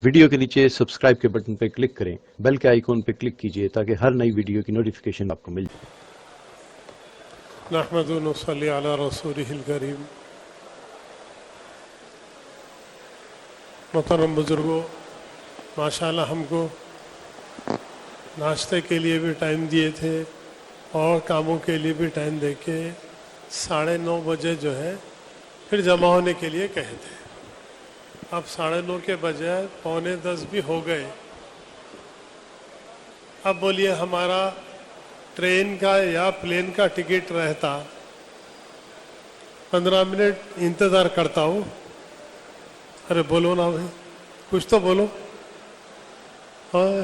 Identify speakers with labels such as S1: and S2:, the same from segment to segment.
S1: Video کے نیچے subscribe کے بٹن پہ کلک کریں، بیل کے آئیکن پہ کلک کیجئے تاکہ ہر نئی ویڈیو کی نوٹیفیکیشن آپ کو مل جائے۔
S2: نحمد و نصلی علی رسولہ الکریم۔ محترم بزرگوں، ماشاءاللہ ہم کو ناشتے کے لیے بھی ٹائم دیے تھے اور کاموں کے لیے بھی ٹائم دے کے 9:30 بجے جو ہے پھر جمع ہونے کے لیے کہے تھے۔ اب 9:30 کے بجائے 9:45 بھی ہو گئے۔ اب بولیے ہمارا ٹرین کا یا پلین کا ٹکٹ رہتا 15 منٹ انتظار کرتا ہوں۔ ارے بولو نا بھائی، کچھ تو بولو۔ اور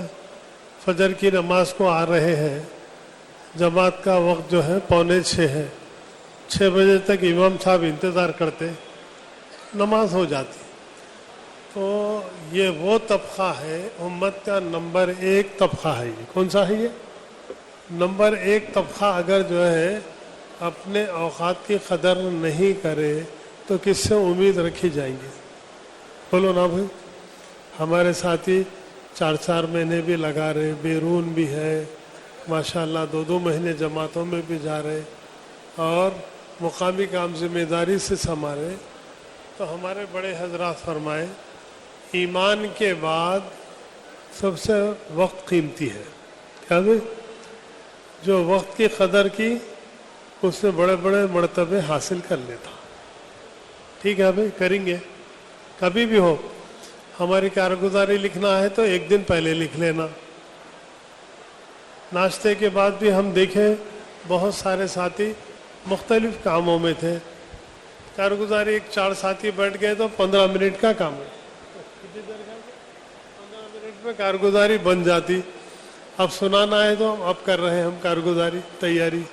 S2: فجر کی نماز کو آ رہے ہیں، جماعت کا وقت جو ہے 5:45 ہے، 6 بجے تک امام صاحب انتظار کرتے، نماز ہو جاتی۔ تو یہ وہ طبقہ ہے، امت کا نمبر 1 طبقہ ہے۔ یہ کون سا ہے؟ یہ نمبر 1 طبقہ اگر جو ہے اپنے اوقات کی قدر نہیں کرے تو کس سے امید رکھی جائیں گے؟ بولو نا بھائی۔ ہمارے ساتھی 4 مہینے بھی لگا رہے، بیرون بھی ہے، ماشاءاللہ 2 مہینے جماعتوں میں بھی جا رہے اور مقامی کام ذمہ داری سے سنبھالے۔ تو ہمارے بڑے حضرات فرمائے ایمان کے بعد سب سے وقت قیمتی ہے۔ کیا بھائی؟ جو وقت کی قدر کی اس سے بڑے بڑے مرتبے حاصل کر لیتا۔ ٹھیک ہے بھائی، کریں گے کبھی بھی ہو۔ ہماری کارگزاری لکھنا ہے تو 1 دن پہلے لکھ لینا۔ ناشتے کے بعد بھی ہم دیکھیں بہت سارے ساتھی مختلف کاموں میں تھے، کارگزاری 4 ساتھی بیٹھ گئے تو 15 منٹ کا کام ہے، 15 منٹ میں کارگزاری بن جاتی۔ اب سنانا ہے تو اب کر رہے ہیں ہم کارگزاری تیاری۔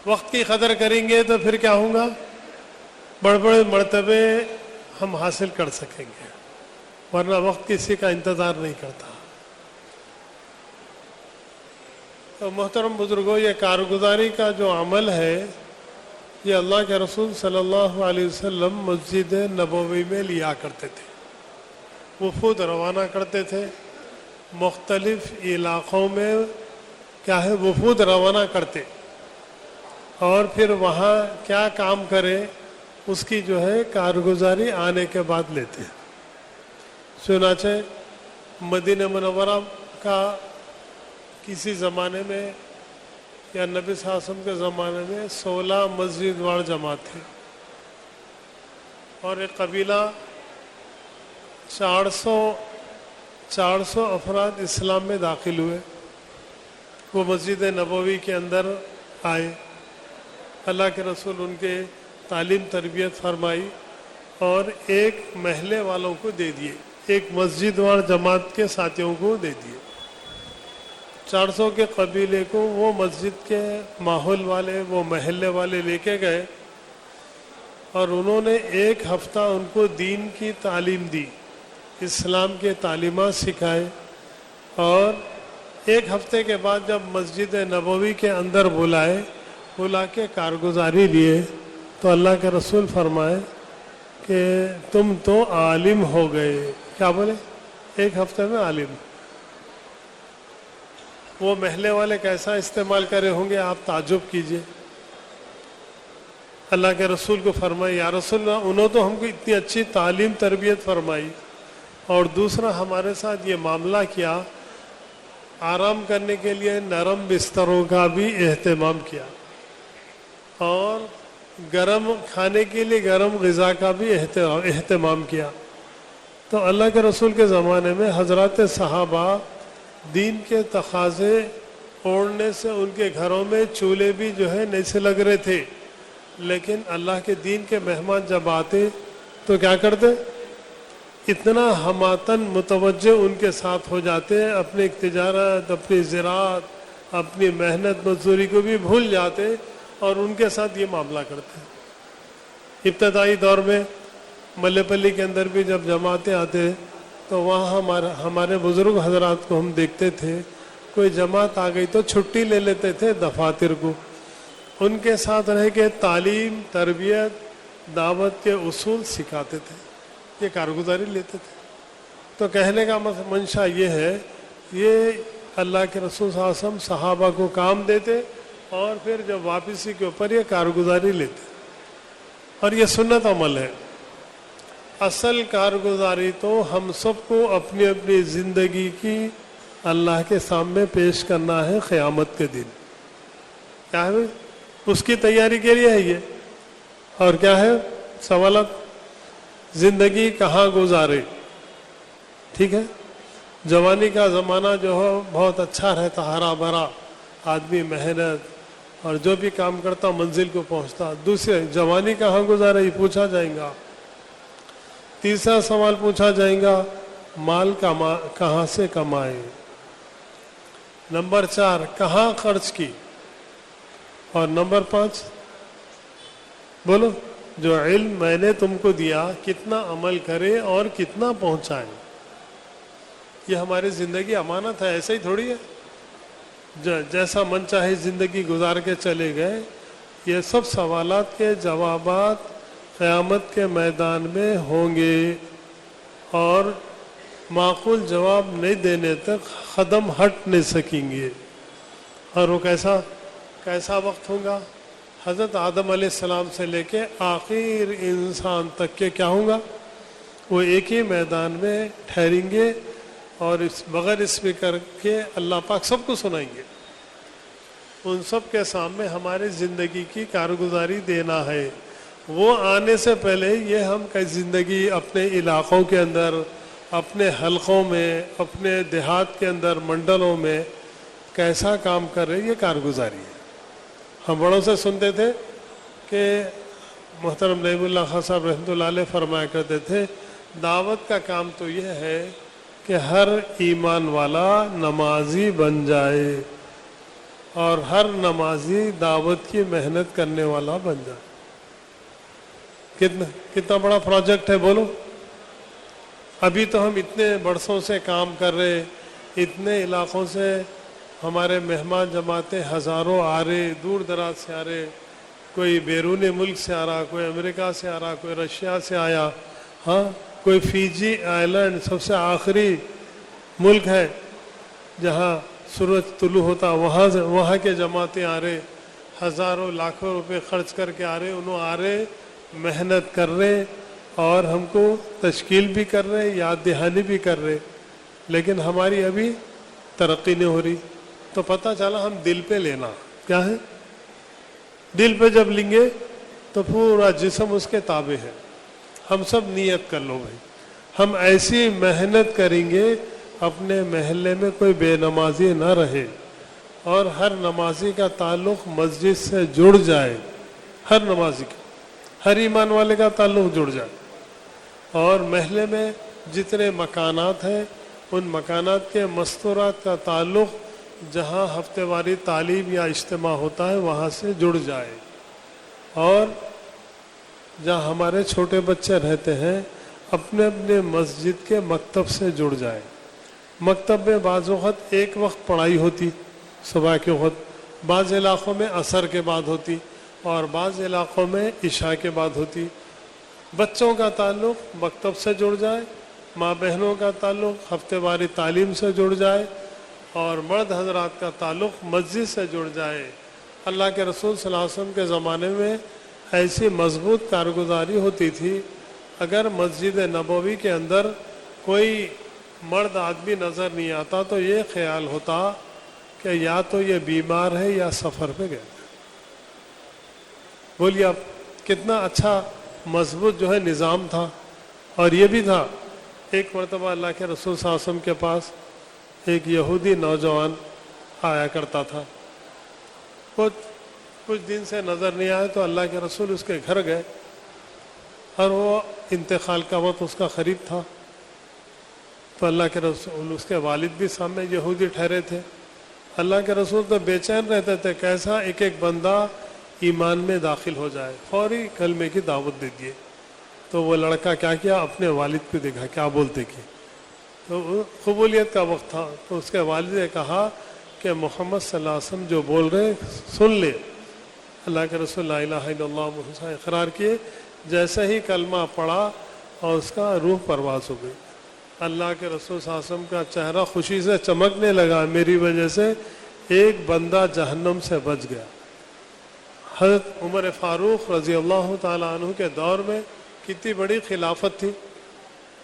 S2: وقت کی قدر کریں گے تو پھر کیا ہوگا؟ بڑے بڑے مرتبے ہم حاصل کر سکیں گے، ورنہ وقت کسی کا انتظار نہیں کرتا۔ تو محترم بزرگوں، یہ کارگزاری کا جو عمل ہے یہ اللہ کے رسول صلی اللہ علیہ وسلم مسجد نبوی میں لیا کرتے تھے، وفود روانہ کرتے تھے، مختلف علاقوں میں کیا ہے وفود روانہ کرتے اور پھر وہاں کیا کام کرے اس کی جو ہے کارگزاری آنے کے بعد لیتے۔ چنانچہ مدینہ منورہ کا کسی زمانے میں یا نبی صلی اللہ علیہ وسلم کے زمانے میں 16 مسجد وار جماعت تھی اور ایک قبیلہ 400 افراد اسلام میں داخل ہوئے۔ وہ مسجد نبوی کے اندر آئے، اللہ کے رسول ان کے تعلیم تربیت فرمائی اور ایک محلے والوں کو دے دیے، ایک مسجد وار جماعت کے ساتھیوں کو دے دیے۔ 400 کے قبیلے کو وہ مسجد کے ماحول والے، وہ محلے والے لے کے گئے اور انہوں نے 1 ہفتہ ان کو دین کی تعلیم دی، اسلام کے تعلیمات سکھائے اور 1 ہفتے کے بعد جب مسجد نبوی کے اندر بلا کے کارگزاری لیے تو اللہ کے رسول فرمائے کہ تم تو عالم ہو گئے۔ کیا بولے؟ 1 ہفتے میں عالم۔ وہ محلے والے کیسا استعمال کرے ہوں گے آپ تعجب کیجئے۔ اللہ کے رسول کو فرمائی یا رسول اللہ، انہوں تو ہم کو اتنی اچھی تعلیم تربیت فرمائی اور دوسرا ہمارے ساتھ یہ معاملہ کیا، آرام کرنے کے لیے نرم بستروں کا بھی اہتمام کیا اور گرم کھانے کے لیے گرم غذا کا بھی اہتمام کیا۔ تو اللہ کے رسول کے زمانے میں حضرات صحابہ دین کے تقاضے اوڑھنے سے ان کے گھروں میں چولہے بھی جو ہے نہیں سے لگ رہے تھے، لیکن اللہ کے دین کے مہمان جب آتے تو کیا کرتے؟ اتنا ہماتن متوجہ ان کے ساتھ ہو جاتے، اپنی تجارت، اپنی زراعت، اپنی محنت مزدوری کو بھی بھول جاتے اور ان کے ساتھ یہ معاملہ کرتے۔ ابتدائی دور میں ملے پلی کے اندر بھی جب جماعتیں آتے تو وہاں ہمارے بزرگ حضرات کو ہم دیکھتے تھے، کوئی جماعت آ گئی تو چھٹی لے لیتے تھے دفاتر کو، ان کے ساتھ رہ کے تعلیم تربیت دعوت کے اصول سکھاتے تھے، یہ کارگزاری لیتے تھے۔ تو کہنے کا منشا یہ ہے، یہ اللہ کے رسول صلی اللہ علیہ وسلم صحابہ کو کام دیتے اور پھر جب واپسی کے اوپر یہ کارگزاری لیتے، اور یہ سنت عمل ہے۔ اصل کارگزاری تو ہم سب کو اپنی اپنی زندگی کی اللہ کے سامنے پیش کرنا ہے قیامت کے دن۔ کیا ہے؟ اس کی تیاری کے لیے ہے یہ۔ اور کیا ہے سوالات؟ زندگی کہاں گزارے؟ ٹھیک ہے، جوانی کا زمانہ جو ہو بہت اچھا رہتا، ہرا بھرا، آدمی محنت اور جو بھی کام کرتا منزل کو پہنچتا۔ دوسرے، جوانی کہاں گزارے یہ پوچھا جائے گا۔ تیسرا سوال پوچھا جائے گا، مال کہاں سے کمائے؟ نمبر 4، کہاں خرچ کی؟ اور نمبر 5، بولو، جو علم میں نے تم کو دیا کتنا عمل کرے اور کتنا پہنچائے؟ یہ ہماری زندگی امانت ہے، ایسے ہی تھوڑی ہے جیسا من چاہے زندگی گزار کے چلے گئے۔ یہ سب سوالات کے جوابات قیامت کے میدان میں ہوں گے، اور معقول جواب نہیں دینے تک قدم ہٹ نہیں سکیں گے۔ اور وہ کیسا وقت ہوگا؟ حضرت آدم علیہ السلام سے لے کے آخر انسان تک کے کیا ہوگا؟ وہ ایک ہی میدان میں ٹھہریں گے اور بغیر اسپیکر کے اللہ پاک سب کو سنائیں گے۔ ان سب کے سامنے ہماری زندگی کی کارگزاری دینا ہے۔ وہ آنے سے پہلے یہ ہم کی زندگی اپنے علاقوں کے اندر، اپنے حلقوں میں، اپنے دیہات کے اندر، منڈلوں میں کیسا کام کر رہے، یہ کارگزاری ہے۔ ہم بڑوں سے سنتے تھے کہ محترم نعیم اللہ خان صاحب رحمۃ اللہ علیہ فرمایا کرتے تھے، دعوت کا کام تو یہ ہے کہ ہر ایمان والا نمازی بن جائے اور ہر نمازی دعوت کی محنت کرنے والا بن جائے۔ کتنا بڑا پروجیکٹ ہے بولو۔ ابھی تو ہم اتنے برسوں سے کام کر رہے، اتنے علاقوں سے ہمارے مہمان جماعتیں ہزاروں آ رہے، دور دراز سے آ رہے، کوئی بیرون ملک سے آ رہا، کوئی امریکہ سے آ رہا، کوئی رشیا سے آیا، ہاں کوئی فیجی آئلینڈ سب سے آخری ملک ہے جہاں سورج طلوع ہوتا، وہاں کے جماعتیں آ رہے، ہزاروں لاکھوں روپے خرچ کر کے آ رہے، انہوں آ رہے، محنت کر رہے اور ہم کو تشکیل بھی کر رہے، یاد دہانی بھی کر رہے، لیکن ہماری ابھی ترقی نہیں ہو رہی۔ تو پتہ چلا ہم دل پہ لینا کیا ہے، دل پہ جب لیں گے تو پورا جسم اس کے تابع ہے۔ ہم سب نیت کر لو بھائی، ہم ایسی محنت کریں گے اپنے محلے میں کوئی بے نمازی نہ رہے اور ہر نمازی کا تعلق مسجد سے جڑ جائے، ہر نمازی کا، ہر ایمان والے کا تعلق جڑ جائے، اور محلے میں جتنے مکانات ہیں ان مکانات کے مستورات کا تعلق جہاں ہفتے واری تعلیم یا اجتماع ہوتا ہے وہاں سے جڑ جائے، اور جہاں ہمارے چھوٹے بچے رہتے ہیں اپنے اپنے مسجد کے مکتب سے جڑ جائے۔ مکتب میں بعض وقت ایک وقت پڑھائی ہوتی صبح کے وقت، بعض علاقوں میں عصر کے بعد ہوتی اور بعض علاقوں میں عشاء کے بعد ہوتی۔ بچوں کا تعلق مکتب سے جڑ جائے، ماں بہنوں کا تعلق ہفتے واری تعلیم سے جڑ جائے، اور مرد حضرات کا تعلق مسجد سے جڑ جائے۔ اللہ کے رسول صلی اللہ علیہ وسلم کے زمانے میں ایسی مضبوط کارگزاری ہوتی تھی، اگر مسجد نبوی کے اندر کوئی مرد آدمی نظر نہیں آتا تو یہ خیال ہوتا کہ یا تو یہ بیمار ہے یا سفر پہ گیا۔ بولیے آپ، کتنا اچھا مضبوط جو ہے نظام تھا۔ اور یہ بھی تھا، ایک مرتبہ اللہ کے رسول صلی اللہ علیہ وسلم کے پاس ایک یہودی نوجوان آیا کرتا تھا، کچھ دن سے نظر نہیں آیا تو اللہ کے رسول اس کے گھر گئے، اور وہ انتقال کا وقت اس کا قریب تھا، تو اللہ کے رسول، اس کے والد بھی سامنے یہودی ٹھہرے تھے۔ اللہ کے رسول تو بے چین رہتے تھے کیسا ایک ایک بندہ ایمان میں داخل ہو جائے، فوری کلمے کی دعوت دے دیے۔ تو وہ لڑکا کیا کیا، اپنے والد کو دیکھا کیا بولتے کہ، تو قبولیت کا وقت تھا، تو اس کے والد نے کہا کہ محمد صلی اللہ علیہ وسلم جو بول رہے سن لے۔ اللہ کے رسول لا الہ الا اللہ محمد اقرار کیے، جیسے ہی کلمہ پڑھا اور اس کا روح پرواز ہو گئی۔ अल्लाह के रसूल सल्लल्लाहु अलैहि वसल्लम का चेहरा खुशी से चमकने लगा, मेरी वजह से एक बंदा जहन्नम से बच गया। हज़रत उमर फारूक रज़ी अल्लाह ताला अन्हु के दौर में कितनी बड़ी खिलाफत थी।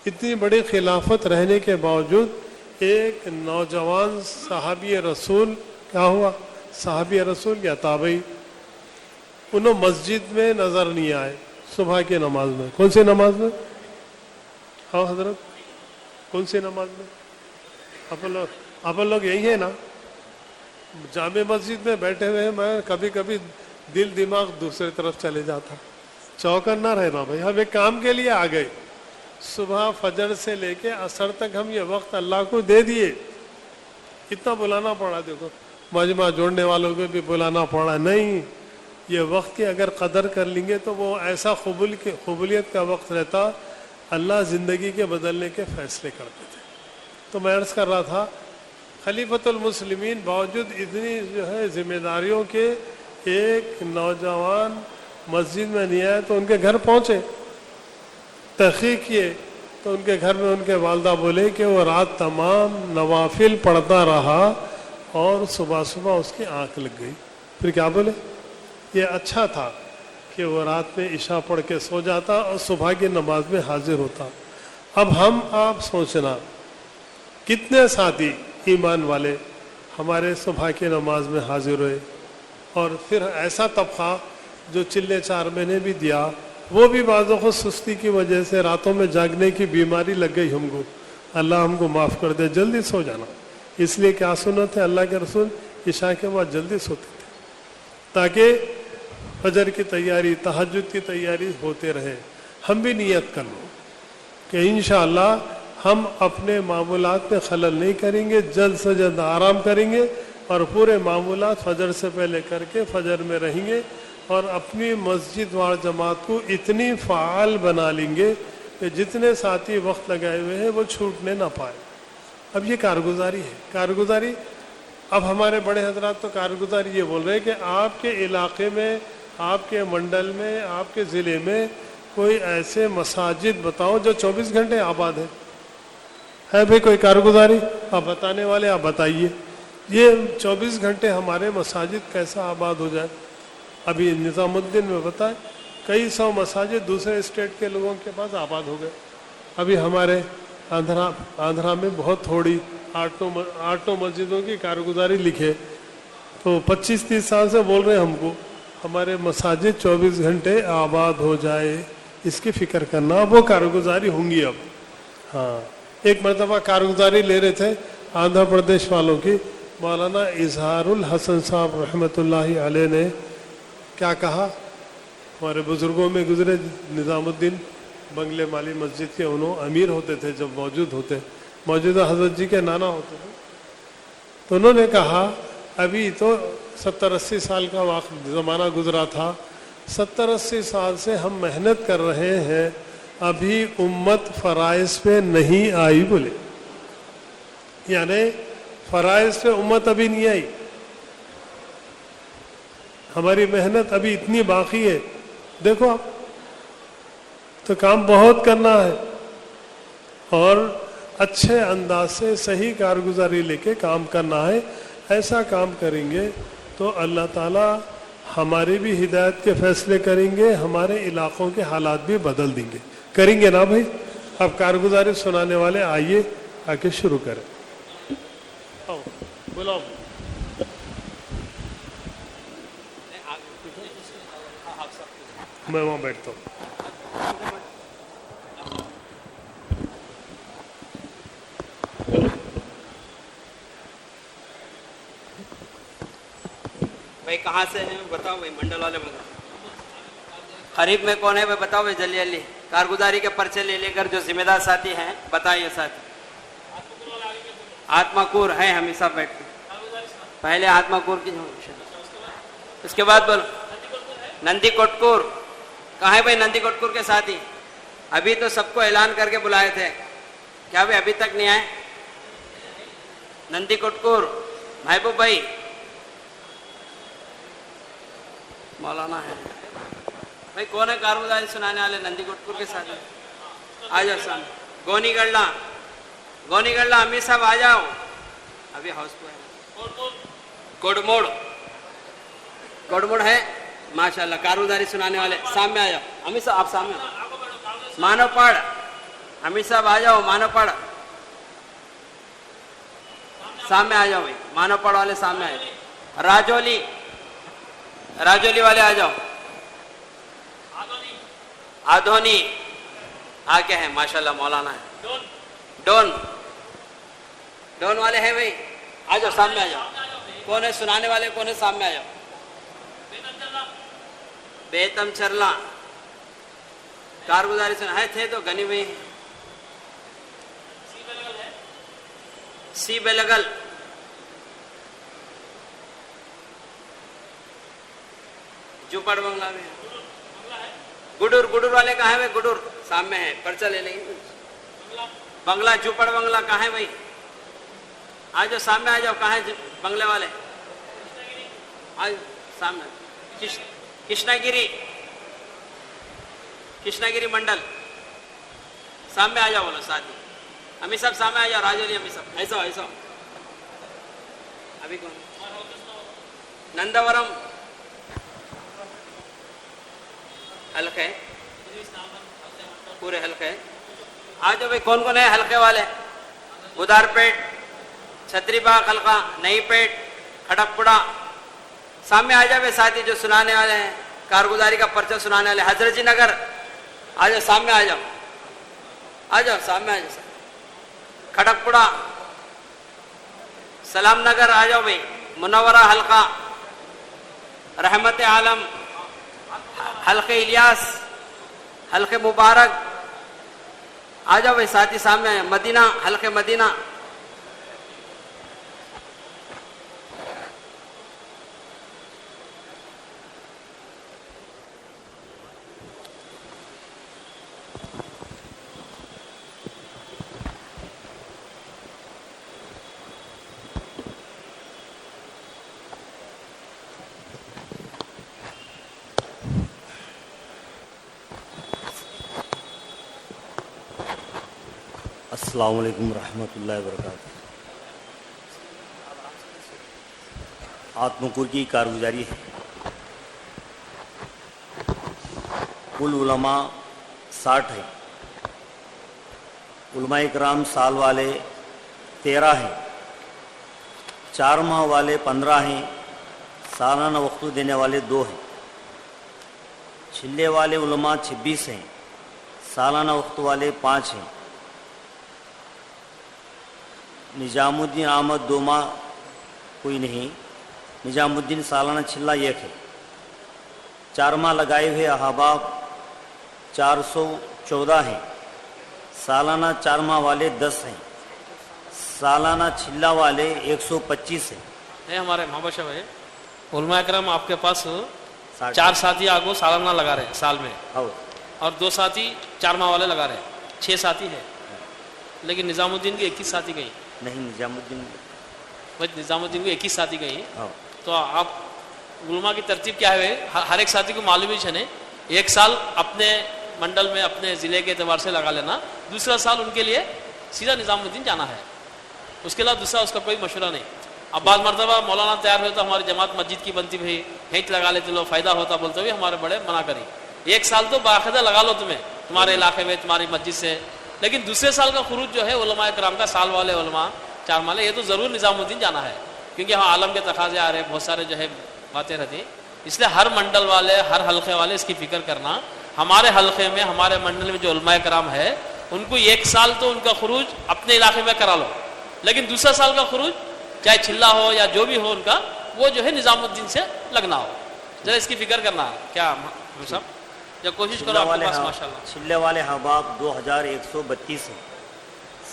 S2: इतनी बड़ी खिलाफत रहने के बावजूद एक नौजवान सहाबी रसूल क्या हुआ, सहाबी रसूल या ताबई, उन्होंने मस्जिद में नजर नहीं आए सुबह की नमाज में। कौन सी नमाज में? हाँ हजरत, कौन सी नमाज में? अपन लोग यही है ना, जामे मस्जिद में बैठे हुए हैं, मैं कभी कभी दिल दिमाग दूसरी तरफ चले जाता। चौकन ना रहना भाई, हम एक काम के लिए आ गए, सुबह फजर से लेके असर तक हम ये वक्त अल्लाह को दे दिए। इतना बुलाना पड़ा, देखो मजमा जोड़ने वालों को भी बुलाना पड़ा। नहीं, ये वक्त की अगर कदर कर लेंगे तो वो ऐसा कबूलियत का वक्त रहता, अल्लाह ज़िंदगी के बदलने के फैसले करते थे। तो मैं अर्ज़ कर रहा था, खलीफतुल मुस्लिमीन बावजूद इतनी जो है जिम्मेदारियों के, एक नौजवान मस्जिद में नहीं आए तो उनके घर पहुँचे, तहक़ीक़ किए तो उनके घर में उनके वालदा बोले कि वो रात तमाम नवाफिल पढ़ता रहा और सुबह सुबह उसकी आँख लग गई। फिर क्या बोले? ये अच्छा था कि वो रात में इशा पढ़ के सो जाता और सुबह की नमाज में हाजिर होता। अब हम आप सोचना, कितने साथी ईमान वाले हमारे सुबह की नमाज में हाजिर हुए, और फिर ऐसा तबका जो चिल्ले 4 महीने भी दिया, वो भी बाज़ों को सुस्ती की वजह से रातों में जागने की बीमारी लग गई हमको। अल्लाह हमको माफ़ कर दे, जल्दी सो जाना। इसलिए क्या सुन्नत है, अल्लाह के रसूल इशा के बाद जल्दी सोते थे ताकि फजर की तैयारी, तहज्जुद की तैयारी होते रहे। हम भी नियत कर लो कि इंशाअल्लाह हम अपने मामूलात में खलल नहीं करेंगे, जल्द से जल्द आराम करेंगे और पूरे मामूलात फजर से पहले करके फजर में रहेंगे और अपनी मस्जिद वार जमात को इतनी फ़ाल बना लेंगे कि जितने साथी वक्त लगाए हुए हैं वो छूटने ना पाए। अब ये कारगुजारी है, कारगुजारी। अब हमारे बड़े हजरात तो कारगुजारी ये बोल रहे हैं कि आपके इलाके में, आपके मंडल में, आपके ज़िले में कोई ऐसे मसाजिद बताओ जो 24 घंटे आबाद है भाई कोई कारगुजारी? आप बताने वाले, आप बताइए, ये 24 घंटे हमारे मसाजिद कैसा आबाद हो जाए। अभी निज़ामुद्दीन में बताएं, कई 100 मसाजिद दूसरे स्टेट के लोगों के पास आबाद हो गए। अभी हमारे आंध्रा में बहुत थोड़ी 8 मस्जिदों की कारगुजारी लिखे, तो 25-30 साल से बोल रहे हैं हमको हमारे मसाजिद 24 घंटे आबाद हो जाए, इसकी फ़िक्र करना। वो कारगुजारी होंगी अब। हाँ, एक मरतबा कारगुजारी ले रहे थे आंध्र प्रदेश वालों की, मौलाना इजहारुल हसन साहब रहमतुल्लाहि अलैह ने क्या कहा, हमारे बुज़ुर्गों में गुजरे निज़ामुद्दीन बंगले माली मस्जिद के, उन्होंने अमीर होते थे जब मौजूदा हजरत जी के नाना होते थे, तो उन्होंने कहा अभी तो 70-80 साल का वक्त ज़माना गुजरा था, 70-80 साल से हम मेहनत कर रहे हैं, अभी उम्मत फ़राइज़ पे नहीं आई बोले, यानी फ़राइज़ पे उम्मत अभी नहीं आई, हमारी मेहनत अभी इतनी बाकी है। देखो आप, तो काम बहुत करना है और अच्छे अंदाज से सही कारगुजारी लेके काम करना है। ऐसा काम करेंगे तो अल्लाह ताला हमारी भी हिदायत के फैसले करेंगे, हमारे इलाकों के हालात भी बदल देंगे। करेंगे ना भाई? अब कारगुजारी सुनाने वाले आइए, आके शुरू करें। आओ, बुलाओ। मैं वहाँ बैठता हूँ।
S3: भाई कहाँ से हैं बताओ भाई, मंडल वाले बताओ। खरीफ में कौन है भाई बताओ भाई, जल्दी जल्दी। कारगुजारी के पर्चे ले लेकर जो जिम्मेदार साथी हैं बताइए साथी। आत्माकूर है, हम सब बैठते पहले आत्माकूर की, उसके बाद बोलो नंदी कोटकूर। कहाँ है भाई नंदी कोटकूर के साथी? अभी तो सबको ऐलान करके बुलाए थे, क्या भाई अभी तक नहीं आए? नंदी कोटकूर, महबूब भाई, मौलाना है भाई। कौन है कारगुजारी सुनाने वाले नंदी कोटकूर के साथ? आ जाओ सामने। गोनी गढ़ला, गोनीगढ़ला अमीर साहब आ जाओ, अभी हाउस को है। कोडमोड़, कोडमोड़ है माशाल्लाह, कारूदारी सुनाने वाले सामने आ जाओ। अमीर साहब आप सामने आओ। मानवपाड़, अमीर साहब आ जाओ। मानवपाड़ सामने आ जाओ भाई, मानवपाड़ वाले सामने आ जाओ। राजौली, राजौली वाले आ जाओ। आधोनी आके हैं माशाल्लाह, मौलाना है। डोन, डोन वाले हैं भाई, आ जाओ सामने आ जाओ। कौन है सुनाने वाले, कौन है सामने आ जाओ। बेतम चरला कारगुजारी सुना है थे तो गनी भाई। सी बेलगल, जुपड़ बंगला में। गुडूर, गुडूर वाले कहाँ है भाई? गुडूर सामने है, पर्चा ले लेंगे। बंगला, जुपड़ बंगला कहाँ है भाई? आ जाओ सामने आ जाओ। कहाँ है बंगले वाले? आज सामने। कृष्णागिरी, कृष्णागिरी मंडल सामने आ जाओ। बोलो साथी अमी साहब सामने आ जाओ। राजौली अमी साहब ऐसा ऐसा। अभी कौन? नंदवरम हल्के है, पूरे हल्के है। आ जाओ भाई, कौन कौन है हल्के वाले? उदारपेट, छतरीबाग हल्का, नई पेट, खड़कपुड़ा सामने आ जाओ भाई साथी जो सुनाने वाले हैं, कारगुजारी का पर्चा सुनाने वाले। हजरत जी नगर आ जाओ, सामने आ जाओ, आ जाओ सामने आ जाओ। खड़कपुड़ा, सलाम नगर आ जाओ भाई। मुनव्वरा हल्का, रहमत आलम, हल्के इलियास, हल्के मुबारक आ जाओ भाई साथी सामने। मदीना, हल्के मदीना।
S4: अस्सलामु अलैकुम रहमतुल्लाहि व बरकातहू। आत्मकुर की कारगुजारी है। कुल उलमा 60 है। उलमा इकराम साल वाले 13 हैं, 4 माह वाले 15 हैं, सालाना वक्तु देने वाले 2 हैं। छिल्ले वाले उलमा 26 हैं, सालाना वक्तु वाले 5 हैं। निजामुद्दीन आमद 2 माह कोई नहीं, निजामुद्दीन सालाना छिल्ला 1 है। 4 माह लगाए हुए अहबाब 414 हैं, सालाना 4 माह वाले 10 हैं, सालाना छिल्ला वाले 125 हैं।
S5: है हमारे महाबाशा भाई उलमा इकराम आपके पास
S4: 60
S5: 4 साथी आपको सालाना लगा रहे हैं साल में,
S4: हाँ
S5: और 2 साथी 4 माह वाले लगा रहे हैं, 6 साथी है। लेकिन निजामुद्दीन की 21 साथी गई
S4: नहीं, निजामुद्दीन
S5: भाई, निजामुद्दीन को 21 साथी गई।
S4: हाँ
S5: तो आप उलमा की तरतीब क्या है? हर एक साथी को मालूम ही है, एक साल अपने मंडल में अपने ज़िले के एतबार से लगा लेना, दूसरा साल उनके लिए सीधा निजामुद्दीन जाना है, उसके अलावा दूसरा उसका कोई मशवरा नहीं। अब बाद मरतबा मौलाना तैयार हुए तो हमारी जमात मस्जिद की बनती भाई हेंच लगा लेते लो, फ़ायदा होता बोलते हुए हमारे बड़े मना करी। 1 साल तो बाकायदा लगा लो तुम्हें तुम्हारे इलाके में तुम्हारी मस्जिद से, लेकिन दूसरे साल का खुरूज जो है उलमा इकराम का साल वाले उलमा 4 माले, ये तो ज़रूर निजामुद्दीन जाना है, क्योंकि यहाँ आलम के तकाजे आ रहे हैं, बहुत सारे जो है बातें रहती। इसलिए हर मंडल वाले हर हल्के वाले इसकी फ़िक्र करना। हमारे हल्के में हमारे मंडल में जो उलमा इकराम है उनको 1 साल तो उनका खुरूज अपने इलाके में करा लो, लेकिन दूसरा साल का खुरूज चाहे छिल्ला हो या जो भी हो उनका, वो जो है निजामुद्दीन से लगना हो। जरा इसकी फ़िक्र करना क्या साहब, या कोशिश करो आपके पास माशाल्लाह।
S4: छिल्ले वाले हबाब 2132 हैं,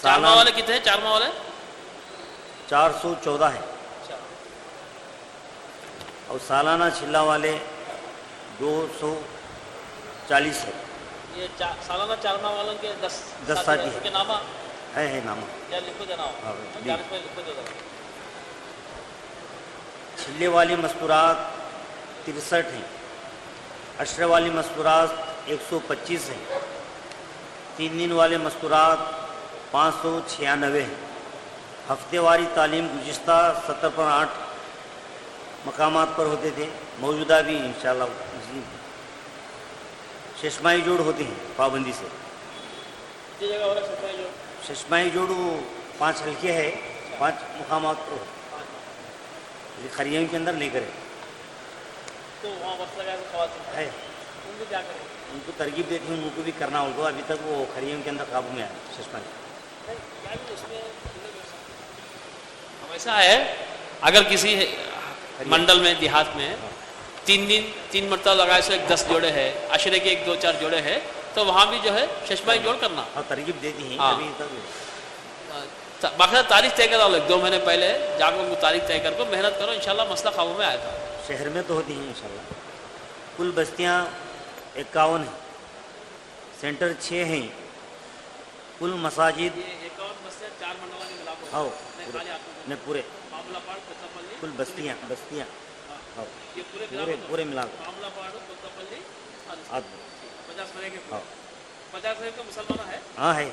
S5: 4 माह वाले कितने हैं? 4 माह वाले
S4: 414 हैं, और सालाना छिल्ला वाले 240 है।
S5: ये सालाना 4 माह वालों के 10
S4: साथी
S5: के नामा
S4: है नामा।
S5: या लिखो देना हो,
S4: हाँ,
S5: कागज पे लिखो दे दो।
S4: छिल्ले वाली मस्तूरात 63 हैं, अशरे वाली मस्तूरात 125 हैं, 3 दिन वाले मस्तूरात 596 है। हफ्तेवारी तालीम गुज़िश्ता 70 पर 8 मकामात पर होते थे, मौजूदा भी इंशाअल्लाह उसी शशमाई जोड़ होते हैं पाबंदी से।
S5: कितनी जगह हो रहा है शशमाई जोड़?
S4: शशमाई जोड़ वो 5 हल्के है, 5 मकामात पर होते हैं, खरियों के अंदर नहीं करे
S5: तो वहाँ वक्त लगाए तो खवातीन
S4: है।
S5: उनको क्या करें?
S4: उनको तरगीब देती हूँ, उनको भी करना होगा। अभी तक वो खरियों के अंदर काबू में आए शशमाई।
S5: क्या भी उसमें ऐसा है, अगर किसी मंडल में देहात में 3 दिन 3 मरतबा लगाए से 10 जोड़े हैं, आशरे के 1-2-4 जोड़े हैं, तो वहाँ भी जो है शशमाई जोड़ करना।
S4: और तरगीब देती हैं
S5: हाँ।
S4: अभी तक।
S5: बाकायदा तारीख तय करा लो, 2 महीने पहले जाकर उनको तारीख तय करके मेहनत करो, इंशाल्लाह मसला काबू में आएगा।
S4: शहर में तो होती हैं इंशाल्लाह। कुल बस्तियाँ 51 हैं, सेंटर 6 हैं, कुल मसाजिद
S5: ये 51 बस्तियाँ 4 मंडलों के मिलाप
S4: हाँ
S5: हो
S4: ने पूरे
S5: मामलापाड़, कोत्तापल्ली,
S4: कुल बस्तियाँ हाँ
S5: ये पूरे
S4: पूरे मिला कर
S5: मामलापाड़, कोत्तापल्ली,
S4: आदमी
S5: 50 मरे के
S4: हाँ
S5: 50 मरे का मुसलमान है।
S4: हाँ है।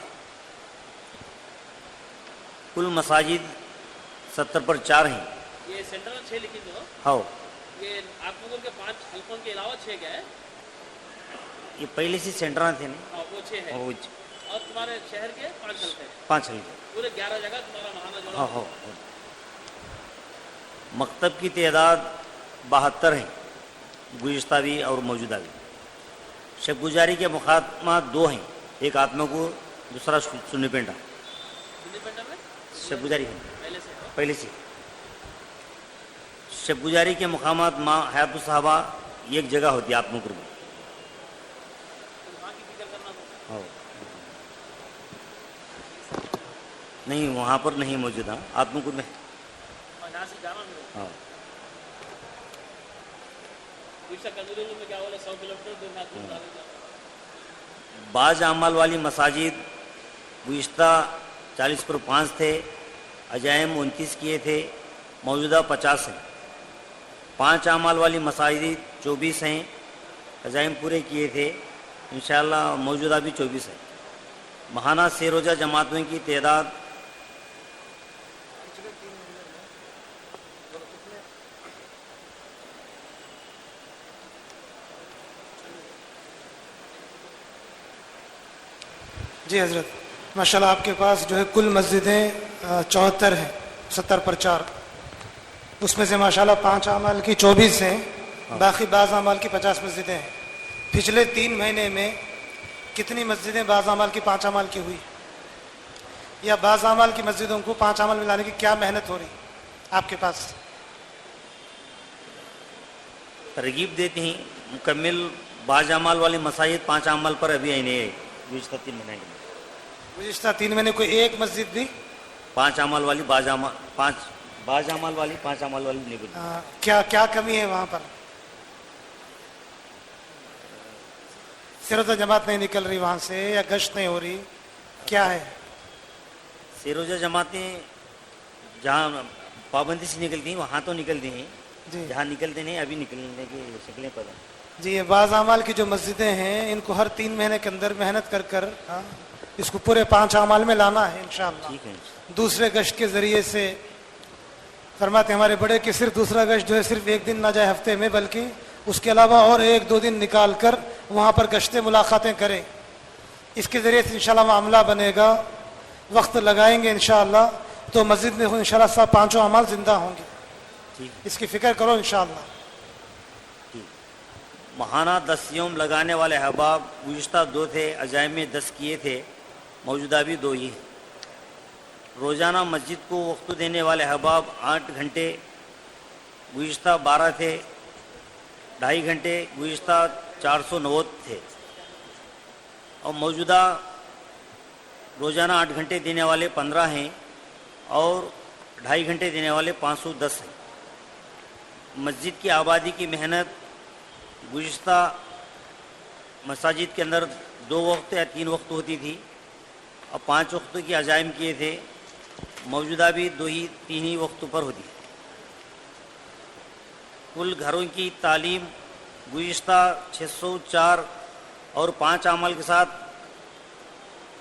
S4: कुल मसाजिद 70 पर 4 हैं।
S5: ये सेंटर में 6 लिखी दो।
S4: हाँ
S5: ये आत्मगुर के 5 हल्कों के अलावा 6 क्या है?
S4: ये पहले से सेंटर थे ना,
S5: हाँ, वो 6 है।
S4: वो
S5: और तुम्हारे शहर के 5 हल्के हैं।
S4: 5 हल्के।
S5: पूरे 11 जगह तुम्हारा महाना जोड़ा।
S4: हाँ हाँ। मकतब की तादाद 72 है, गुज़िश्ता भी और मौजूदा भी। शब गुजारी के मुखातमा 2 हैं, एक आत्मा को, दूसरा सुन्नी पेंटा।
S5: इंडिपेंडेंट में
S4: शब गुजारी है
S5: पहले से है।
S4: पहले से। शब गुजारी के मुकामात माँ हयातुस सहाबा एक जगह होती है आत्मकुर में।
S5: तो वहाँ की फिक्र करना तो
S4: हाँ। नहीं वहाँ पर नहीं मौजूद, हाँ आत्मकुर में।
S5: और यहाँ से जाना नहीं।
S4: हाँ
S5: दूसरा कंजूरी में क्या बोले 100 किलोमीटर दूर में आदमी डाले जाओ।
S4: बाज अमाल वाली मसाजिद गुज़िश्ता 40 पर 5 थे, अजायम 29 किए थे, मौजूदा 50 हैं। 5 अमाल वाली मसाजिद 24 हैं, अजायम पूरे किए थे, इंशाअल्लाह मौजूदा भी 24 है। महाना से रोज़ा जमातों की तादाद
S6: जी हज़रत, माशाल्लाह आपके पास जो है कुल मस्जिदें 74 हैं, 70 पर 4। उसमें से माशाल्लाह 5 अमाल की 24 हैं, बाकी बाज़ अमाल की 50 मस्जिदें हैं। पिछले 3 महीने में कितनी मस्जिदें बाज़ अमाल की 5 अमाल की हुई, या बाज़ अमाल की मस्जिदों को 5 अमाल में लाने की क्या मेहनत हो रही आपके पास?
S4: तरगीब देते हैं मुकम्मल बाज अमाल वाली मसाजिद 5 अमाल पर अभी आई नहीं है। गुज़िश्ता 3 महीने के
S6: गुज़िश्ता 3 महीने कोई एक मस्जिद भी
S4: 5 अमाल वाली बाज अमाल 5 बाज अमाल वाली 5 अमाल वाली नहीं बोली।
S6: क्या क्या कमी है वहाँ पर? सिरत जमात नहीं निकल रही वहाँ से, या गश्त नहीं हो रही, क्या है?
S4: सिरोजा जमातें जहाँ पाबंदी से निकलती हैं वहाँ तो निकलती हैं,
S6: जी
S4: जहाँ निकलते नहीं अभी निकलने की शक्लें पैदा।
S6: जी, ये बाज़ अमाल की जो मस्जिदें हैं इनको हर 3 महीने के अंदर मेहनत कर कर इसको पूरे 5 अमाल में लाना है इंशाअल्लाह।
S4: ठीक है।
S6: दूसरे गश्त के ज़रिए से फरमाते हमारे बड़े कि सिर्फ दूसरा गश्त जो है सिर्फ 1 दिन ना जाए हफ्ते में, बल्कि उसके अलावा और 1-2 दिन निकाल कर वहाँ पर गश्तें मुलाकातें करें। इसके ज़रिए से इंशाअल्लाह मामला बनेगा। वक्त लगाएंगे इंशाअल्लाह तो मस्जिद में इंशाअल्लाह सब 5 अमाल ज़िंदा होंगे।
S4: ठीक
S6: इसकी फ़िक्र करो इंशाअल्लाह।
S4: ठीक। महाना 10 यौम लगाने वाले अहबाब गुज़िश्ता 2 थे, अजायम में 10 किए थे, मौजूदा भी 2 ही हैं। रोज़ाना मस्जिद को वक्त देने वाले अहबाब 8 घंटे गुज़िश्ता 12 थे, 2.5 घंटे गुज़िश्ता 490 थे, और मौजूदा रोज़ाना 8 घंटे देने वाले 15 हैं और 2.5 घंटे देने वाले 510 हैं। मस्जिद की आबादी की मेहनत गुज़िश्ता मसाजिद के अंदर 2 वक्त या 3 वक्त होती थी, और 5 वक्तों की अजायम किए थे, मौजूदा भी 2-3 ही वक्तों पर होती है। कुल घरों की तालीम गुज़िश्ता 604 और 5 अमल के साथ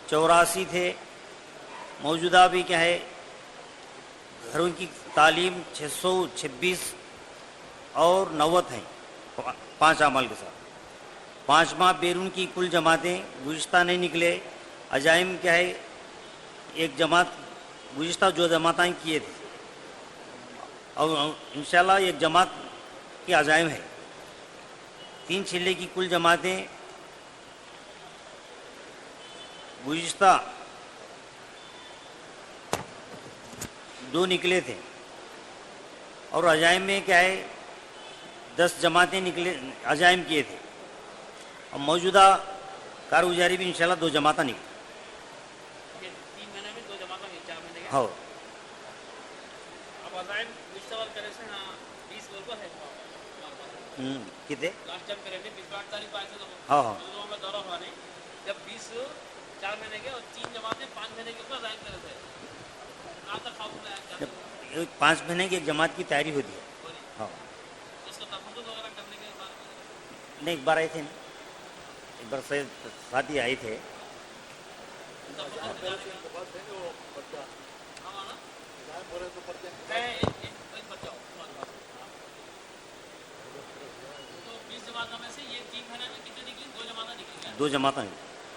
S4: 84 थे, मौजूदा भी क्या है, घरों की तालीम 626 और 90 हैं 5 अमाल के साथ। 5 माह बैरून की कुल जमातें गुज़िश्ता नहीं निकले। अजाइम क्या है, एक जमात गुज़िश्ता जो जमातें किए थे और इंशाल्लाह एक जमात की अजाइम है। 3 छिल्ले की कुल जमातें गुज़िश्ता 2 निकले थे और अजाइम में क्या है 10 जमातें निकले अजाइम किए थे और मौजूदा कारगुजारी भी इंशाल्लाह 2 जमाता निकले।
S5: 3 महीने में 2 जमाता हुई, 4 महीने के।
S4: हाँ
S5: अब अजाइम विश्वास करे से ना 20 लोग है
S4: कितने
S5: लास्ट टाइम करे थे 28 तारीख को आए थे तो
S4: हाँ हाँ
S5: में दौरा हुआ नहीं, जब 20 4 महीने के और 3 जमातें 5 महीने के ऊपर अजाइम करे थे। कहाँ तक खाऊ में आया?
S4: 5 महीने की एक जमात की तैयारी होती है। हाँ
S5: उसको तफव्वुज़ वगैरह करने के बाद
S4: नहीं, एक बार आए थे ना, एक बार साथी आए थे।
S5: तो 20 जमात में से ये 3 महीने में कितने निकली? 2 जमात निकली।
S4: 2 जमाता हैं,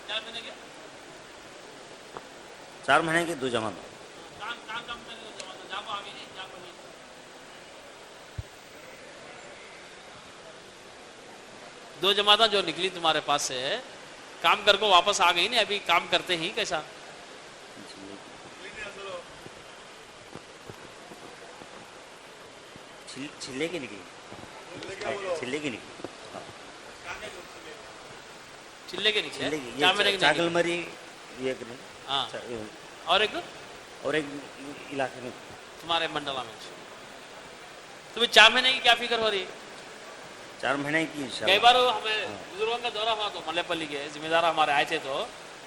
S5: 4 महीने के
S4: 4 महीने की 2 जमात।
S5: काम करने 2 जमात जाको आगे नहीं जाको नहीं। 2 जमाता जो निकली तुम्हारे पास से काम करके वापस आ गई नहीं, अभी काम करते ही कैसा?
S4: छिल्ले की निकली, छिल्ले की निकली,
S5: चिल्ले के निकले
S4: छिल्ले
S5: 4 महीने
S4: की
S5: के
S4: चाकलमरी एक ने,
S5: हाँ
S4: चा-
S5: और एक
S4: और एक इलाके में
S5: तुम्हारे मंडला में। तुम्हें 4 महीने की क्या फिक्र हो रही है?
S4: 4 महीने की
S5: कई
S4: इंशाल्लाह।
S5: बार हमें बुजुर्गों का दौरा हुआ तो मल्लेपल्ली के जिम्मेदार हमारे आए थे, तो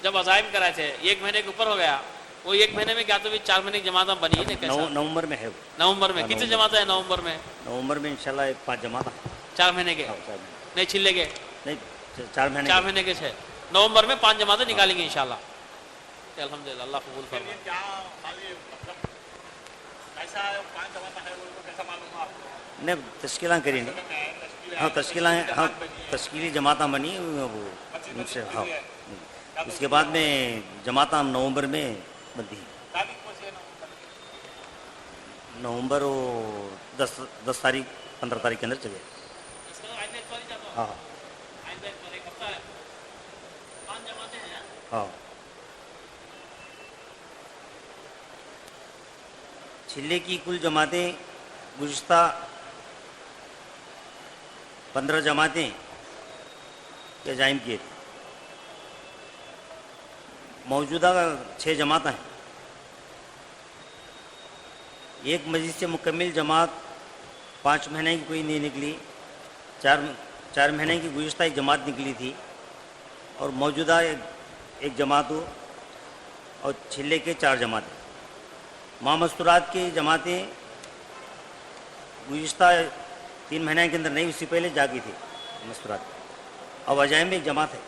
S5: जब अजाइम कराए थे 1 महीने के ऊपर हो गया, वो 1 महीने में क्या तो भी 4 महीने की जमात बनी ही नहीं कैसा?
S4: नवंबर में है वो।
S5: नवंबर में
S4: हाँ,
S5: कितने
S4: नवंबर।
S5: जमात है नवंबर में?
S4: नवंबर में इंशाल्लाह 5 जमात है।
S5: 4 महीने के
S4: 4 महीने
S5: नहीं छिल्ले के
S4: नहीं 4 महीने
S5: 4 महीने के 6 नवंबर में 5 जमातें निकालेंगे इंशाल्लाह। अल्हम्दुलिल्लाह, अल्लाह कबूल फरमाए।
S4: नहीं तश्कीला करी नहीं, हाँ तश्कीला, हाँ तश्कीली जमाता बनी वो उनसे। हाँ उसके बाद में जमाता नवंबर में बनती है। नवंबर वो 10 तारीख 15 तारीख के अंदर चले। हाँ हाँ छिल्ले की कुल जमातें गुज़िश्ता 15 जमातें के अजाइम किए थे। मौजूदा 6 जमात हैं। एक मस्जिद से मुकम्मिल जमात 5 महीने की कोई नहीं निकली। 4 महीने की गुज़िश्ता एक जमात निकली थी और मौजूदा एक जमात हो और छिल्ले के 4 जमातें। मामस्तूरात की जमातें गुज़िश्ता 3 महीने के अंदर नहीं, उससे पहले जागी थी मस्तूरात। अब अजाइम में एक जमात है।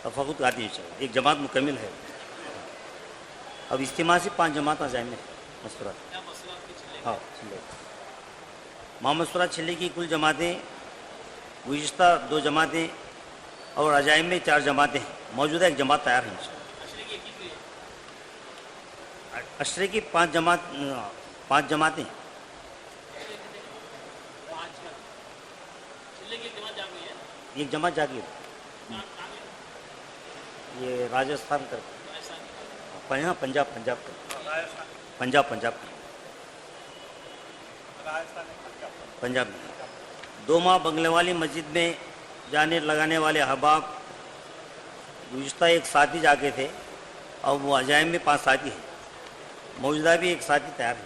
S4: तफावत आती है, एक जमात मुकम्मिल है। अब इज्तिमा से 5 जमात अजाइम में मस्तूरात। हाँ छिल्ले मामस्तूरात छिल्ले की कुल जमातें गुज़िश्ता 2 जमातें और अजाइम में 4 जमातें हैं। मौजूदा एक जमात तैयार है। अशरे की 5 जमातें एक जमात जागी है। ये राजस्थान का, हाँ पंजाब का, पंजाब में 2 माह बंगले वाली मस्जिद में जाने लगाने वाले अहबाब गुज़िश्ता एक साथी जाके थे और वो अजाइम में 5 साथी हैं। मौजूदा भी एक साथी तैयार है।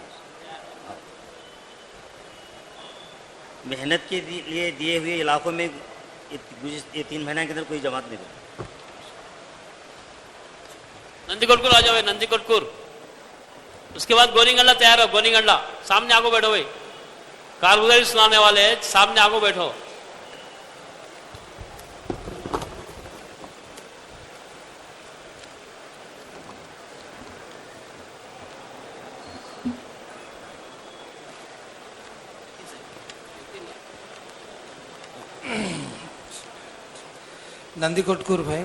S4: मेहनत के लिए दिए हुए इलाकों में ये 3 महीने के अंदर कोई जमात नहीं बनी।
S5: नंदी कोटकुर आ जाओ, नंदी कोटकुर। उसके बाद गोनीगंडा तैयार हो, गोनीगंडा सामने आगो बैठो भाई, कारगुजारी सुनाने वाले सामने आगो बैठो।
S6: नंदी कोटकुर भाई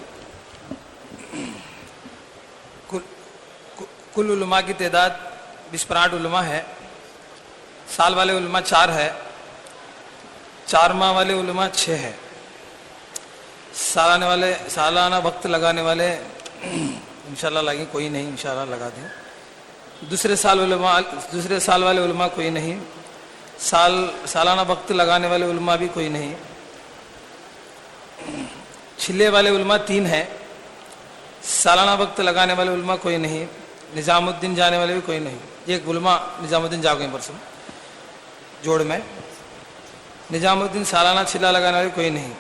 S6: कुल उलमा की तादाद 20 उलमा है। साल वाले उलमा 4 है, 4 माह वाले उलमा 6 है। सालाना वक्त लगाने वाले इंशाल्लाह लगे कोई नहीं, इंशाल्लाह लगा दें। दूसरे साल वाले उलमा कोई नहीं। सालाना वक्त लगाने वाले उलमा भी कोई नहीं। छिले वाले उलमा 3 है। सालाना वक्त लगाने वाले उलमा कोई नहीं। निजामुद्दीन जाने वाले भी कोई नहीं। एक उलमा निजामुद्दीन जा गए परसों जोड़ में। निजामुद्दीन सालाना छिला लगाने वाले कोई नहीं।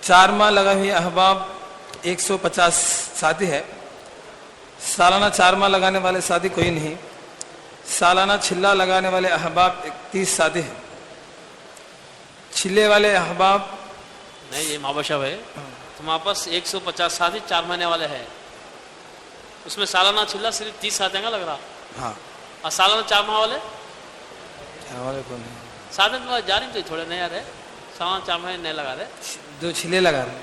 S6: 4 माह लगा हुई अहबाब 150 साथी है। सालाना 4 माह लगाने वाले साथी कोई नहीं। सालाना छिल्ला लगाने वाले अहबाब 30 साथी है। छिले वाले अहबाब
S5: नहीं, ये महाबशा है तुम्हारे पास 150 साथी 4 महीने वाले हैं, उसमें सालाना छिल्ला सिर्फ 30 साथी का लग रहा।
S6: हाँ,
S5: और सालाना 4 माह वाले
S6: कोई नहीं।
S5: साधन तो जा रही तो थोड़े नहीं आ रहे, सालाना 4 महीने नहीं लगा रहे।
S6: 2 छिले लगा रहे,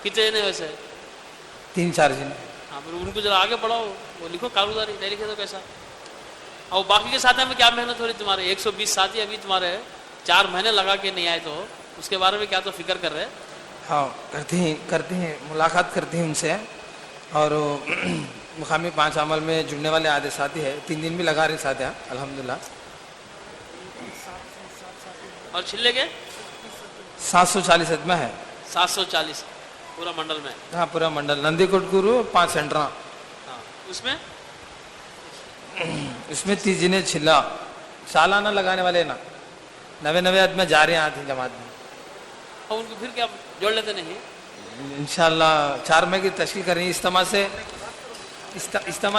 S5: कितने नहीं वैसे
S6: 3-4 जिन।
S5: हाँ, फिर उनको जरा आगे बढ़ाओ, वो लिखो कारोबारी, नहीं लिखे तो कैसा। और बाकी के साथियों में क्या मेहनत हो रही तुम्हारे? 120 साथी अभी तुम्हारे 4 महीने लगा के नहीं आए, तो उसके बारे में क्या तो फिक्र कर रहे हैं?
S6: हाँ, करते हैं मुलाकात करते हैं उनसे। और मुकामी 5 अमल में जुड़ने वाले आधे साथी है, 3 दिन भी लगा रहे साथी अल्हम्दुलिल्लाह।
S5: और छिल्ले के
S6: 740 अदमा है।
S5: 740 पूरा मंडल में।
S6: हाँ, पूरा मंडल। नंदी कोटकुरु 5 सेंटर।
S5: हाँ,
S6: उसमें 30 जिने छिल्ला सालाना लगाने वाले ना 90 आदमी जा रहे हैं आती जमात में।
S5: और उनको फिर क्या जोड़ लेते नहीं?
S6: इंशाल्लाह 4 मई की तश्कील कर रही है, इज्तिमा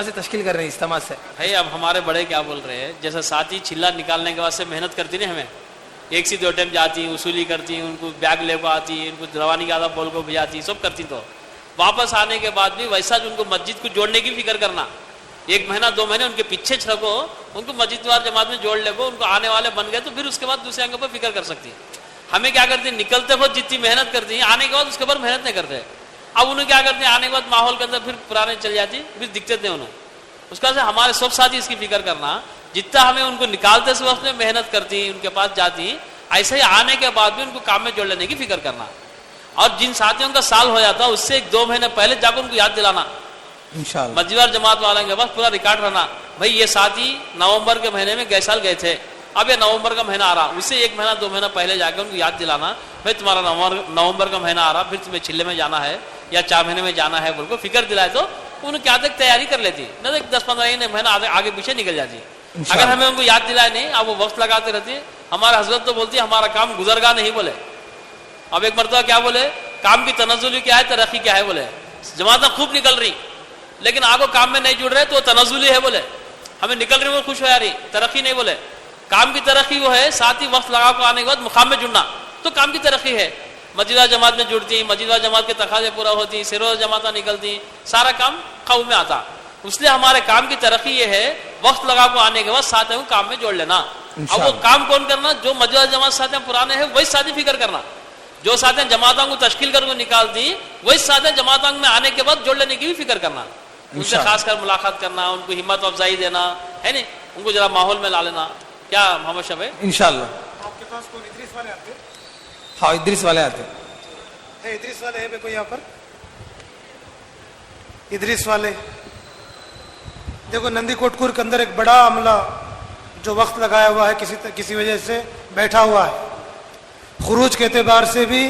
S6: से तश्कील कर रहे हैं, इज्तिमा से।
S5: भाई अब हमारे बड़े क्या बोल रहे हैं, जैसे साथी छिल्ला निकालने के बाद से मेहनत करती नहीं, हमें 1 से 2 टाइम जाती, वसूली करती, उनको बैग ले को आती, उनको रवानी का आधा बोल को भिजाती, सब करती, तो वापस आने के बाद भी वैसा उनको मस्जिद को जोड़ने की फिक्र करना। 1 महीना 2 महीने उनके पीछे छको, उनको मस्जिद वार जमात में जोड़ ले को, उनको आने वाले बन गए तो फिर उसके बाद दूसरे अंगों पर फिक्र कर सकती है। हमें क्या करती है, निकलते वक्त जितनी मेहनत करती है, आने के बाद उसके बाद मेहनत नहीं करते। अब उन्हें क्या करते हैं, आने के बाद माहौल के अंदर फिर पुराने चल जाती, फिर दिखते थे उन्हें। उसका से हमारे सब साथी इसकी फिक्र करना, जितना हमें उनको निकालते से वक्त में मेहनत करती, उनके पास जाती, ऐसे ही आने के बाद भी उनको काम में जोड़ लेने की फिक्र करना। और जिन साथियों का साल हो जाता उससे 1-2 महीने पहले जाकर उनको याद दिलाना।
S6: इंशाअल्लाह
S5: मस्जिद जमात वालों के पास पूरा रिकॉर्ड रहना, भाई ये साथी नवंबर के महीने में गए साल गए थे, अब ये नवंबर का महीना आ रहा, उससे 1 महीना 2 महीना पहले जाकर उनको याद दिलाना, भाई तुम्हारा नवंबर का महीना आ रहा, फिर तुम्हें छिल्ले में जाना है या 4 महीने में जाना है, बोल को फिक्र दिलाए तो उन्हें क्या तक तैयारी कर लेती, न तो 10-15 महीना आगे पीछे निकल जाती। अगर हमें उनको याद दिलाए नहीं, अब वो वक्त लगाते रहती। हमारे हजरत तो बोलती है हमारा काम गुजरगा नहीं बोले। अब एक मरतबा क्या बोले, काम की तनज़ुली क्या है, तरक्की क्या है बोले। जमातें खूब निकल रही लेकिन आगो काम में नहीं जुड़ रहे तो तनज़ुली है बोले। हमें निकल रही वो खुश हो जा रही, तरक्की नहीं बोले। काम की तरक्की वो है साथ ही वक्त लगा कर आने के बाद मुकाम में जुड़ना, तो काम की तरक्की है। मस्जिद जमात में जुड़ती, मस्जिद जमात के तकाजे पूरा होती, सिरोज जमाता निकलती, सारा काम काबू में आता। इसलिए हमारे काम की तरक्की ये है वक्त लगा को आने के बाद साथियों को काम में जोड़ लेना। अब वो काम कौन करना, जो मस्जिद जमात साथियां पुराने हैं वही साथी फिक्र करना। जो साथियां जमातों को तश्कील करके निकालती वही साथियां जमातों में आने के बाद जोड़ लेने की भी फिक्र करना। उनसे खासकर मुलाकात करना, उनको हिम्मत अफजाई देना है नहीं, उनको जरा माहौल में ला लेना। क्या मोहम्मद शब है?
S6: इंशाल्लाह। आपके पास कोई इदरीस वाले आते? हाँ, इदरीस वाले आते हैं। इदरीस वाले है कोई यहाँ पर? इदरीस वाले देखो, नंदी कोटकुर के अंदर एक बड़ा अमला जो वक्त लगाया हुआ है, किसी वजह से बैठा हुआ है। खुरूज के एतबार से भी,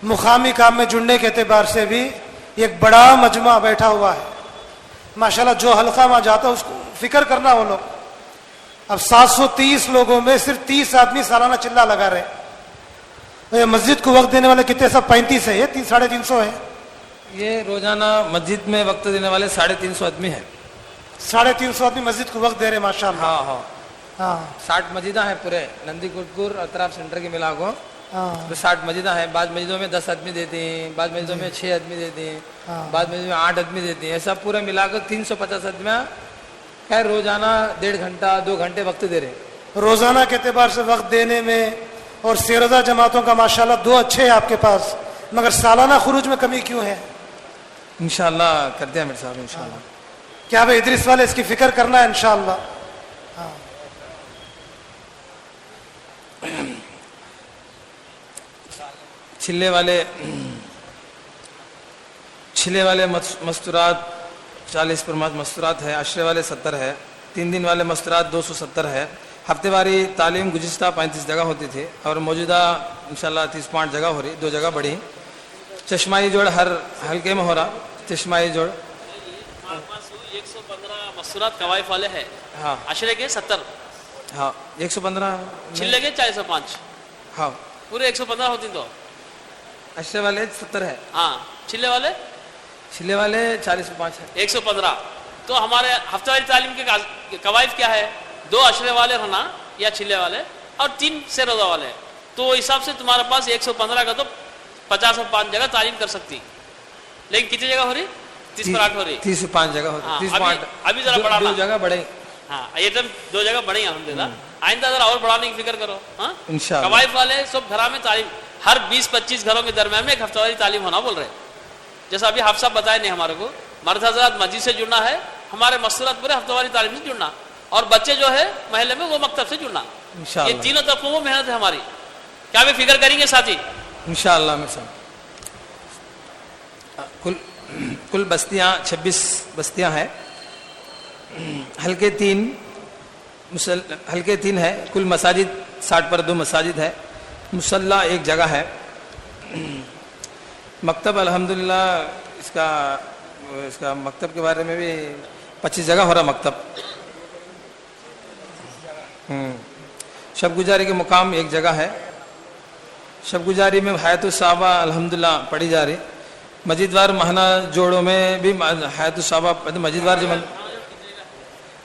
S6: मुकामी काम में जुड़ने के एतबार से भी एक बड़ा मजमा बैठा हुआ है माशाल्लाह। जो हल्का वहां जाता है उसको फिक्र करना वो लोग। अब 730 लोगों में सिर्फ 30 आदमी सालाना चिल्ला लगा रहे। तो ये मस्जिद को वक्त देने वाले कितने? सब 35 है, ये 350 है। ये रोजाना मस्जिद में वक्त देने वाले 350 आदमी है। 350 आदमी मस्जिद को वक्त दे रहे माशाल्लाह। हाँ हाँ हाँ, 60 मस्जिदा है पूरे नंदी कोटकुर अतराफ सेंटर के मिला को। तो 60 मस्जिदा है। बाद मस्जिदों में 10 आदमी देते हैं, बाद मस्जिदों में 6 आदमी देते हैं, बाद मस्जिदों में 8 आदमी देते हैं। ऐसा पूरा मिलाकर 350 आदमी है। रोजाना 1.5 घंटा 2 घंटे वक्त दे रहे। रोजाना के एतबार से वक्त देने में اور سیرزہ جماعتوں کا ماشاءاللہ 2 اچھے ہیں آپ کے پاس، مگر سالانہ خروج میں کمی کیوں ہے؟
S7: انشاءاللہ کرتے ہیں میرے صاحب انشاءاللہ.
S6: کیا بھائی ادریس والے اس کی فکر کرنا ہے انشاءاللہ.
S7: چھلے والے مستورات 40 پر مستورات ہے، عشرے والے 70 ہے، 3 دن والے مستورات 270 ہے. ہفتے واری تعلیم گزشتہ 35 جگہ ہوتی تھی اور موجودہ انشاءاللہ 30 جگہ ہو رہی، 2 جگہ بڑھی. چشمائی جوڑ ہر حلقے میں ہو رہا. چشمائی جوڑ
S5: 115 مستورات قوائف والے ہیں.
S7: ہاں
S5: عشرے کے 70.
S7: ہاں 115.
S5: چھلے کے 405.
S7: ہاں
S5: پورے 115 ہوتی تو.
S7: عشرے والے 70 ہے.
S5: ہاں چھلے والے
S7: 40 ہے.
S5: 115. تو ہمارے ہفتہ واری تعلیم کے قوائف کیا ہے؟ 2 عشرے والے رہنا یا چھلے والے اور 3 سے روزہ والے. تو حساب سے تمہارے پاس 115 کا تو 55 جگہ تعلیم کر سکتی. لیکن کتنی جگہ ہو رہی؟ 30 پر 8 ہو رہی.
S7: 35 جگہ ہوتی. 30
S5: ابھی ذرا بڑھانا.
S7: 2 جگہ بڑھے.
S5: ہاں یہ تو 2 جگہ بڑھے ہیں الحمدللہ. آئندہ ذرا اور بڑھانے کی فکر کرو. ہاں
S7: انشاءاللہ.
S5: قوائف والے سب گھروں میں تعلیم ہر 20-25 گھروں کے درمیان میں ایک ہفتہ واری تعلیم ہونا بول رہے. جیسا ابھی حافظ صاحب بتائے نہیں ہمارے کو، مرد حضرات مسجد سے جڑنا ہے، ہمارے مستورات پورے ہفتہ واری تعلیم سے جڑنا، اور بچے جو ہے محلے میں وہ مکتب سے جڑنا.
S7: انشاءاللہ.
S5: یہ تینوں طرفوں میں محنت ہے ہماری. کیا بھی فکر کریں گے ساتھی؟
S7: انشاءاللہ میرے صاحب. کل بستیاں 26 بستیاں ہیں. حلقے 3 ہے. کل مساجد 60 پر 2 مساجد ہے. مسلح 1 جگہ ہے. مکتب الحمدللہ اس کا مکتب کے بارے میں بھی 25 جگہ ہو رہا مکتب. شب گزاری کے مقام 1 جگہ ہے. شب گزاری میں حیات الصحابہ الحمدللہ پڑھی جا رہی. مسجد وار مہانہ جوڑوں میں بھی حیات الصحابہ مسجد وار جو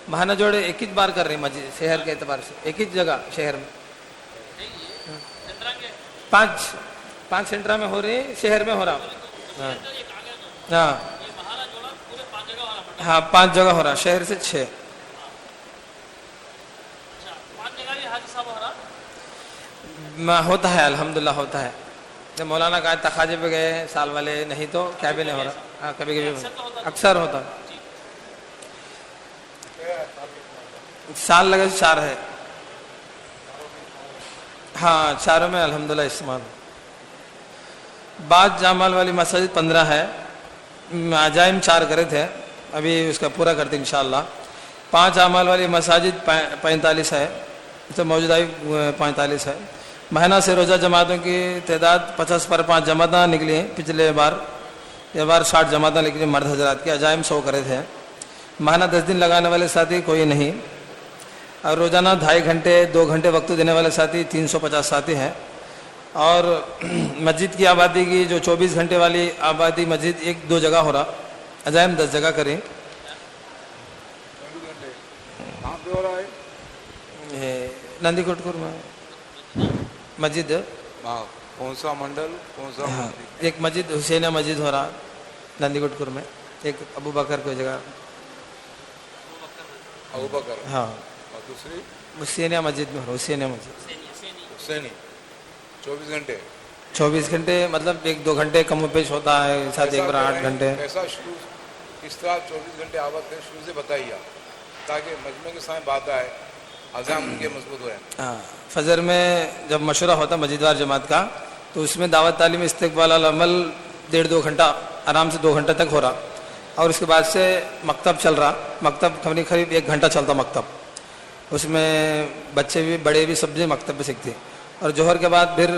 S7: مہانہ جوڑ ایک ہی بار کر رہے ہیں مسجد شہر کے اعتبار سے. ایک ہی جگہ شہر میں 5 سینٹرا میں ہو رہی، شہر میں ہو رہا. ہاں ہاں 5 جگہ ہو رہا، شہر سے 6. ہوتا ہے الحمدللہ ہوتا ہے. جب مولانا کا تخاجے پہ گئے سال والے، نہیں تو کیا بھی نہیں ہو رہا. ہاں کبھی اکثر ہوتا. سال لگے 4 ہے. ہاں 4 میں الحمدللہ استعمال. بعض جامال والی مساجد 15 ہے. عجائم 4 کرے تھے، ابھی اس کا پورا کرتے انشاءاللہ. 5 اعمال والی مساجد 45 ہے، تو موجودہ 45 ہے. مہینہ سے روزہ جماعتوں کی تعداد 50 پر 5 جماعتیں نکلی ہیں. پچھلے بار 60 جماعتیں نکلی مرد حضرات کی. عجائم 100 کرے تھے. مہینہ 10 دن لگانے والے ساتھی کوئی نہیں، اور روزانہ 2.5 گھنٹے 2 گھنٹے وقت دینے والے ساتھی 350 ساتھی ہیں. اور مسجد کی آبادی کی جو 24 گھنٹے والی آبادی مسجد 1-2 جگہ ہو رہا. عجائم 10 جگہ کریں. نندی کوٹکور میں مسجد
S8: کون سا منڈل کون سا؟
S7: ایک مسجد حسینیہ مسجد ہو رہا نندی کوٹکور میں. ایک ابو بکر کوئی جگہ
S8: ابو بکر.
S7: ہاں
S8: اور دوسری
S7: حسینیہ مسجد میں ہو رہا. حسینیہ مسجد
S8: حسینی 24
S7: گھنٹے مطلب 1-2 گھنٹے کم و بیش ہوتا ہے، ساتھ 1 بار 8 گھنٹے.
S8: ایسا شروع کس طرح 24 گھنٹے آباد کریں شروع سے بتائیے تاکہ مجمع کے سامنے بات آئے، عزام ان کے مضبوط ہوئے.
S7: ہاں فجر میں جب مشورہ ہوتا مسجد وار جماعت کا، تو اس میں دعوت تعلیم استقبال العمل 1.5-2 گھنٹہ آرام سے 2 گھنٹے تک ہو رہا. اور اس کے بعد سے مکتب چل رہا. مکتب قریب 1 گھنٹہ چلتا مکتب. اس میں بچے بھی بڑے بھی سب مکتب پہ سیکھتے. اور جوہر کے بعد پھر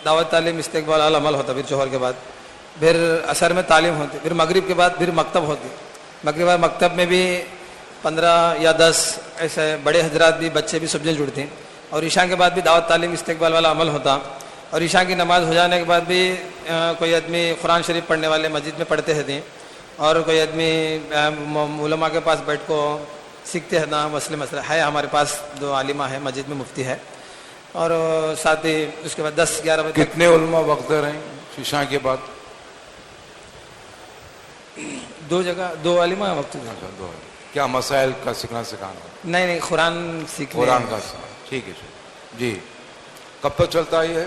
S7: دعوت تعلیم استقبال العمل ہوتا. پھر جوہر کے بعد پھر عصر میں تعلیم ہوتی. پھر مغرب کے بعد پھر مکتب ہوتی. مغرب کے بعد مکتب میں بھی 15 یا 10 ایسے بڑے حضرات بھی بچے بھی سب جڑتے ہیں. اور عشاء کے بعد بھی دعوت تعلیم استقبال والا عمل ہوتا. اور عشاء کی نماز ہو جانے کے بعد بھی کوئی آدمی قرآن شریف پڑھنے والے مسجد میں پڑھتے ہیں، اور کوئی آدمی علماء کے پاس بیٹھ کو سیکھتے ہیں نا. مسئلہ ہے ہمارے پاس 2 عالمہ ہے مسجد میں، مفتی ہے. اور ساتھ ہی اس کے بعد 10-11 بجے
S8: کتنے علماء وقت دے رہے ہیں عشاء کے بعد؟
S7: 2 جگہ 2 عالمہ وقت.
S8: کیا مسائل کا سکھانا؟
S7: نہیں قرآن سیکھنے.
S8: قرآن کا ٹھیک ہے جی. कब तक चलता है ये?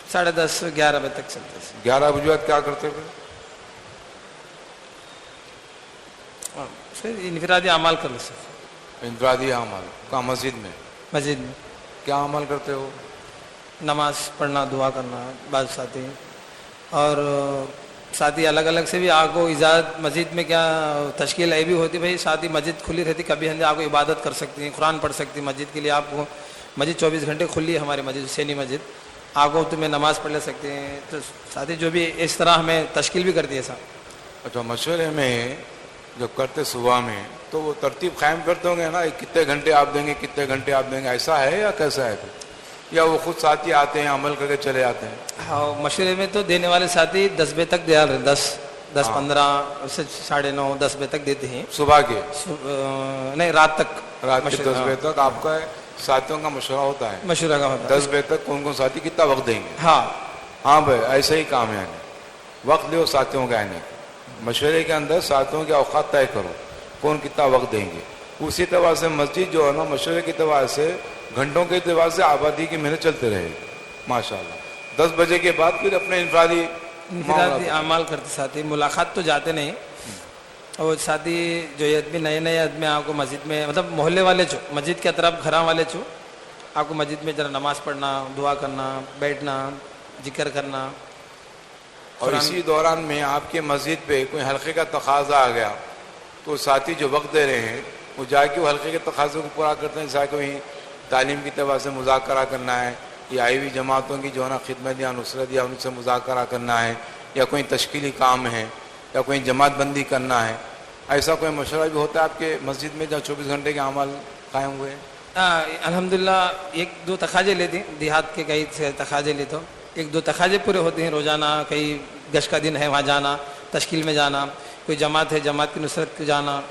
S7: 10:30 11 बजे तक चलता है।
S8: 11 बजे बाद क्या करते फिर?
S7: फिर इनफरादी अमाल कर लो सर।
S8: इंफरादी अमल कहाँ? मस्जिद में?
S7: मस्जिद में
S8: क्या अमल करते हो?
S7: नमाज पढ़ना, दुआ करना, बाद साथी और साथी अलग अलग से भी आपको इजाज़त मस्जिद में क्या तश्कील ये भी होती भाई, साथी मस्जिद खुली रहती, कभी हम आपको इबादत कर सकती हैं, कुरान पढ़ सकती हैं मस्जिद के लिए। आपको मस्जिद 24 घंटे खुली है हमारी मस्जिद, हुसैनी मस्जिद, आपको तुम्हें नमाज पढ़ ले सकते हैं। तो साथी जो भी इस तरह हमें तश्कील भी करती है साहब।
S8: अच्छा, मशवरे में जब करते सुबह में तो वो तरतीब कायम करते होंगे ना, कितने घंटे आप देंगे, कितने घंटे आप देंगे, ऐसा है या कैसा है फिर? या वो खुद साथी आते हैं अमल करके चले जाते हैं?
S7: हाँ, मशवरे में तो देने वाले साथी 10 बजे तक दे रहे हैं, 10 15 से 9:30 10 बजे तक देते हैं
S8: सुबह के?
S7: नहीं, रात तक।
S8: रात के 10 बजे तक आपका साथियों का मशवरा होता है?
S7: मशवरा का होता है
S8: 10 बजे तक कौन कौन साथी कितना वक्त देंगे?
S7: हाँ
S8: हाँ भाई, ऐसा ही काम है। यानी वक्त लो साथियों का, यानी मशवरे के अंदर साथियों के औकात तय करो, कौन कितना वक्त देंगे। उसी तरह से मस्जिद जो है ना, मशवरे की तरह से घंटों के अतबार से आबादी की मेहनत चलते रहेगी माशाल्लाह। 10 बजे के बाद फिर अपने
S7: इनफरादी अमाल करते साथी, मुलाकात तो जाते नहीं। और साथी जो ये आदमी नए आदमी आपको मस्जिद में, मतलब मोहल्ले वाले छो, मस्जिद के तरफ घरा वाले छो, आपको मस्जिद में जरा नमाज पढ़ना, दुआ करना, बैठना, जिक्र करना।
S8: और इसी दौरान में आपके मस्जिद पे कोई हल्के का तकाजा आ गया तो साथी जो वक्त दे रहे हैं वो जाके वो हल्के के तकाजे को पूरा करते हैं। जैसा कोई तालीम की तरह से मुज़ाकरा करना है, या आई हुई जमातों की जो है ना खिदमत या नुसरत या उनसे मुज़ाकरा करना है, या कोई तश्कीली काम है, या कोई जमात बंदी करना है, ऐसा कोई मशवरा भी होता है आपके मस्जिद में जहाँ 24 घंटे के अमल कायम हुए?
S7: अल्हम्दुलिल्लाह 1-2 तकाजे लेते हैं, देहात के कई से तकाजे लेते हो, 1-2 तकाजे पूरे होते हैं रोज़ाना। कई गश का दिन है वहाँ जाना, तश्कील में जाना, कोई जमात है जमात की नुसरत को जाना,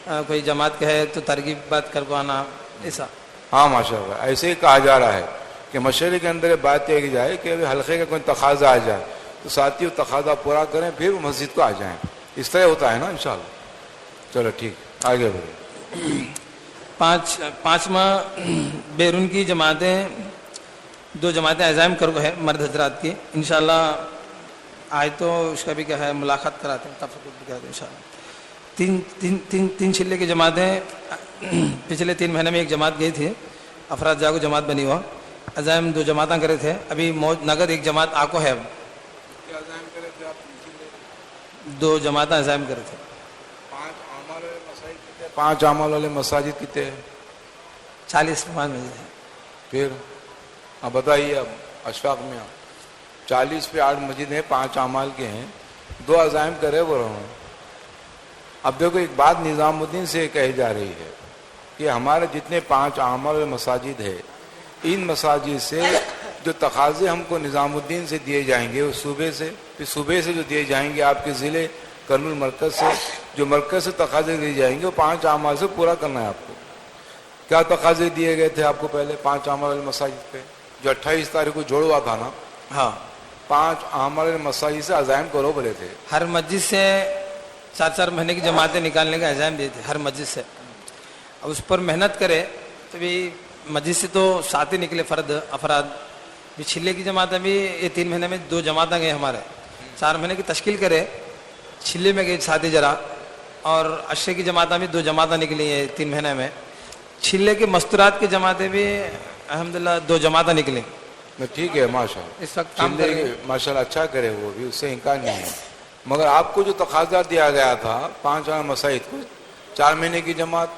S7: कोई जमात का है तो तरगीब बात कर को आना, ऐसा।
S8: हाँ माशाल्लाह, ऐसे ही कहा जा रहा है कि मशवरे के अंदर बात यह की जाए कि अभी हल्के का कोई तकाजा आ जाए तो साथी वो तकाजा पूरा करें फिर वो मस्जिद को आ जाएं। इस तरह होता है ना इंशाल्लाह। चलो ठीक, आगे बढ़े।
S7: पाँचवा बैरून की जमातें, 2 जमातें अज़ाइम कर है मर्द हजरात की, इंशाल्लाह आए तो उसका भी क्या है मुलाकात कराते हैं, तफक्कुर भी कराते हैं इंशाल्लाह। तीन छिल्ले की जमातें पिछले 3 महीने में एक जमात गई थी, अफराद जागो जमात बनी हुआ, अज़ाइम 2 जमातें करे थे। अभी नगद एक जमात आको है, 2 जमातें अज़ाइम करे थे।
S8: 5 अमाल वाले मसाजिद कितने हैं?
S7: 40 मस्जिद है।
S8: फिर अब बताइए, अब अशफाक में 40 पे 8 मस्जिद हैं, 5 अमाल के हैं, 2 अज़ाइम करे वो रहो। अब देखो एक बात निज़ामुद्दीन से कही जा रही है कि हमारे जितने 5 अमाल वाले मसाजिद है, इन मसाजिद से जो तकाजे हमको निज़ामुद्दीन से दिए जाएंगे वो सूबे से, फिर सूबे से जो दिए जाएंगे आपके ज़िले कर्नूल मरकज़ से, जो मरकज़ से तकाजे दिए जाएंगे वो 5 अमाल से पूरा करना है आपको। क्या तकाजे दिए गए थे आपको पहले 5 अमाल वाले मसाजिद पे, जो 28 तारीख को जोड़वा था ना?
S7: हाँ,
S8: 5 अमाल वाले मसाजिद से अज़ाइम करो बोले थे।
S7: हर मस्जिद से 4-4 महीने की जमातें निकालने का अज़ाइम दिए थे हर मस्जिद से। अब उस पर मेहनत करे तो भी मस्जिद से तो 7 ही निकले अफराद। भी छिले की जमातें भी ये 3 महीने में 2 जमातें गए हमारे, 4 महीने की तश्कील करे, छिले में गए 7 जरा, और अशरे की जमातें भी 2 जमातें निकली है 3 महीने में। छिले के मस्तूरात की जमातें भी अल्हम्दुलिल्लाह 2 जमातें निकली।
S8: ठीक है माशाल्लाह,
S7: इस वक्त काम
S8: माशाल्लाह अच्छा करे, वो भी उससे इनकार नहीं है। मगर आपको जो तकाजा दिया गया था 5 मसाजिद को, 4 महीने की जमात,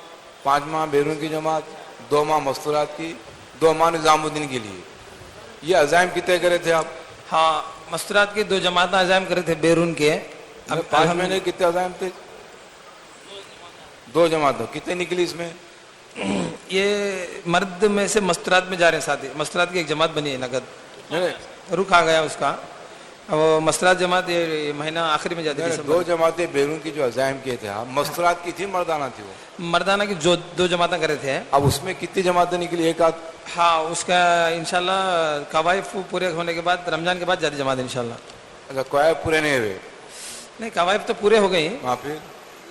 S8: 5 माह बैरून की जमात, 2 माह मस्तूरात की, 2 माह निज़ामुद्दीन के लिए, ये अज़ाइम कितने करे थे आप?
S7: हाँ, मस्तूरात की 2 जमातें अज़ाइम करे थे बैरून के।
S8: अब 5 महीने कितने अज़ाइम थे? 2 जमातों कितने निकली इसमें?
S7: ये मर्द में से मस्तूरात में जा रहे हैं साथी, मस्तूरात की एक जमात बनी है नगद, रुक आ गया उसका। वो मस्तूरात जमात ये महीना आखिरी में जाती है।
S8: 2 जमातें बैरून की जो अज़ाइम किए थे आप, मस्तूरात की थी मर्दाना थी? वो
S7: मर्दाना की जो 2 जमातें करे थे।
S8: अब उसमें कितनी जमातें निकली? एक आध?
S7: हाँ, उसका इंशाल्लाह कवायफ पूरे होने के बाद, रमजान के बाद जाती जमात इंशाल्लाह।
S8: अच्छा, कवायफ पूरे नहीं हुए?
S7: नहीं, कवायफ तो पूरे हो गई।
S8: हाँ, फिर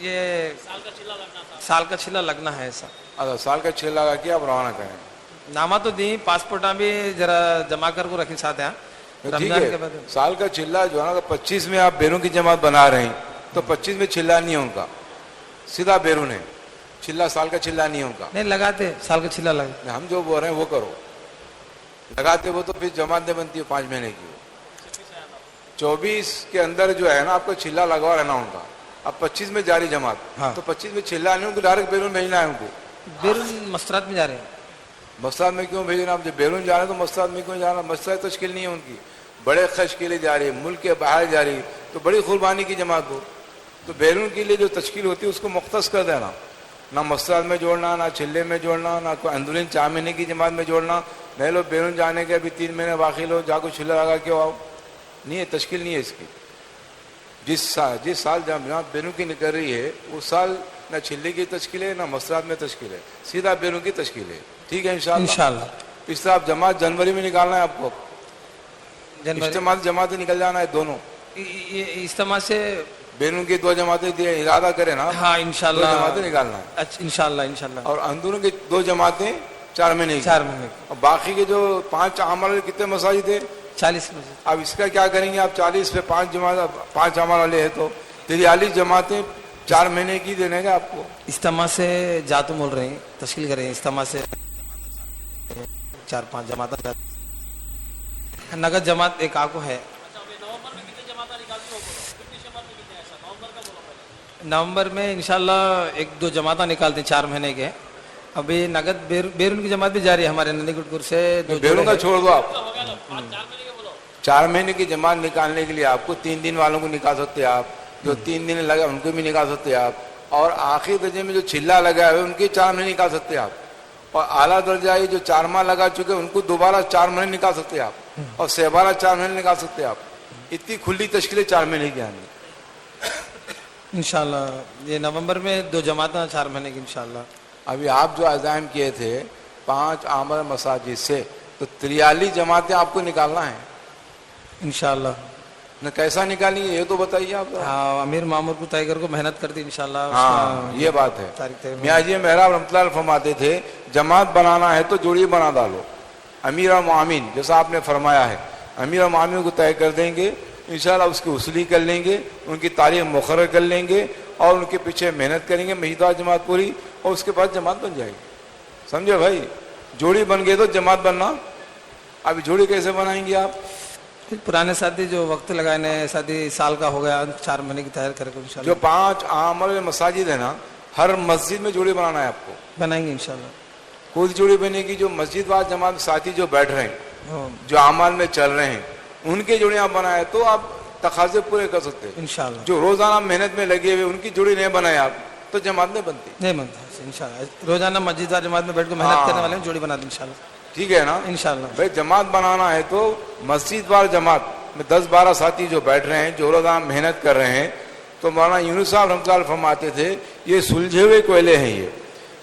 S7: ये साल का छिला लगना है ऐसा।
S8: अच्छा, साल का 6 लगा के आप रवाना करें।
S7: नामा तो दी, पासपोर्ट भी जरा जमा कर को रखी साथ यहाँ
S8: ठीक
S7: रमजान के
S8: है।
S7: बाद।
S8: साल का चिल्ला जो है ना 25 में आप बेरून की जमात बना रहे हैं तो 25 में चिल्ला नहीं है उनका, सीधा बेरून है, चिल्ला साल का चिल्ला नहीं है उनका।
S7: नहीं लगाते, साल का चिल्ला लगा।
S8: हम जो बोल रहे हैं वो करो, लगाते वो तो फिर जमात नहीं बनती है 5 महीने की। 24 के अंदर जो है ना आपको चिल्ला लगवा रहना उनका। अब 25 में जारी जमात,
S7: हाँ।
S8: तो 25 में चिल्ला नहीं, उनको डायरेक्ट बेरून भेजना है उनको।
S7: बेरून मस्तरात में जा रहे हैं।
S8: मसरात में क्यों भेजना? आप जब बेरून जा रहे हैं तो मसरात में क्यों जाना? मसरात तश्कील नहीं है उनकी, बड़े खर्च के लिए जा रही है, मुल्क के बाहर जा रही है, तो बड़ी कुर्बानी की जमात हो। तो बेरून के लिए जो तश्कील होती है उसको मुख्तस कर देना, ना मसरात में जोड़ना, ना चिल्ले में जोड़ना, ना कोई अंदरून 4 महीने की जमात में जोड़ना। नहीं लो बेरून जाने के अभी 3 महीने बाकी लो, जाको चिल्ला लगा के आओ, नहीं है, तश्कील नहीं है इसकी। जिस साल जमात बेरून की निकल रही है उस साल ना चिल्ले की तश्कील है ना मसरात में तश्कील है, सीधा बेरून की तश्कील है। ठीक है इंशाअल्लाह। इस तरह आप जमात जनवरी में निकालना है आपको, इज्तिमा जमातें निकल जाना है दोनों।
S7: ये इज्तिमा से
S8: बेरून की 2 जमातें दिए, इरादा करे ना,
S7: हाँ इंशाल्लाह
S8: 2 जमातें निकालना है।
S7: अच्छा इंशाल्लाह।
S8: और अंदरूं की 2 जमातें 4 महीने की।
S7: 4 महीने
S8: और बाकी के जो 5 आमाल वाले कितने मसाजिद है?
S7: 40 मस्जिद।
S8: अब इसका क्या करेंगे आप? 40 पे 5 जमात, 5 आमाल वाले है तो 43 जमातें 4 महीने की देने का आपको।
S7: इज्तिमा से जातु बोल रहे हैं, तश्कील कर रहे हैं, इज्तिमा से 4-5 जमात नगद जमात एक आको है। नवंबर में इंशाल्लाह 1-2 जमात निकालते हैं 4 महीने के। अभी नगद बेरून की जमात भी जारी है हमारे नंदीगुटपुर से।
S8: बेरून का छोड़ दो आप, 4 महीने की जमात निकालने के लिए आपको 3 दिन वालों को निकाल सकते हैं आप, जो 3 दिन लगा उनको भी निकाल सकते हैं आप, और आखिरी दर्जे में जो चिल्ला लगा है उनके 4 महीने निकाल सकते हैं आप, और आला दर्जा ये जो 4 माह लगा चुके हैं उनको दोबारा 4 महीने निकाल सकते हैं आप, और सहबारा 4 महीने निकाल सकते हैं आप। इतनी खुली तश्कीलें 4 महीने की आनी
S7: इंशाल्लाह। ये नवंबर में 2 जमात 4 महीने की इंशाल्लाह।
S8: अभी आप जो अज़ाइम किए थे 5 आमर मसाजिद से, तो 43 जमातें आपको निकालना है
S7: इंशाल्लाह।
S8: न कैसा निकालेंगे ये तो बताइए आप।
S7: हाँ अमीर मामूर को टाइगर को मेहनत करती इंशाल्लाह।
S8: हाँ ये बात है।
S7: तारीख
S8: मियाँ जी मेहराब रहमतुल्लाह फरमाते थे जमात बनाना है तो जोड़ी बना डालो, अमीर और मुआमिन जैसा आपने फरमाया है, अमीर और मुआमिन को तय कर देंगे इंशाल्लाह, उसकी वसूली कर लेंगे, उनकी तारीख मुकर्रर कर लेंगे और उनके पीछे मेहनत करेंगे महीदार जमात पूरी, और उसके बाद जमात बन जाएगी। समझे भाई? जोड़ी बन गए तो जमात बनना। अभी जोड़ी कैसे बनाएंगे आप?
S7: पुराने साथी जो वक्त लगाए साथी साल का हो गया 4 महीने की तैयार करके इंशाल्लाह।
S8: जो 5 आमर मसाजिद है ना, हर मस्जिद में जोड़ी बनाना है आपको।
S7: बनाएंगे इंशाल्लाह।
S8: खुद जोड़ी बनेगी, जो मस्जिद वाल जमात साथी जो बैठ रहे हैं, जो अमाल में चल रहे हैं, उनके जोड़ी आप बनाए तो आप तकाजे पूरे कर सकते हैं
S7: इंशाल्लाह।
S8: जो रोजाना मेहनत में लगे हुए उनकी जोड़ी नहीं बनाए आप तो जमात नहीं बनती।
S7: नहीं बनता इंशाल्लाह। रोजाना मस्जिद वाल जमात में बैठ कर मेहनत करने वाले जोड़ी बना दें इंशाल्लाह।
S8: ठीक है ना
S7: इंशाल्लाह।
S8: भाई जमात बनाना है तो मस्जिद वाल जमात में 10-12 साथी जो बैठ रहे हैं, जो रोजाना मेहनत कर रहे हैं, तो मौलाना यूनुस साहब रहमतुल्लाह फरमाते थे ये सुलझे हुए कोयले हैं,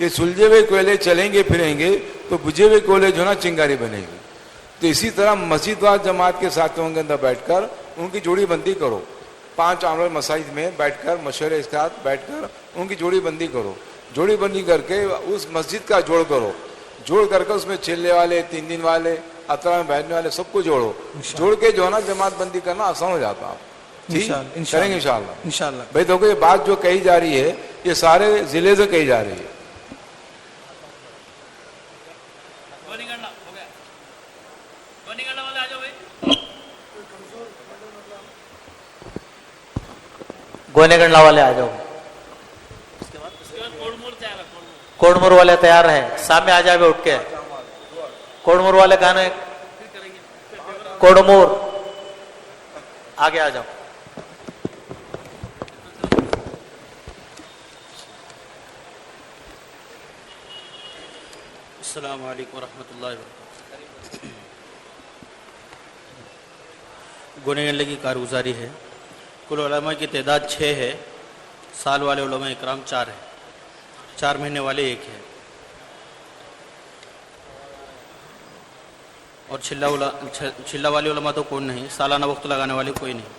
S8: ये सुलझे हुए कोयले चलेंगे फिरेंगे तो बुझे हुए कोयले जो ना चिंगारी बनेगी। तो इसी तरह मस्जिद वाल जमात के साथियों के अंदर बैठकर उनकी जोड़ी बंदी करो, 5 आमर मसाजिद में बैठकर मशवरे के साथ बैठकर उनकी जोड़ी बंदी करो। जोड़ी बंदी करके उस मस्जिद का जोड़ करो, जोड़ करके उसमें चिल्ले वाले, 3 दिन वाले, अतरा में बैठने वाले सबको जोड़ो, जोड़ के जो है ना जमात बंदी करना आसान हो जाता है। ठीक करेंगे इंशाल्लाह।
S7: इंशाल्लाह।
S8: भाई देखो ये बात जो कही जा रही है ये सारे जिले से कही जा रही है।
S9: गोनेगंडला वाले आ जाओ, कोडमूर वाले तैयार हैं, सामने आ जाए उठ के। कोडमूर वाले कहा है, कोडमूर आगे आ जाओ।
S10: अस्सलाम वालेकुम रहमतुल्लाहि व बरकातुहू। गोनेगंडले की कारगुजारी है। कुल उलमा की तादाद 6 है, साल वाले उलमा इकराम 4 है, 4 महीने वाले 1 है, और छिल्ला वाले उलमा तो कौन नहीं, सालाना वक्त लगाने वाले कोई नहीं।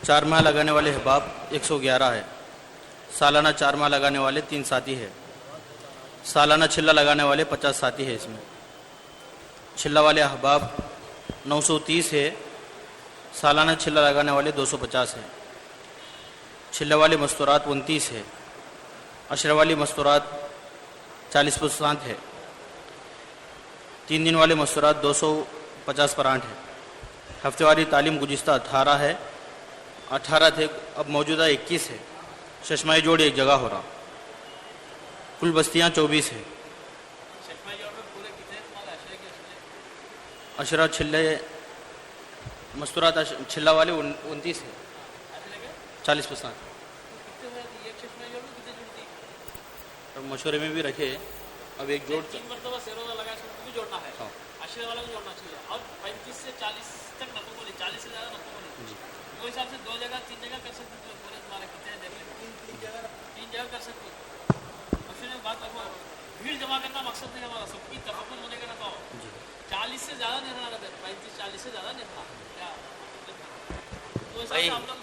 S10: 4 माह लगाने वाले अहबाब 111 है, सालाना 4 माह लगाने वाले 3 साथी है, सालाना छिल्ला लगाने वाले 50 साथी है इसमें। छिल्ला वाले अहबाब 930 है, सालाना छिल्ला लगाने वाले 250 है। छिल्ला वाली मस्तूरात 29 है, अशरा वाली मस्तूरात 40% है। 3 दिन वाले मस्तूरात 250 % है। हफ्ते वाली तालीम गुज़िश्ता 18 है, 18 थे, अब मौजूदा 21 है। चश्माई जोड़ एक जगह हो रहा। कुल बस्तियाँ 24 है। अशरा छिल्ले मस्तूरात छिल्ला वाले 29 है, 40%। अब मशवरे में भी रखे, अब एक जोड़
S5: 3 मरतबा सेरोजा लगा भी जोड़ना है, आशरे वाला भी जोड़ना चाहिए। अब 35 से 40 तक न बोले, 40 से ज़्यादा न बोले। वो हिसाब से 2 जगह 3 जगह कर सकते हो, पूरे तुम्हारे कितने हैं देख लें। 3 जगह कर सकते हो। मशवरे में बात रखो, भीड़ जमा करना मकसद नहीं हमारा, सबकी तफक्कुर होने का रखा हो। 40 से ज़्यादा नहीं रहना, 35-40 से ज़्यादा नहीं रहना। तो हिसाब से आप लोग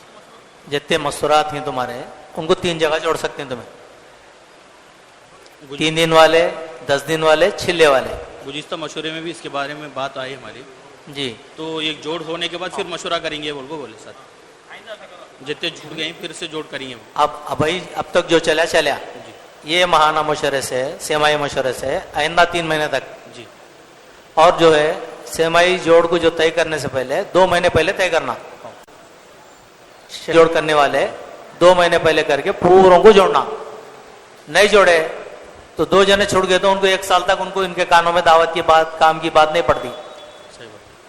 S9: जितने मस्तूरात हैं तुम्हारे उनको 3 जगह जोड़ सकते हैं तुम्हें। 3 दिन वाले, 10 दिन वाले, छिल्ले वाले।
S10: गुज़िश्ता मशवरे में भी इसके बारे में बात आई हमारी
S9: जी।
S10: तो एक जोड़ होने के बाद फिर मशवरा करेंगे, बोले साथ जितने जुड़ गए फिर से जोड़ करेंगे।
S9: अब भाई अब तक जो चला ये महाना मशवरे से, सेमाई मशवरे से आइंदा 3 महीने तक
S10: जी।
S9: और जो है सेमाई जोड़ को जो तय करने से पहले 2 महीने पहले तय करना। जोड़ करने वाले 2 महीने पहले करके पूरों को जोड़ना। नहीं जोड़े तो 2 जने छूट गए तो उनको 1 साल तक उनको इनके कानों में दावत की बात, काम की बात नहीं पड़ती।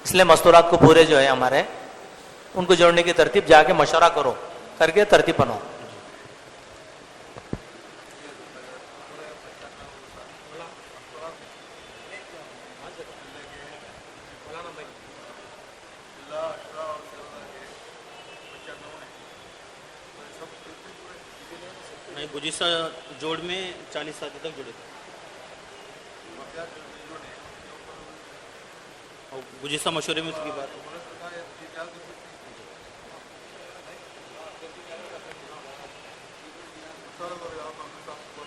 S9: इसलिए मस्तूरात को पूरे जो है हमारे उनको जोड़ने की तरतीब जाके मशवरा करो, करके तरतीब बनाओ।
S10: नहीं, गुज़िश्ता जोड़ में 40 साथी तक जुड़े थे। और गुज़िश्ता मशवरे में उसकी बात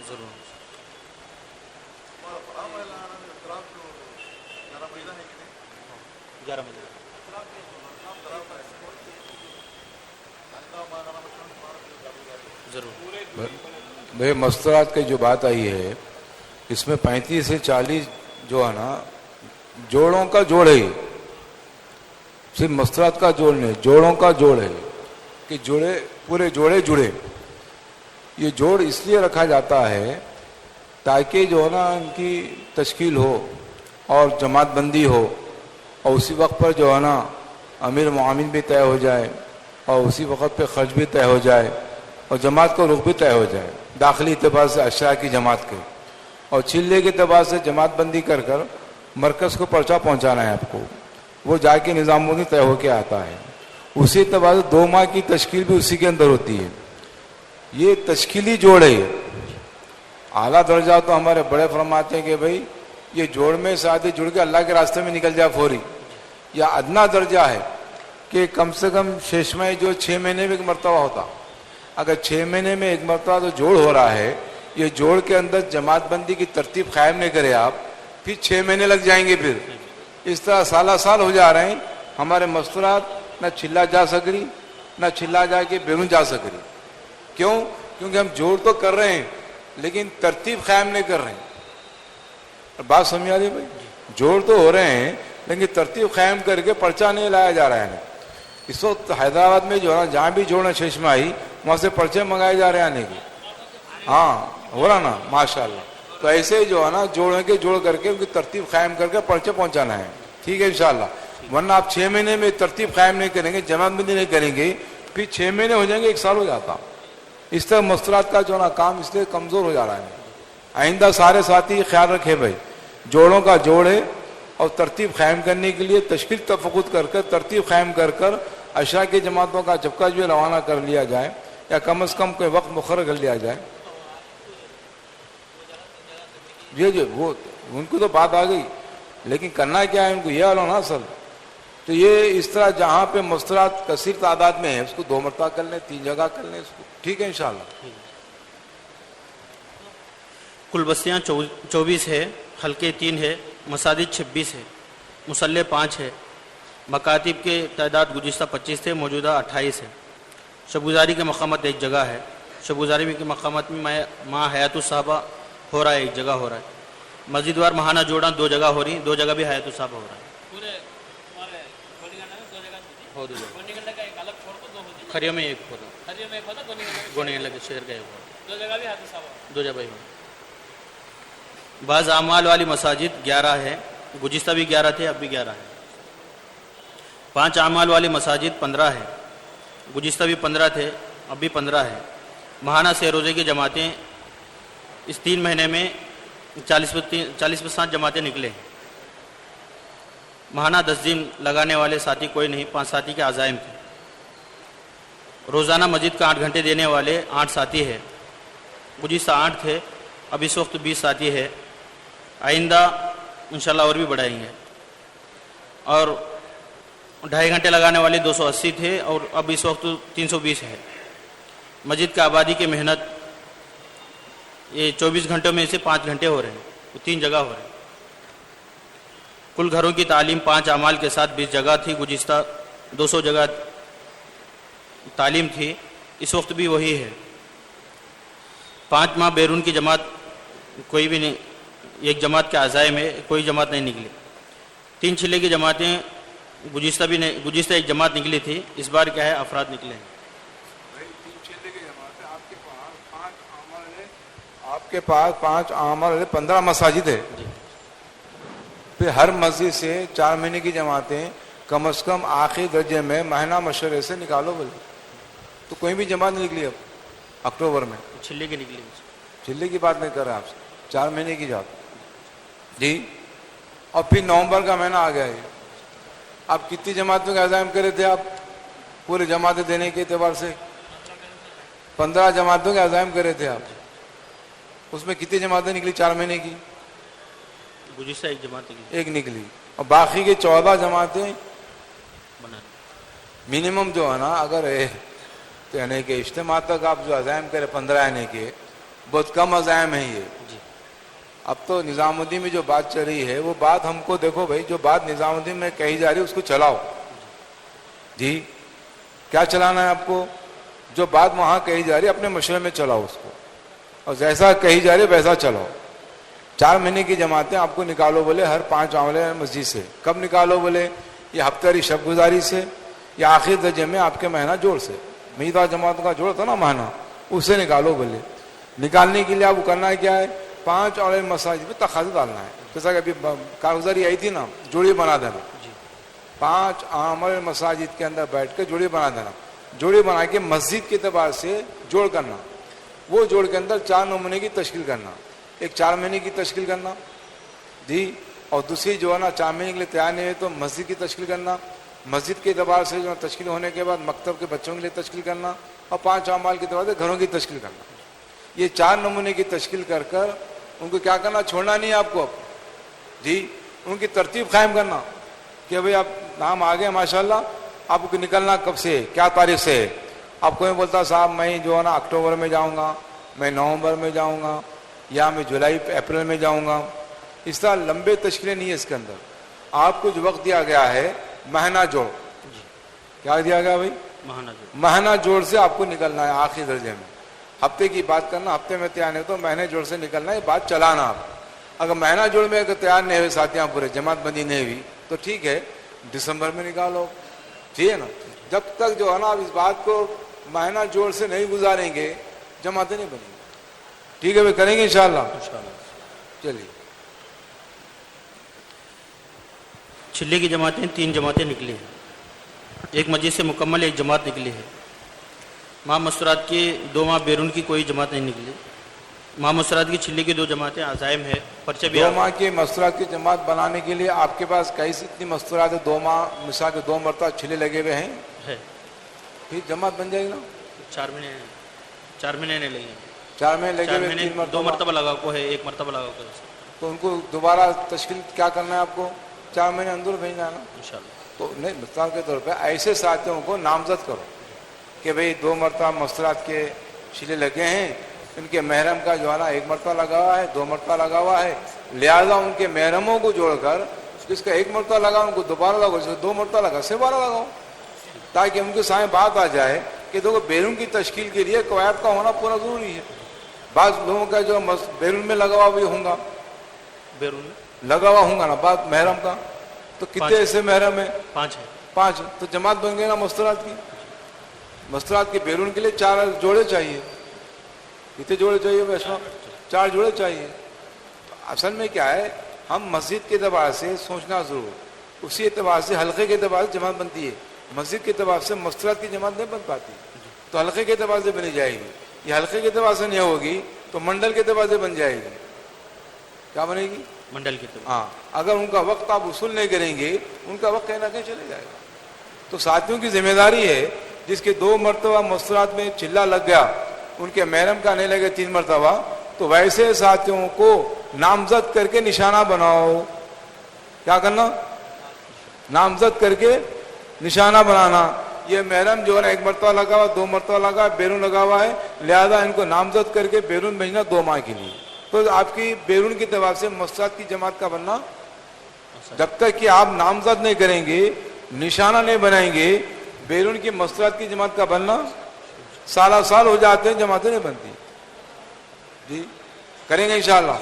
S10: जरूर 11 बजे जरूर।
S8: भाई मस्तूरात की जो बात आई है इसमें 35 से 40 जो है ना जोड़ों का जोड़ है, सिर्फ मस्तूरात का जोड़ नहीं, जोड़ों का जोड़ है कि जोड़े पूरे जोड़े जुड़े। ये जोड़ इसलिए रखा जाता है ताकि जो है ना उनकी तश्कील हो और जमात बंदी हो और उसी वक्त पर जो है ना अमीर मुआमिन भी तय हो जाए और उसी वक्त पे खर्च भी तय हो जाए और जमात का रुख भी तय हो जाए, दाखिली एतबार से अशरा की जमात के और छिल्ले के एतबार से जमात बंदी कर कर मरकज़ को पर्चा पहुंचाना है आपको। वो जाके निज़ामुद्दीन तय होके आता है। उसी एतबार से 2 माह की तश्कील भी उसी के अंदर होती है। ये तश्कीली जोड़ है। आला दर्जा तो हमारे बड़े फरमाते हैं कि भाई ये जोड़ में शादी जुड़ के अल्लाह के रास्ते में निकल जाए फौरी। या अदना दर्जा है कि कम से कम शेषमाई जो 6 महीने में एक मरतबा होता। अगर 6 महीने में एक मरतबा तो जोड़ हो रहा है, ये जोड़ के अंदर जमात बंदी की तरतीब कायम नहीं करे आप, फिर 6 महीने लग जाएंगे। फिर इस तरह साल हो जा रहे हैं हमारे मस्तूरात, न छिल्ला जा सक रही न छिल्ला जाके बेरून जा सक रही। क्यों? क्योंकि हम जोड़ तो कर रहे हैं लेकिन तरतीब कायम नहीं कर रहे हैं। बात समझ आ रही भाई? जोड़ तो हो रहे हैं लेकिन तरतीब कायम करके पर्चा नहीं लाया जा रहा है। इस वक्त हैदराबाद में जो है ना जहाँ भी जोड़ना शेष में आई वहाँ से पर्चे मंगाए जा रहे हैं आने के। हाँ हो रहा ना माशाल्लाह। तो ऐसे जो है ना जोड़ के जोड़ करके उनकी तरतीब कायम करके पर्चे पहुँचाना है। ठीक है इंशाल्लाह। वरना आप 6 महीने में तरतीब कायम नहीं करेंगे, जमातबंदी नहीं करेंगे, फिर 6 महीने हो जाएंगे, 1 साल हो जाता। इस तरह मस्तूरात का जो ना काम इसलिए कमज़ोर हो जा रहा है। आइंदा सारे साथी ख्याल रखे भाई, जोड़ों का जोड़ है और तरतीब कायम करने के लिए तशकील तफक़ुत कर कर तरतीब कायम कर कर अशरा की जमातों का जबका जो रवाना कर लिया जाए या कम अज़ कम कोई वक्त मुक़र्रर कर लिया जाए। ये जो वो उनको तो बात आ गई, लेकिन करना क्या है उनको ये वाला ना असल। तो ये इस तरह जहाँ पे मस्तूरात कसीर तादाद में है उसको 2 मरतबा कर लें, 3 जगह कर लें इसको। ठीक है इंशाल्लाह।
S10: कुल बस्तियाँ 24 है, हल्के 3 है, मसाजिद 26 है, मुसल्ले 5 है, मकातिब के तादाद गुज़िश्ता 25 थे, मौजूदा 28 है। शबगुजारी के मकामत एक जगह है, शबगुजारी के मकामत में माँ हयातुस साहबा हो रहा है, एक जगह हो रहा है। मस्जिद वार महाना जोड़ा 2 जगह हो रही, 2 जगह भी हयातुस साहबा हो रहा है।
S5: पूरे हमारे गोनीगंडा में 2 जगह होती
S10: हो 2 जगह,
S5: गोनीगंडा का एक अलग छोड़ को 2 होती
S10: खरिया में एक होता,
S5: हरिया में एक होता
S10: गोनीगंडा के शहर का एक होता,
S5: 2 जगह भी हाथ साहब
S10: 2 जगह ही होता। बाज़ आमाल वाली मसाजिद 11 है, गुज़िश्ता भी 11 थे, अब भी 11 है। 5 आमाल वाली मसाजिद 15 है, गुज़िश्ता भी 15 थे, अब भी 15 है। महाना से रोज़े की जमातें इस 3 महीने में 40% जमातें निकले हैं। महाना 10 दिन लगाने वाले साथी कोई नहीं, 5 साथी के अज़ाइम थे। रोज़ाना मस्जिद का 8 घंटे देने वाले 8 साथी है, गुज़िश्ता 8 थे, अब इस वक्त 20 साथी है। आइंदा इंशाल्लाह और भी बढ़ाएंगे। और 2.5 घंटे लगाने वाले 280 थे और अब इस वक्त 320 है। मस्जिद का आबादी की मेहनत ये 24 घंटों में से 5 घंटे हो रहे हैं, तो 3 जगह हो रहे हैं। कुल घरों की तालीम 5 अमाल के साथ 20 जगह थी, गुज़िश्ता 200 जगह तालीम थी, इस वक्त भी वही है। 5 माह बैरून की जमात कोई भी नहीं, एक जमात के अज़ाइम है, कोई जमात नहीं निकली। 3 छिले की जमातें गुज़िश्ता भी नहीं, गुज़िश्ता एक जमात निकली थी, इस बार क्या है अफराद निकले हैं।
S8: आपके पास 5 आमाल 15 मसाजिद है, फिर हर मस्जिद से 4 महीने की जमातें कम से कम आखिरी दर्जे में महीना मशवरे से निकालो बोले, तो कोई भी जमात नहीं निकली अब अक्टूबर में।
S10: छिले की निकली,
S8: चिल्ले की बात नहीं कर रहे आपसे, 4 महीने की जात जी। और फिर नवंबर का महीना आ गया है। आप कितनी जमातों के अज़ाइम करे थे आप पूरे जमातें देने के एतबार से? 15 जमातों के अज़ाइम करे थे आप, उसमें कितनी जमातें निकली 4 महीने की?
S10: गुज़िश्ता एक जमात निकली,
S8: एक निकली, और बाकी के 14 जमातें
S10: बना।
S8: मिनिमम जो है ना, अगर तो यानी कि इज्तिमा तक आप जो अज़ाइम करें 15 आने के, बहुत कम अज़ाइम है ये। अब तो निज़ामुद्दीन में जो बात चल रही है वो बात हमको देखो भाई, जो बात निज़ामुद्दीन में कही जा रही है उसको चलाओ जी। क्या चलाना है आपको? जो बात वहाँ कही जा रही है अपने मशवरे में चलाओ उसको, और जैसा कही जा रही है वैसा चलाओ। 4 महीने की जमातें आपको निकालो बोले हर 5 आमले मस्जिद से। कब निकालो बोले? ये हफ्तारी शब गुजारी से या आखिर दर्जे में आपके महीना जोड़ से, मस्जिद जमातों का जोड़ था ना महीना, उससे निकालो बोले। निकालने के लिए आपको करना है क्या है? 5 और मसाजिद में तखाज़ा डालना है, जैसा कि अभी कारगुजारी आई थी ना, जोड़ी बना देना। 5 आमल मसाजिद के अंदर बैठ के जोड़ी बना देना, जोड़ी बना के मस्जिद के एतबार से जोड़ करना। वो जोड़ के अंदर 4 नमूने की तश्कील करना, एक 4 महीने की तश्कील करना जी, और दूसरी जो है ना 4 महीने के लिए तैयार नहीं है तो मस्जिद की तश्कील करना। मस्जिद के एतबार से जो तश्कील होने के बाद मकतब के बच्चों के लिए तश्कील करना, और 5 आमाल के एतबार से घरों की तश्कील करना। ये 4 नमूने की तश्कील कर कर उनको क्या करना? छोड़ना नहीं है आपको अब जी, उनकी तरतीब कायम करना कि भाई आप नाम आ गए माशाल्लाह, आपको निकलना कब से, क्या तारीख से। आपको मैं बोलता साहब मैं जो है ना अक्टूबर में जाऊंगा, मैं नवंबर में जाऊंगा, या मैं जुलाई अप्रैल में जाऊंगा, इस तरह लंबे तश्कीलें नहीं है इसके अंदर। आपको जो वक्त दिया गया है महीना जोड़, क्या दिया गया भाई? महीना जोड़ से आपको निकलना है आखिरी दर्जे में। हफ्ते की बात करना, हफ्ते में तैयार नहीं तो महीने जोड़ से निकलना है, बात चलाना आप। अगर महीना जोड़ में अगर तैयार नहीं हुए साथियाँ पूरे, जमात बंदी नहीं हुई तो ठीक है, दिसंबर में निकालो, ठीक है ना। जब तक जो है ना आप इस बात को महीना जोड़ से नहीं गुजारेंगे जमातें नहीं बनेंगी। ठीक है भाई, करेंगे इंशाल्लाह। चलिए,
S10: छिल्ले की जमातें 3 जमातें निकली हैं, एक मस्जिद से मुकम्मल एक जमात निकली है। माह मस्तूरात की 2 माह बैरून की कोई जमात नहीं निकली। माह मस्तूरात की छिल्ले की 2 जमातें अज़ाइम है, पर्चे भी
S8: 2 माह की मस्तूरात की जमात बनाने के लिए आपके पास कैसी इतनी मस्तूरात है? 2 माह मिसाल के 2 मरतबा छिले लगे हुए हैं,
S10: है,
S8: फिर जमात बन जाएगी ना।
S10: 4 महीने नहीं लगे,
S8: 4 महीने लगे हुए,
S10: 2 मरतबा लगा को है, 1 मरतबा लगा को,
S8: तो उनको दोबारा तश्कील क्या करना है आपको? 4 महीने अंदर भेजना ना
S10: इंशाल्लाह।
S8: तो नहीं, मिसाल के तौर पे ऐसे साथियों को नामजद करो कि भाई 2 मरतबा मस्तूरात के छिले लगे हैं, ان کے محرم کا جو ہے نا 1 مرتبہ لگا ہوا ہے, 2 مرتبہ لگا ہوا ہے, لہذا ان کے محرموں کو جوڑ کر جس کا 1 مرتبہ لگا ان کو دوبارہ لگاؤ, جس کا 2 مرتبہ لگا 2 بار لگاؤ, تاکہ ان کے سامنے بات آ جائے کہ دیکھو بیرون کی تشکیل کے لیے قواعد کا ہونا پورا ضروری ہے. بعض لوگوں کا جو بیرون میں لگا ہوا بھی ہوں گا,
S10: بیرون
S8: لگا ہوا ہوں گا نا بعض محرم کا, تو کتنے ایسے محرم ہیں؟
S10: 5 ہے.
S8: 5, تو جماعت بن گئی نا مستورات کی. مستورات کے بیرون کے لیے 4 جوڑے چاہیے. کتنے جوڑے چاہیے ویسا؟ 4 جوڑے چاہیے. اصل میں کیا ہے, ہم مسجد کے اعتبار سے سوچنا ضرور, اسی اعتبار سے حلقے کے اعتبار سے جماعت بنتی ہے. مسجد کے اعتبار سے مستورات کی جماعت نہیں بن پاتی, تو حلقے کے اعتبار سے بنی جائے گی. یہ حلقے کے اعتبار سے نہیں ہوگی تو منڈل کے اعتبار سے بن جائے گی. کیا بنے گی؟
S10: منڈل کی طرف.
S8: ہاں, اگر ان کا وقت آپ وصول نہیں کریں گے ان کا وقت کہیں نہ کہیں چلے جائے گا. تو ساتھیوں کی ذمہ داری ہے جس کے 2 مرتبہ مستورات میں چلا لگ گیا, ان کے محرم کا نہیں لگے 3 مرتبہ, تو ویسے ساتھیوں کو نامزد کر کے نشانہ بناؤ. کیا کرنا؟ نامزد کر کے نشانہ بنانا. یہ محرم جو ہے نا 1 مرتبہ لگا ہوا, 2 مرتبہ لگا, بیرون لگا ہوا ہے, لہذا ان کو نامزد کر کے بیرون بھیجنا 2 ماہ کے لیے. تو آپ کی بیرون کے اعتبار سے مستورات کی جماعت کا بننا, جب تک کہ آپ نامزد نہیں کریں گے, نشانہ نہیں بنائیں گے, بیرون کی مستورات کی جماعت کا بننا سالہ سال ہو جاتے ہیں, جماعتیں نہیں بنتی. جی کریں گے انشاءاللہ.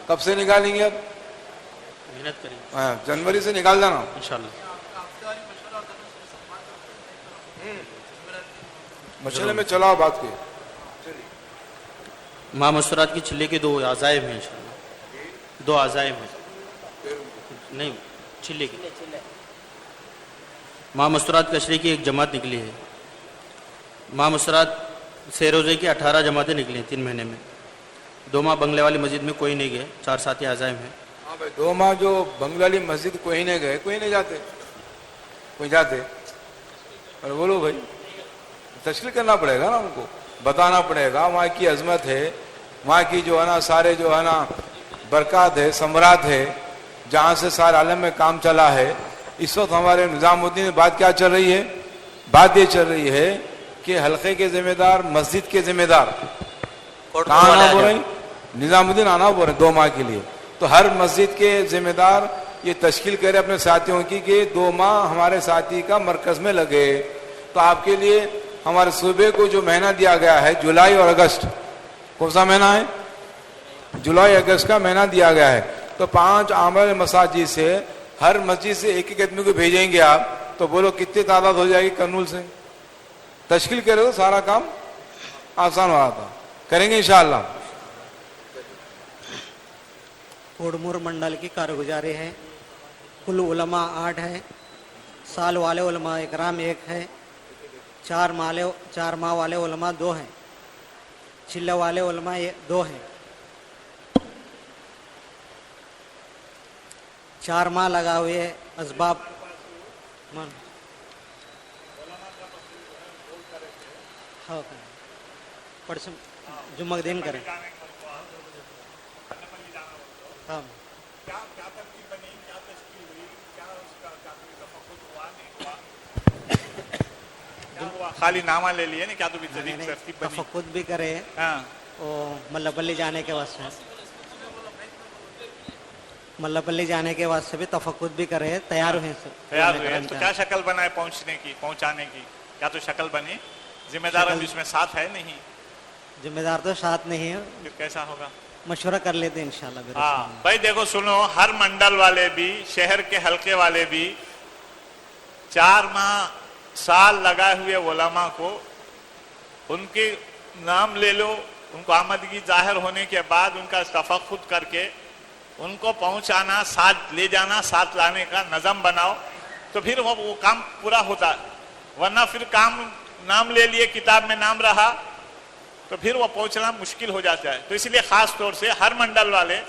S8: کب سے نکالیں گے؟ اب
S10: محنت کریں گے.
S8: ہاں, جنوری سے نکال جانا
S10: انشاءاللہ.
S8: مشورے میں چلاؤ بات کے.
S10: ماہ مستورات کی چلے کے 2 عزائم ہیں انشاءاللہ. 2 عزائم ہیں, نہیں چلے کی. ماہ مستورات کشرے کی ایک جماعت نکلی ہے. ماہ مستورات سے روزے کی 18 جماعتیں نکلی ہیں 3 مہینے میں. 2 ماہ بنگلے والی مسجد میں کوئی نہیں گئے, 4 ساتھی عزائم ہیں.
S8: ہاں بھائی, 2 ماہ جو بنگلہ والی مسجد کوئی نہیں گئے, کوئی نہیں جاتے, کوئی جاتے. اور بولو بھائی, تشکیل کرنا پڑے گا نا, ان کو بتانا پڑے گا وہاں کی عظمت ہے, وہاں کی جو ہے نا سارے جو ہے نا برکات ہے, ثمرات ہے, جہاں سے سارے عالم میں کام چلا ہے. اس وقت ہمارے نظام الدین میں بات کیا چل رہی ہے؟ بات یہ چل رہی ہے کہ حلقے کے ذمہ دار, مسجد کے ذمہ دار کہاں آنا بول رہے ہیں؟ نظام الدین آنا بول رہے ہیں 2 ماہ کے لیے. تو ہر مسجد کے ذمہ دار یہ تشکیل کرے اپنے ساتھیوں کی کہ 2 ماہ ہمارے ساتھی کا مرکز میں لگے. تو آپ کے لیے ہمارے صوبے کو جو مہینہ دیا گیا ہے جولائی اور اگست, کون سا مہینہ ہے؟ جولائی اگست کا مہینہ دیا گیا ہے. تو 5 عامل مساجد سے ہر مسجد سے 1 آدمی کو بھیجیں گے آپ, تو بولو کتنی تعداد ہو جائے گی کرنول سے؟ تشکیل کرے تو سارا کام آسان ہو رہا تھا. کریں گے انشاءاللہ.
S11: کوڑمور منڈل کی کارگزاری ہے. کل علماء 8 ہے, سال والے علماء اکرام 1 ہے, 4 ماہ والے علماء 2 ہیں, چلہ والے علماء 2 ہیں. 4 ماہ لگا ہوئے اسباب پرسوں جمعہ دن کریں. ہاں
S12: خالی نامہ لے لیے نا, کیا تو بھی جدید ترتیب بنی,
S11: تفقد بھی کرے اور ملہ جانے کے واسطے, ملہ جانے کے واسطے بھی تفقد بھی کرے. تیار ہوئے
S12: تیار ہوئے. تو کیا شکل بنا ہے پہنچنے کی, پہنچانے کی, کیا تو شکل بنی؟ ذمہ دار اب اس میں ساتھ ہے نہیں؟
S11: ذمہ دار تو ساتھ نہیں ہے,
S12: پھر کیسا ہوگا؟
S11: مشورہ کر لیتے انشاءاللہ.
S12: ہاں بھائی دیکھو سنو, ہر منڈل والے بھی, شہر کے حلقے والے بھی 4 ماہ سال لگائے ہوئے علماء کو ان کے نام لے لو, ان کو آمدگی ظاہر ہونے کے بعد ان کا تفقد کر کے ان کو پہنچانا, ساتھ لے جانا, ساتھ لانے کا نظم بناؤ, تو پھر وہ کام پورا ہوتا. ورنہ پھر کام نام لے لیے, کتاب میں نام رہا, تو پھر وہ پہنچنا مشکل ہو جاتا ہے. تو اس لیے خاص طور سے ہر منڈل والے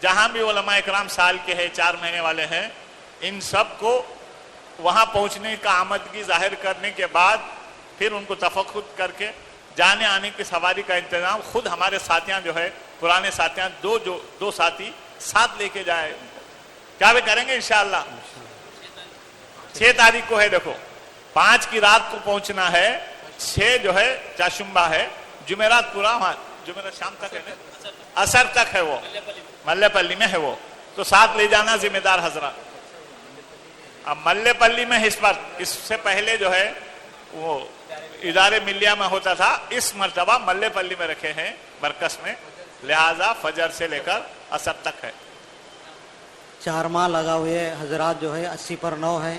S12: جہاں بھی علماء اکرام سال کے ہیں, 4 مہینے والے ہیں, ان سب کو وہاں پہنچنے کا آمدگی ظاہر کرنے کے بعد پھر ان کو تفقد کر کے جانے آنے کی سواری کا انتظام خود ہمارے ساتھیاں جو ہے, پرانے ساتھیاں 2 ساتھی ساتھ لے کے جائے. کیا بھی کریں گے انشاءاللہ. 6 تاریخ کو ہے, دیکھو 5 کی رات کو پہنچنا ہے, 6 جو ہے چاشمبا ہے, جمعرات پورا जुमेरात शाम तक है ना, असर तक है वो, मल्लेपल्ली में है वो, तो साथ ले जाना जिम्मेदार हजरत। अब मल्लेपल्ली में इस पर, इससे पहले जो है वो इदारे मिलिया में होता था, इस मर्तबा मल्लेपल्ली में रखे हैं मरकज में, लिहाजा फजर से लेकर असर तक है।
S11: 4 माह लगा हुए हजरात जो है 80 पर 9 है,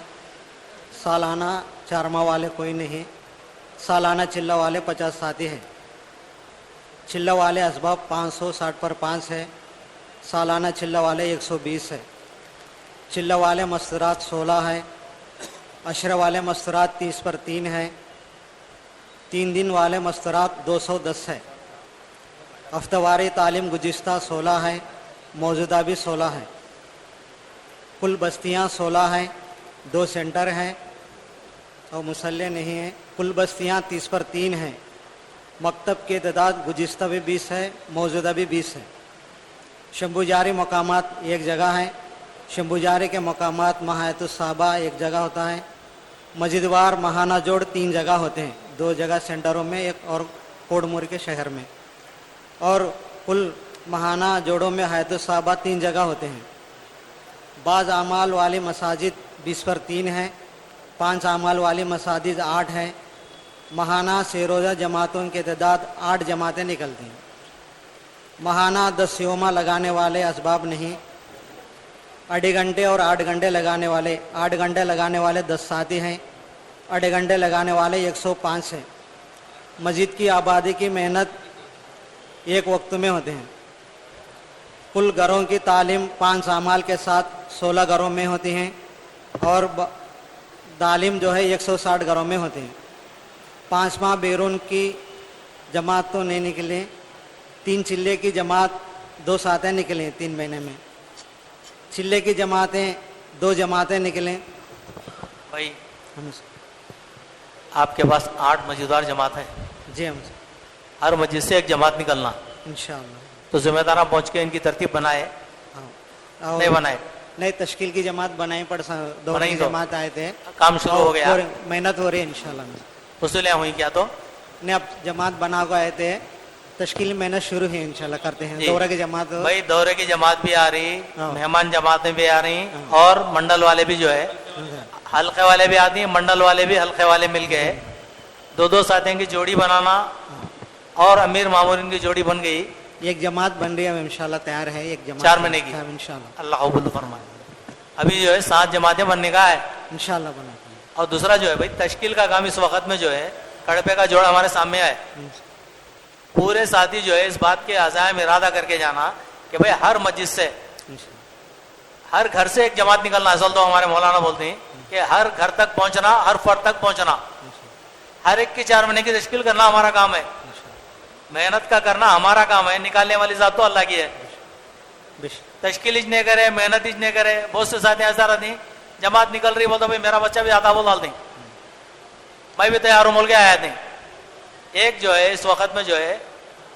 S11: सालाना 4 माह वाले कोई नहीं, सालाना चिल्ला वाले 50 साथी है, चिल्ला वाले असबाब 560 पर 5 है, सालाना चिल्ला वाले 120 है, चिल्ला वाले मस्तरात 16 है, अशरा वाले मस्तरात 30 पर 3 है, 3 दिन वाले मस्तरात 210 है, हफ्तावारी तालीम गुज़िश्ता 16 है, मौजूदा भी 16 है, कुल बस्तियाँ 16 हैं, 2 सेंटर हैं और मुसल्ले नहीं हैं, कुल बस्तियाँ 30 पर 3 हैं, मकतब की तादाद गुज़िश्ता भी 20 है, मौजूदा भी 20 है, शंभुजारी मकामात एक जगह है, शंभुजारी के मकामात महायतुस्साबा एक जगह होता है, मस्जिदवार महाना जोड़ 3 जगह होते हैं, 2 जगह सेंटरों में, एक और कोडमूर के शहर में, और कुल महाना जोड़ों में हयातुस्साबा 3 जगह होते हैं। बाज़ आमाल वाली मसाजिद 20 पर 3 है, 5 आमाल वाली मसाजिद 8 है, महाना से रोज़ा जमातों की तादाद 8 जमातें निकलती हैं, महाना 10 योमा लगाने वाले असबाब नहीं, 8 घंटे और 8 घंटे लगाने वाले, 8 घंटे लगाने वाले 10 साथी हैं, 8 घंटे लगाने वाले 105 हैं, मस्जिद की आबादी की मेहनत एक वक्त में होते हैं, कुल घरों की तालीम 5 आमाल के साथ 16 घरों में होती हैं, और तालीम जो है 160 घरों में होती हैं, 5 माह बैरून की जमात तो नहीं निकले, 3 चिल्ले की जमात 2 सातें निकलें 3 महीने में, चिल्ले की जमातें 2 जमातें निकलें।
S9: भाई आपके पास 8 मौजूदार जमात है
S11: जी, हम
S9: हर मस्जिद से एक जमात निकलना,
S11: इंशाअल्लाह।
S9: तो जिम्मेदार आप पहुँच के इनकी तरतीब बनाए,
S11: हाँ,
S9: नहीं बनाए,
S11: नहीं तश्कील की जमात बनाई पड़, 2
S9: बनाई तो
S11: जमात आए थे,
S9: काम शुरू हो गया,
S11: मेहनत हो रही है इंशाल्लाह।
S9: वसूलियाँ हुई क्या? तो
S11: नहीं, अब जमात बना को आए थे, तश्कील मेहनत शुरू है इंशाल्लाह, करते हैं।
S9: जी।
S11: दौरे की जमात
S9: भाई दौरे की जमात भी आ रही,
S11: हाँ।
S9: मेहमान जमातें भी आ रही, और मंडल वाले भी जो है, हल्के वाले भी आती हैं, मंडल वाले भी हल्के वाले मिल गए, 2-2 साथियों की जोड़ी बनाना, और अमीर मामूरीन की जोड़ी बन गई,
S11: एक जमात बन रही है इंशाल्लाह, तैयार है एक जमात
S9: 4 महीने की
S11: इंशाल्लाह।
S9: अल्लाह कबूल फरमाए। अभी जो है 7 जमातें बनने का है
S11: इंशाल्लाह बना।
S9: और दूसरा जो है भाई तश्कील का काम इस वक्त में जो है, कड़पे का जोड़ हमारे सामने है, पूरे साथी जो है इस बात के अज़ाम इरादा करके जाना कि भाई हर मस्जिद से, हर घर से एक जमात निकलना। असल तो हमारे मौलाना बोलते हैं कि हर घर तक पहुंचना, हर फर्द तक पहुंचना, हर एक की 4 महीने की तश्कील करना हमारा काम है, मेहनत का करना हमारा काम है, निकालने वाली जात तो अल्लाह की है। तश्कील इज नहीं करे, मेहनत इज नहीं करे, बहुत से साथी ऐसा रहते हैं, जमात निकल रही बोलते भाई मेरा बच्चा भी आता, बोल डाल दें, मैं भी तैयार हूँ बोल के आया थे। एक जो है इस वक्त में जो है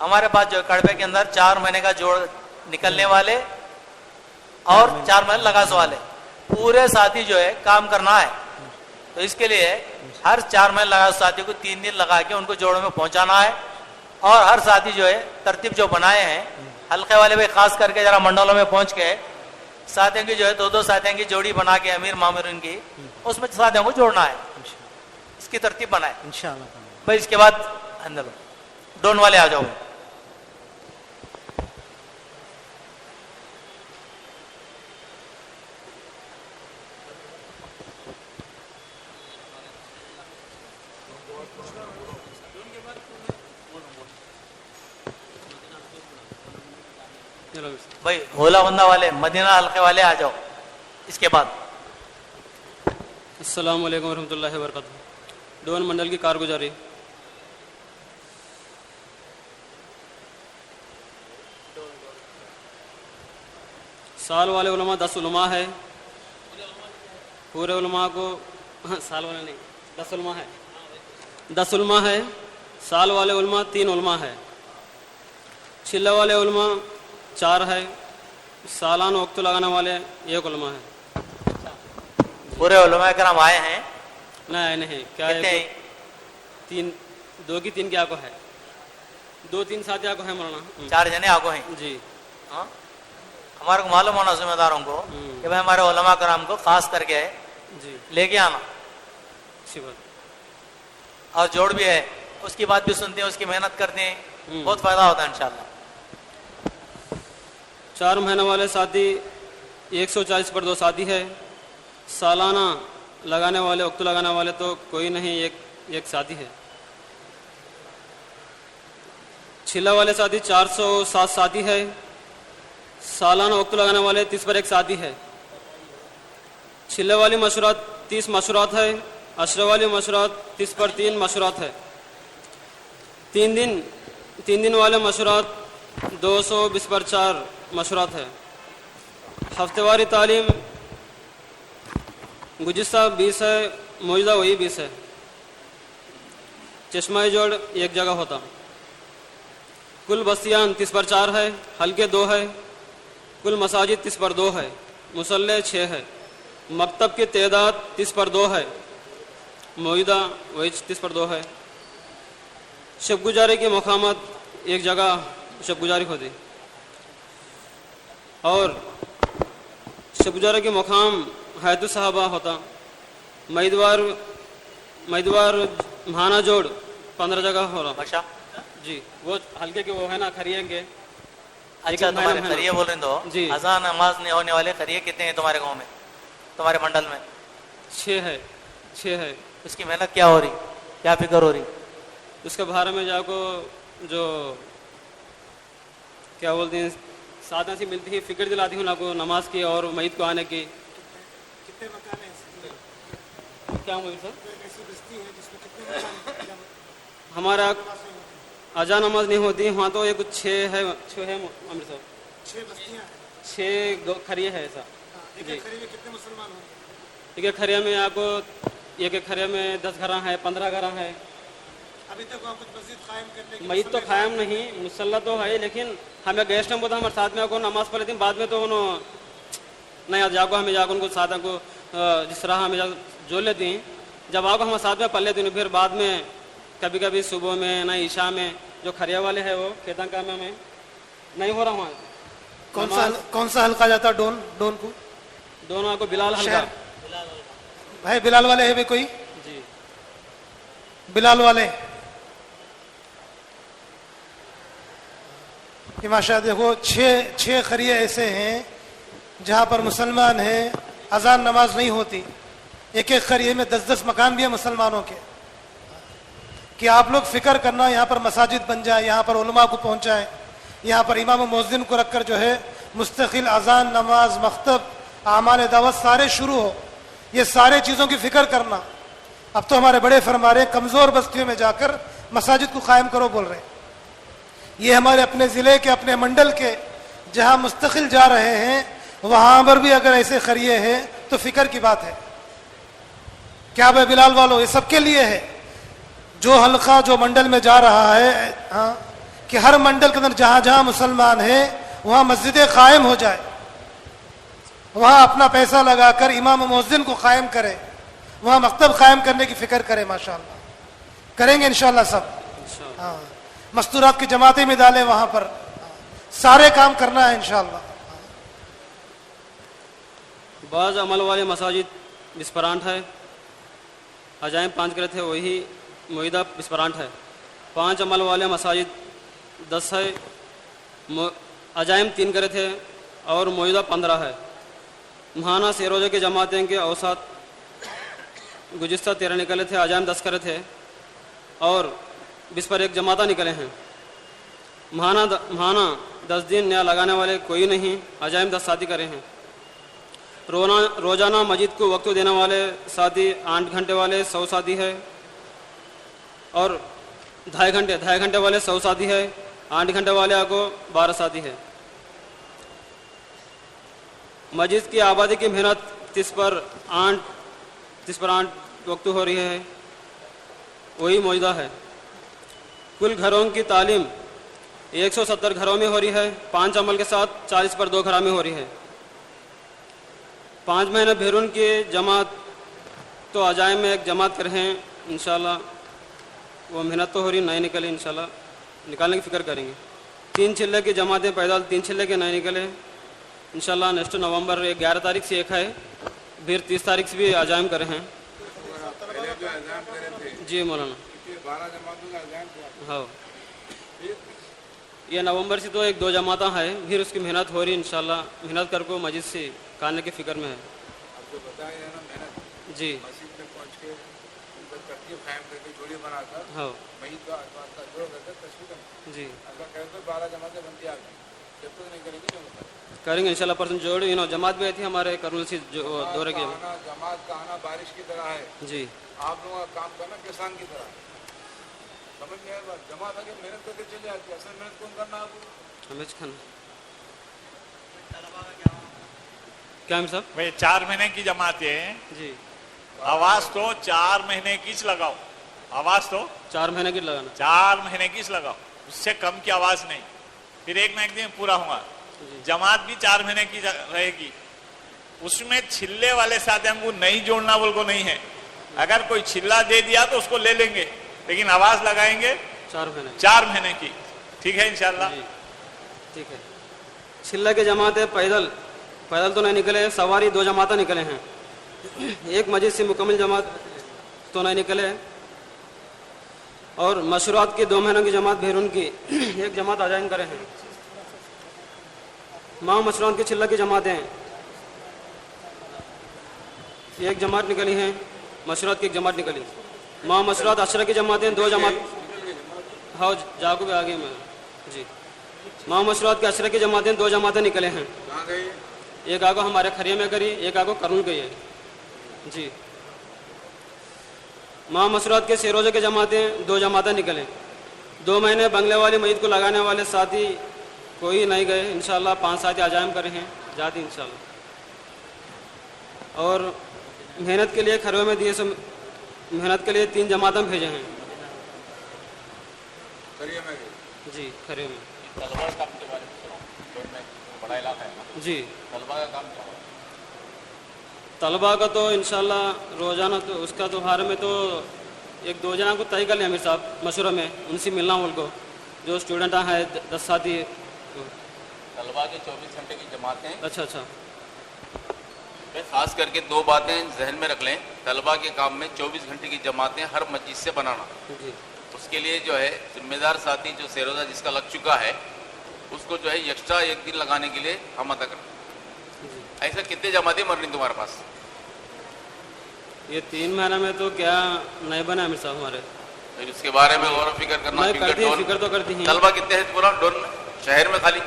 S9: हमारे पास जो है कड़बे के अंदर 4 महीने का जोड़ निकलने वाले और 4 महीने लगास वाले पूरे साथी जो है काम करना है। तो इसके लिए हर 4 महीने लगास साथी को 3 दिन लगा के उनको जोड़ों में पहुंचाना है, और हर साथी जो है तरतीब जो बनाए हैं, हल्के वाले भी खास करके जरा मंडलों में पहुंच के साथियों की जो है 2-2 साथियों की जोड़ी बना के अमीर मामूरीन की, उसमें साथियों को जोड़ना है, इसकी तरतीब बनाए
S11: इंशाल्लाह।
S9: भाई इसके बाद अंदर डोन वाले आ जाओ। भाई होला बंदा वाले, मदीना हल्के वाले आ जाओ। इसके बाद
S13: अस्सलाम वालेकुम रहमतुल्लाहि व बरकातहू। डोन मंडल की कारगुजारी। साल वाले उलमा 10 उलमा है, पूरे उलमा को साल वाले नहीं 10 उलमा है, 10 उलमा है, साल वाले उलमा 3 उलमा है, छिल्ला वाले उलमा 4 है, सालाना वक्त लगाने वाले 1 उलमा है।
S9: पूरे उलमा करम आए हैं?
S13: नहीं नहीं, क्या है 3 2 की 3 क्या को है, 2-3 साथी आगो है मौलाना।
S9: 4 जने आगो हैं
S13: जी।
S9: हाँ, हमारे को मालूम होना जिम्मेदारों को कि भाई हमारे उलमा कराम को खास करके
S13: जी
S9: लेके आना,
S13: अच्छी बात।
S9: और जोड़ भी है, उसकी बात भी सुनते हैं, उसकी मेहनत करते हैं, बहुत फायदा होता है इंशाल्लाह।
S13: 4 महीने वाले साथी 140 पर 2 साथी है। सालाना लगाने वाले, वक्त लगाने वाले तो कोई नहीं, एक साथी है। छिला वाले साथी 407 साथी है। सालाना वक्त लगाने वाले 30 पर 1 साथी है। छिले वाली मशरूआत 30 मशरूआत है। अशरे वाली मशरूआत 30 पर 3 मशरूआत है। 3 दिन वाले मशरूआत 220 पर 4 मशरूआत है। हफ्तेवारी तालीम गुज़िश्ता 20 है, मौजूदा वही 20 है। चश्मा जोड़ एक जगह होता। कुल बस्तियान 30 पर 4 है, हल्के 2 है। कुल मसाजिद 30 पर 2 है, मुसल्ले 6 है। मकतब की तादाद 30 पर 2 है, मौजूदा वही 30 पर 2 है। शब गुजारी की मकामत एक जगह शब गुजारी होती, और शब गुजारी के मकाम हैतु साहबा होता। मैदवार महाना जोड़ 15 जगह हो रहा।
S9: अच्छा
S13: जी, वो हल्के के वो है ना, खरिएंगे।
S9: अच्छा, तुम्हारे खरिये बोल रहे हो
S13: जी।
S9: अज़ान नमाज नहीं होने वाले खरिये कितने हैं तुम्हारे गांव में, तुम्हारे मंडल में?
S13: 6 है।
S9: उसकी मेहनत क्या हो रही, क्या फिक्र हो रही?
S13: उसके बारे में जाको जो क्या बोलते हैं साधना सी मिलती है, फिक्र दिलाती हूँ ना को नमाज की और मईद को आने की।
S6: कितने मकान हैं?
S13: क्या हुई सर?
S6: ऐसी बस्ती है जिसमें कितने मकान हैं?
S13: हमारा अजा नमाज नहीं होती वहाँ तो एक 6 है अमृतसर।
S6: 6 बस्तियाँ हैं,
S13: 6 खरिया है ऐसा।
S6: एक खरीद में कितने मुसलमान होंगे?
S13: एक खरिया में आपको एक खरिया में 10 घर है, 15 घर है।
S6: अभी तक वहाँ कुछ मस्जिद कायम करने की?
S13: मईद तो कायम नहीं, मुसल्ला तो है, लेकिन हमें गेस्ट टाइम को हमारे साथ में आको नमाज पढ़ लेती, बाद में तो उन्होंने नहीं जाको हमें जाकर उनको साथ को जिस तरह हमें जोड़ लेती हैं। जब आओ हमारे साथ में पढ़ लेती हूँ, फिर बाद में कभी कभी सुबह में ना ईशा में जो खरिया वाले हैं वो खेता काम में नहीं हो रहा वहाँ।
S6: कौन सा हल्का जाता है? डोन को
S13: दोनों को बिलाल हल्का।
S6: भाई बिलाल वाले है भी कोई?
S13: जी,
S6: बिलाल वाले कि माशा देखो 6 खरिये ऐसे हैं जहाँ पर मुसलमान हैं, अजान नमाज नहीं होती। एक खरिये में 10-10 मकान भी है मुसलमानों के। कि आप लोग फिक्र करना, यहाँ पर मसाजिद बन जाए, यहाँ पर उलमा को पहुँचाए, यहाँ पर इमाम मुअज्जिन को रखकर जो है मुस्तकिल अजान नमाज मख्तब आमाल दावत सारे शुरू हो, ये सारे चीज़ों की फिक्र करना। अब तो हमारे बड़े फरमा रहे कमज़ोर बस्तियों में जाकर मसाजिद को कायम करो बोल रहे। ये हमारे अपने ज़िले के अपने मंडल के जहाँ मुस्तकिल जा रहे हैं वहाँ पर भी अगर ऐसे खरिये हैं तो फिक्र की बात है। क्या भाई बिलाल वालों, ये सबके लिए है जो हल्का जो मंडल में जा रहा है। हाँ, कि हर मंडल के अंदर जहाँ जहाँ मुसलमान है वहाँ मस्जिदें कायम हो जाए, वहाँ अपना पैसा लगाकर इमाम मुअज्जिन को कायम करे, वहाँ मकतब कायम करने की फिक्र करे। माशाअल्लाह करेंगे इंशाअल्लाह सब। हाँ, मस्तूरात की जमातें में डालें, वहाँ पर सारे काम करना है इंशाअल्लाह।
S13: बाज़ अमल वाले मसाजिद बिस्परांठ है, अजाइम 5 करे थे वही मुईदा बिस्परांठ है। 5 अमल वाले मसाजिद 10 है, अजाइम 3 करे थे और मुईदा 15 है। महाना से रोज़े की जमातें के औसत गुज़िश्ता 13 निकले थे, अजाइम 10 करे थे और बिस्पर 1 जमाता निकले हैं। महाना 10 दिन नया लगाने वाले कोई नहीं, अजाइम 10 शादी करे हैं। रोजाना मस्जिद को वक्त देने वाले शादी 8 घंटे वाले 100 शादी है और 2.5 घंटे वाले 100 शादी है। 8 घंटे वाले आपको 12 शादी है। मस्जिद की आबादी की मेहनत 30 पर 8 वक्त हो रही है, वही मौजूदा है। कुल घरों की तालीम 170 घरों में हो रही है, 5 अमल के साथ 40 पर 2 घरों में हो रही है। 5 महीने भेरून की जमात तो अजाइम में 1 जमात कर हैं इंशाल्लाह, वो मेहनत तो हो रही नहीं निकली इंशाल्लाह। निकालने की फिक्र करेंगे। 3 चिल्ले की जमातें पैदल 3 चिल्ले के नहीं निकले इंशाल्लाह नेक्स्ट नवंबर 11 तारीख से एक है, फिर 30 तारीख से भी अजायम करे हैं। जी मौलाना, हाँ ये नवंबर से तो 1-2 जमाता है, फिर उसकी मेहनत हो रही इंशाल्लाह, मेहनत कर को मस्जिद से काटने की फिक्र में है। जी हाँ जी करेंगे इंशाल्लाह। परसों जोड़ जमात भी आई थी हमारे करनूल से दौरे के।
S8: जमात का आना बारिश की तरह है
S13: जी,
S8: आप लोगों का काम करना किसान की तरह, समझ में आया बात? जमात आगे मेहनत करके चले आती है, असल मेहनत कौन करना आपको?
S13: हमें खाना क्या है साहब?
S12: भाई 4 महीने की जमातें
S13: जी,
S12: आवाज तो 4 महीने की लगाओ, आवाज तो
S13: 4 महीने की लगाना।
S12: 4 महीने की लगाओ, उससे कम की आवाज नहीं। फिर एक ना एक दिन पूरा होगा। जमात भी 4 महीने की रहेगी, उसमें छिल्ले वाले साथ हमको नहीं जोड़ना बोल को नहीं है। अगर कोई छिल्ला दे दिया तो उसको ले लेंगे, लेकिन आवाज लगाएंगे 4 महीने की। ठीक है इंशाल्लाह?
S13: ठीक है। छिल्ला के जमात है पैदल तो नहीं निकले, सवारी 2 जमाता निकले हैं, एक मस्जिद से मुकम्मल जमात तो नहीं निकले, और मशरूआत की 2 महीनों की जमात भेरून की एक जमात अजायम करे हैं। माँ मशरूआत की छिल्ला की जमातें एक जमात निकली हैं, मशरूआत की एक जमात निकली। माँ मशरूआत अशरा की जमातें 2 जमात, हाँ जाको भी आगे मैं जी। माँ मशरूआत के अशरा की जमातें 2 जमातें निकले हैं, एक आगो हमारे खरिया में करी, एक आगो करनूल गई है जी। माँ मशरूआत के शेरोजे के जमातें 2 जमातें निकले। 2 महीने बंगले वाली मस्जिद को लगाने वाले साथी कोई नहीं गए इंशाल्लाह, 5 साथी अजायम करे हैं जाती इंशाल्लाह। और मेहनत के लिए खरवे में दिए सब मेहनत के लिए 3 जमातें भेजे हैं जी खरवे में। जी तलबा का तो इंशाल्लाह रोजाना तो उसका तो हर में तो 1-2 जना को तय कर लिया मेरे साहब मशूरा में, उनसे मिलना उनको जो स्टूडेंट हैं 10 साथी।
S14: तलबा के 24 घंटे की जमातें।
S13: अच्छा
S14: खास करके 2 बातें जहन में रख लें। तलबा के काम में 24 घंटे की जमातें हर मस्जिद से बनाना
S13: जी।
S14: उसके लिए जो है जिम्मेदार साथी जो सेरोजा जिसका लग चुका है उसको जो है एक्स्ट्रा 1 दिन लगाने के लिए हम अदा करना। ऐसा कितने जमातें मर रही तुम्हारे पास?
S13: ये 3 महीने में तो क्या नहीं बना है मेरे साहब हमारे।
S14: फिर उसके बारे में गौर फिक्र करना।
S13: फिक्र तो करती है।
S14: तलबा कितने हैं पूरा डोन में शहर में खाली?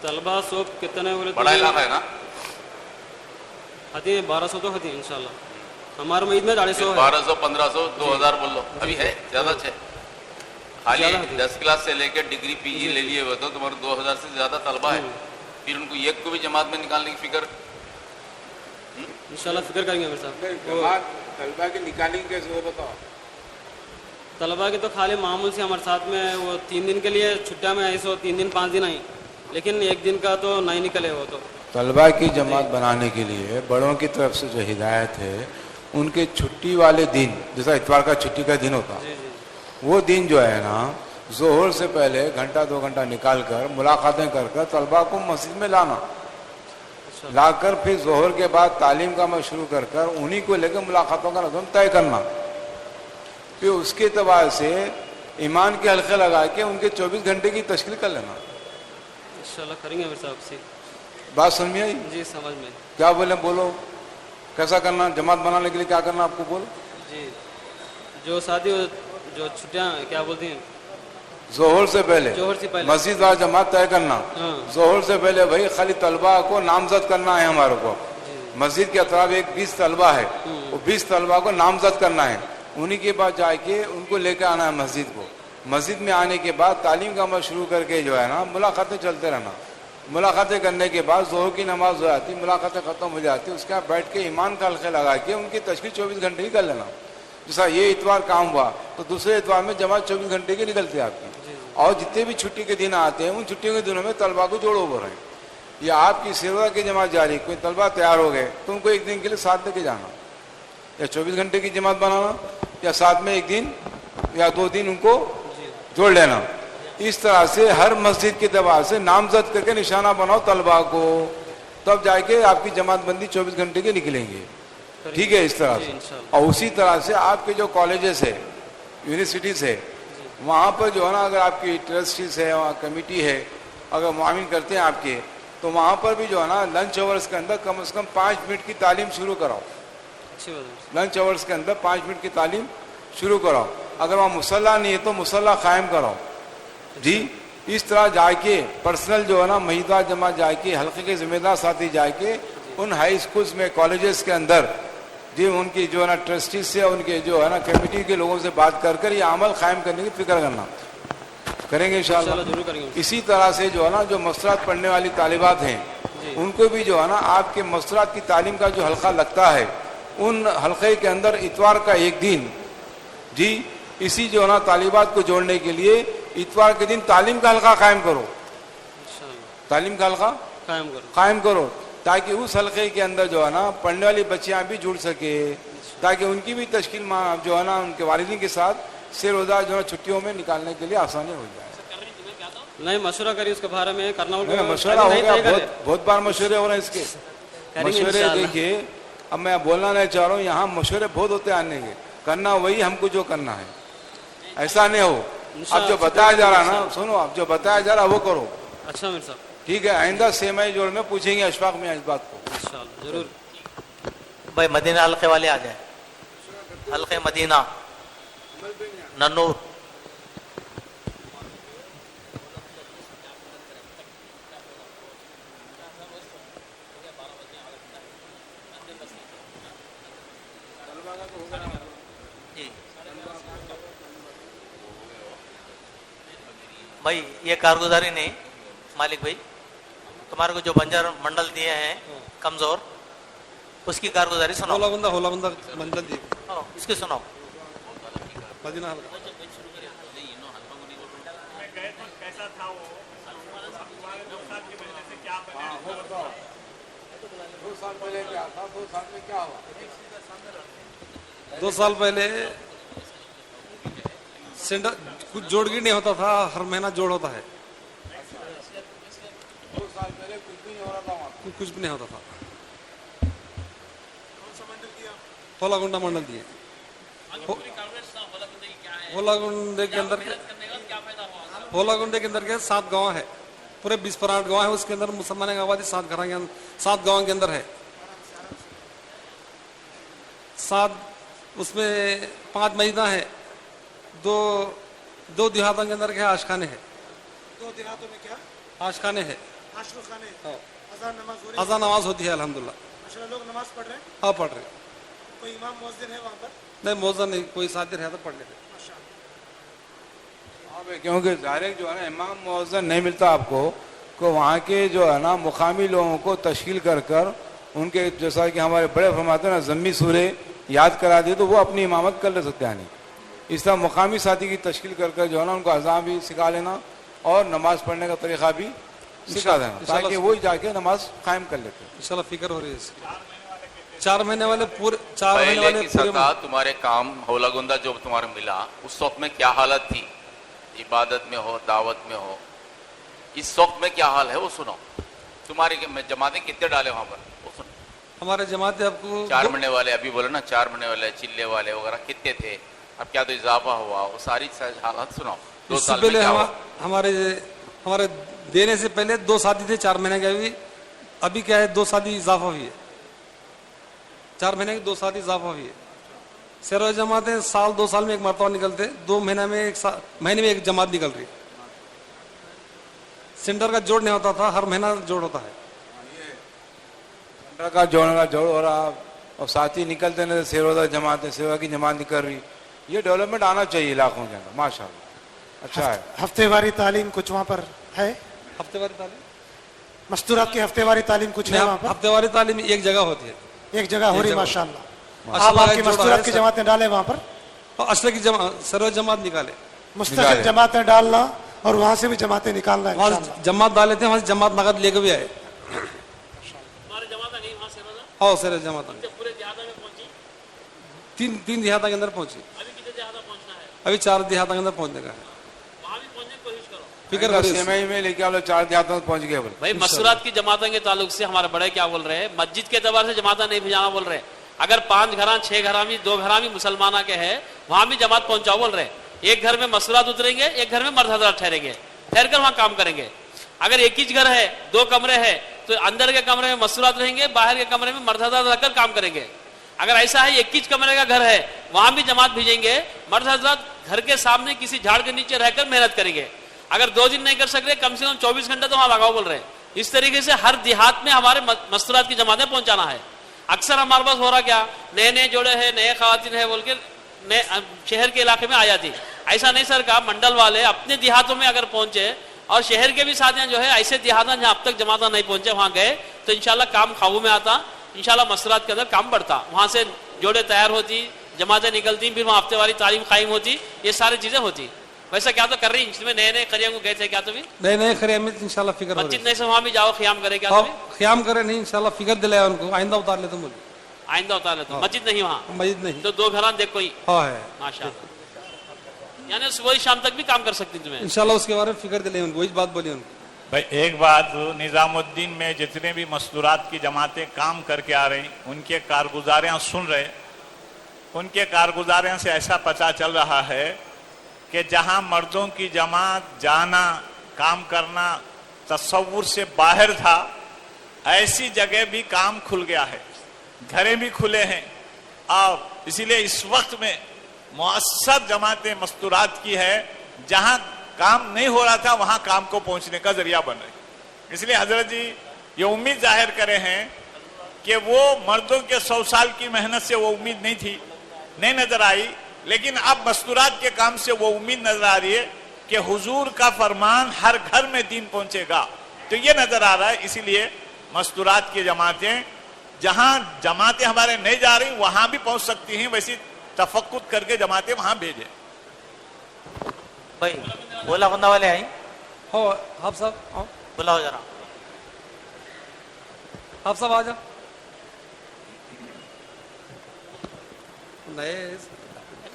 S13: तलबा सोप कितने बोले?
S14: बड़ा इलाका है ना?
S13: आती है 1200 तो होती है इंशाल्लाह। हमारे मस्जिद में 250 है।
S14: 1200 1500 2000 बोल लो, अभी है ज्यादा है। खाली 10 क्लास से लेकर डिग्री पीजी ले लिए हुए तो तुम्हारे 2000 से ज्यादा तलबा है। फिर उनको एक को भी जमात में निकालने की फिक्र
S13: इंशाल्लाह फिक्र करेंगे मेरे साहब।
S8: तलबा की निकालेंगे कैसे वो बताओ?
S13: तलबा के तो खाली मामूल से हमारे साथ में वो 3 दिन के लिए छुट्टियां में ऐसे 3 दिन 5 दिन आई, लेकिन 1 दिन का तो नहीं निकले वो तो।
S8: तलबा की जमात बनाने के लिए बड़ों की तरफ से जो हिदायत है, उनके छुट्टी वाले दिन, जैसा इतवार का छुट्टी का दिन होता, वो दिन जो है ना जोहर से पहले 1-2 घंटा निकाल कर मुलाकातें कर तलबा को मस्जिद में लाना, लाकर फिर जोहर के बाद तालीम का मैं शुरू कर उन्हीं को लेकर मुलाकातों का नज़म तय करना। फिर उसके एतबार से ईमान के हल्के लगा के उनके 24 घंटे की तशकील कर लेना।
S13: इंशाल्लाह करेंगे मेरे साहब से।
S8: बात समझ में आई?
S13: जी समझ में।
S8: क्या बोले? बोलो कैसा करना, जमात बनाने के लिए क्या करना आपको बोलो
S13: जी। जो शादी जो छुट्टियां क्या बोलती हैं,
S8: जोहर से पहले मस्जिद वाला जमात तय करना। जोहर से पहले भाई खाली तलबा को नामजद करना है हमारे को। मस्जिद के अतराफ 20 तलबा है, वो 20 तलबा को नामजद करना है। उन्हीं के पास जाके उनको लेकर आना है मस्जिद को। मस्जिद में आने के बाद तालीम का अमल शुरू करके जो है ना मुलाकातें चलते रहना। मुलाकातें करने के बाद जोहर की नमाज हो जाती, मुलाकातें ख़त्म हो जाती, उसके बाद बैठ के ईमान का हल्के लगा के उनकी तशकील 24 घंटे की कर लेना। जैसा ये इतवार काम हुआ तो दूसरे इतवार में जमात 24 घंटे की निकलती है आपकी। और जितने भी छुट्टी के दिन आते हैं उन छुट्टियों के दिनों में तलबा को जोड़ो बोल रहे हैं। या आपकी सेवा की जमात जारी, कोई तलबा तैयार हो गए तो उनको 1 दिन के लिए साथ लेके जाना, या 24 घंटे की जमात बनाना, या साथ में 1 दिन या 2 दिन उनको जोड़ लेना। इस तरह से हर मस्जिद के दबाव से नामजद करके निशाना बनाओ तलबा को, तब जाके आपकी जमात बंदी 24 घंटे के निकलेंगे। ठीक है, इस तरह से। और उसी तरह से आपके जो कॉलेजेस है, यूनिवर्सिटीज है, वहाँ पर जो है ना, अगर आपकी ट्रस्टीज है, वहाँ कमेटी है, अगर मुआविन करते हैं आपके, तो वहाँ पर भी जो है ना लंच आवर्स के अंदर कम से कम 5 मिनट की तालीम शुरू कराओ। लंच आवर्स के अंदर 5 मिनट की तालीम शुरू कराओ। अगर वहाँ मुसल्ला नहीं है तो मुसल्ला कायम कराओ जी। इस तरह जाके पर्सनल जो है ना महिला जमात जाके, हल्के के जिम्मेदार साथी जाके उन हाई स्कूल्स में, कॉलेजेस के अंदर जी उनकी जो है ना ट्रस्टी से, उनके जो है ना कमेटी के लोगों से बात कर कर ये अमल कायम करने की फिक्र करना करेंगे इंशाअल्लाह। इसी तरह से जो है ना जो मसरात पढ़ने वाली तालिबात हैं उनको भी जो है ना आपके मसरात की तालीम का जो हल्का लगता है, उन हल्के के अंदर इतवार का एक दिन जी इसी जो है ना तालिबात को जोड़ने के लिए इतवार के दिन तालीम का हल्का कायम करो। तालीम का हल्का कायम करो ताकि उस हल्के के अंदर जो है ना पढ़ने वाली बच्चियां भी जुड़ सके, ताकि उनकी भी तश्कील जो है ना उनके वालिदैन के साथ से रोजा जो है छुट्टियों में निकालने के लिए आसानी हो जाए।
S13: नहीं मशवरा करिए उसके बारे में, करना
S8: मशवरा हो गया, बहुत बार मशवरे हो रहे हैं इसके। मशवरे देखिए, अब मैं बोलना नहीं चाह रहा हूँ, यहाँ मशवरे बहुत होते आने के, करना वही हमको जो करना है, ऐसा नहीं हो। अब जो बताया जा रहा ना, सुनो, अब जो बताया जा रहा वो करो।
S13: अच्छा मेरे साहब,
S8: ठीक है, आइंदा सेमाई जोड़ में पूछेंगे अशफाक में इस बात को
S13: इंशाअल्लाह जरूर।
S9: भाई मदीना हल्के वाले आ जाए, हल्के मदीना नन्नूर। भाई ये कारगुजारी नहीं मालिक भाई, तुम्हारे को जो बंजर मंडल दिए हैं कमजोर, उसकी कारगुजारी सुनाओ।
S2: होला बंदा मंडल दिए,
S9: इसकी सुनाओ।
S2: मदीना हल्का
S12: कैसा था वो,
S8: 2 साल पहले क्या था, 2 साल में क्या हुआ?
S2: 2 साल पहले सेंटर कुछ जोड़ भी नहीं होता था, हर महीना जोड़ होता है।
S8: 2 साल पहले कुछ भी नहीं हो रहा था वहाँ,
S2: कुछ भी नहीं होता था। होलागुंडा मंडल दिए। होलागुंडे के अंदर होलागुंडे के अंदर के 7 गांव है, पूरे 20-8 गांव है, उसके अंदर मुसलमान की आबादी 7 गांव के अंदर है। 7 उसमें 5 मस्जिदा है, दो देहातों के अंदर क्या आशखाने है।
S6: 2 देहातों में क्या
S2: आशखाने है,
S6: आशखाने,
S2: अज़ान नमाज होती है अल्हम्दुलिल्लाह।
S6: माशाल्लाह लोग नमाज पढ़ रहे हैं।
S2: हाँ पढ़ रहे।
S6: कोई इमाम मुअज्जिन है वहाँ पर?
S2: नहीं मौजूद नहीं, कोई साथी रहता पढ़ लेते।
S8: क्योंकि ज़ाहिर जो है ना इमाम मुअज्जिन नहीं मिलता आपको, को वहाँ के जो है ना मुकामी लोगों को तश्कील कर कर उनके, जैसा कि हमारे बड़े फरमाते हैं ना, ज़म्मी सूरे याद करा दिए तो वो अपनी इमामत कर ले सकते हैं। नहीं इस तरह मुकामी साथी की तश्कील कर कर जो है ना उनको अज़ान भी सिखा लेना और नमाज पढ़ने का तरीक़ा भी सिखा देना, ताकि वो जाके नमाज कायम कर लेते हैं।
S2: इंशाल्लाह फिक्र हो रही है। 4 महीने वाले पूरे 4 महीने
S14: पहले
S2: वाले
S14: की सतह तुम्हारे काम होलागुंदा जो तुम्हारे मिला उस वक्त में क्या हालत थी, इबादत में हो, दावत में हो, इस वक्त में क्या हाल है वो सुनो। तुम्हारी जमातें कितने डाले वहां पर वो सुनो।
S2: हमारे जमाते आपको
S14: 4 महीने वाले, अभी बोलो ना 4 महीने वाले, चिल्ले वाले वगैरह कितने थे, अब क्या तो इजाफा हुआ, वो सारी हालत सुनो। 2 साल में क्या हुआ?
S2: हमारे देने से पहले 2 शादी थे 4 महीने के, अभी क्या है 2 शादी इजाफा हुई है, 4 महीने की 2 शादी इजाफा हुई है। शेर जमातें साल 2 साल में एक मरतबा निकलते, 2 महीने में महीने में एक जमात निकल रही। सेंटर का जोड़ नहीं होता था, हर महीना जोड़ होता है।
S8: सेंटर का जोड़ हो रहा और साथी निकलते नहीं, सेरोजा जमातें, सेवा की जमात निकल रही। ये डेवलपमेंट आना चाहिए इलाकों के अंदर, माशाल्लाह अच्छा है।
S6: हफ्तेवारी तालीम कुछ वहाँ पर है?
S2: हफ्तेवारी तालीम,
S6: मस्तूरात की हफ्तेवारी तालीम कुछ है वहाँ पर?
S2: हफ्तेवारी तालीम एक जगह होती है,
S6: एक जगह हो रही माशाल्लाह। आप आपकी मस्तूरात की जमातें डाले वहाँ पर,
S2: अशर की सर्व जमात निकाले,
S6: मुस्तकिल जमातें डालना और वहाँ से भी जमातें निकालना।
S2: वहाँ जमात डाले थे, वहाँ से जमात नगद लेके भी आए। हाँ सर जमात तीन देहात के अंदर पहुंची, अभी 4 देहात के अंदर पहुंचने का है।
S7: फिक्र करो
S8: सेमई में लेके आप लोग 4 देहातों में पहुंच गए बोले।
S5: भाई मस्तूरात की जमातों के ताल्लुक से हमारे बड़े क्या बोल रहे हैं, मस्जिद के एतबार से जमाता नहीं भेजाना बोल रहे हैं। अगर 5 घरा 6 घरा भी 2 घरा भी मुसलमाना के है वहां भी जमात पहुंचाओ बोल रहे हैं। एक घर में मस्तूरात उतरेंगे, एक घर में मर्द हजरात ठहरेंगे, ठहर कर वहां काम करेंगे। अगर एक ही घर है 2 कमरे हैं तो अंदर के कमरे में मस्तूरात रहेंगे, बाहर के कमरे में मर्द हजरात रहकर काम करेंगे। अगर ऐसा है 21 कमरे का घर है वहां भी जमात भेजेंगे, मर्द हजरात घर के सामने किसी झाड़ के नीचे रहकर मेहनत करेंगे। अगर 2 दिन नहीं कर सकते कम से कम 24 घंटे तो वहां लगाओ बोल रहे हैं। इस तरीके से हर देहात में हमारे मस्तूरात की जमातें पहुंचाना है। अक्सर हमारे पास हो रहा क्या, नए नए जोड़े हैं, नए खवातीन है बोल के नए शहर के इलाके में आ जाती। ऐसा नहीं सर, का मंडल वाले अपने देहातों में अगर पहुंचे और शहर के भी साथियां जो है ऐसे देहात जहां अब तक जमाता नहीं पहुंचे वहां गए तो इंशाल्लाह काम काबू में आता, इंशाल्लाह मस्तूरात के अंदर काम बढ़ता, वहां से जोड़े तैयार होती, जमातें निकलती, फिर वहां हफ्ते वाली तालीम कायम होती, ये सारी चीजें होती। वैसा क्या तो कर रही इसमें नए नए खरिया को गए थे क्या तो भी
S7: नए नए खरिया में इंशाल्लाह फिक्र हो
S5: मस्जिद नहीं से वहां भी जाओ ख्याम करे क्या
S7: हाँ,
S5: तो भी
S7: ख्याम करे नहीं इंशाल्लाह फिक्र दिलाया उनको, आइंदा उतार ले तुम बोले।
S5: आइंदा उतार ले तो मस्जिद नहीं वहां,
S7: मस्जिद नहीं
S5: तो 2 घरान देखो ही
S7: हाँ है
S5: माशाल्लाह, यानी सुबह शाम तक भी काम कर सकती तुम्हें
S7: इंशाल्लाह। उसके बारे में फिक्र दिलाए उनको, वही बात बोली उनको।
S12: भाई एक बात, निजामुद्दीन में जितने भी मस्तूरात की जमातें काम करके आ रही उनके कारगुजारियां सुन रहे, उनके कारगुजारियां से ऐसा पता चल रहा है कि जहां मर्दों की जमात जाना काम करना तस्वुर से बाहर था, ऐसी जगह भी काम खुल गया है, घरें भी खुले हैं। और इसीलिए इस वक्त में मुअस्सर जमातें मस्तूरात की है, जहां काम नहीं हो रहा था वहां काम को पहुंचने का जरिया बन रही। इसलिए हजरत जी ये उम्मीद जाहिर करे हैं कि वो मर्दों के 100 साल की मेहनत से वो उम्मीद नहीं थी, नहीं नजर आई, लेकिन अब मस्तूरात के काम से वो उम्मीद नजर आ रही है कि हुजूर का फरमान हर घर में दीन पहुंचेगा, तो ये नजर आ रहा है। इसीलिए मस्तूरात की जमातें जहां जमातें हमारे नहीं जा रही वहां भी पहुंच सकती हैं, वैसी तफक्कुद करके जमातें वहां भेजें।
S9: भाई बोला बंदा वाले आई
S7: हो आप सब
S9: बुलाओ जरा,
S7: आप सब आ जाओ। नए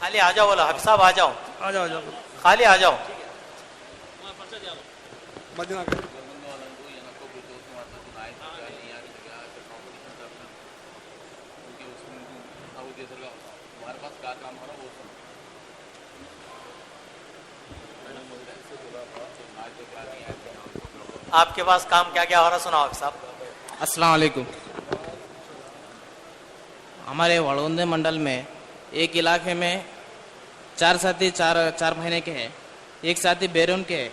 S9: खाली आ जाओ, बोला हफ साहब आ जाओ,
S7: आ जाओ, आ जाओ,
S9: खाली आ जाओ।
S7: मदीना
S9: आपके पास काम क्या क्या हो रहा सुनाओ साहब।
S10: अस्सलाम वालेकुम। हमारे वड़ोंदे मंडल में एक इलाके में 4 साथी 4 महीने के हैं, एक साथी बैरून के है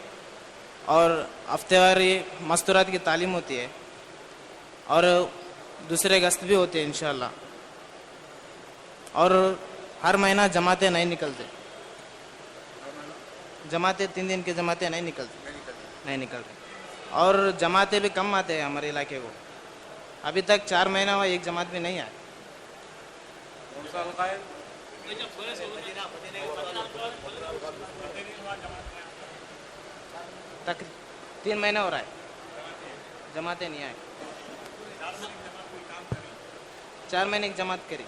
S10: और हफ्तेवारी मस्तूरात की तालीम होती है और दूसरे गश्त भी होते हैं इंशाल्लाह। और हर महीना जमातें नहीं निकलते, जमातें 3 दिन की जमातें नहीं निकलते और जमातें भी कम आते हैं हमारे इलाके को। अभी तक 4 महीना हुआ एक जमात भी नहीं आया। तक 3 महीने हो रहा है जमातें नहीं आए। 4 महीने एक जमात करी,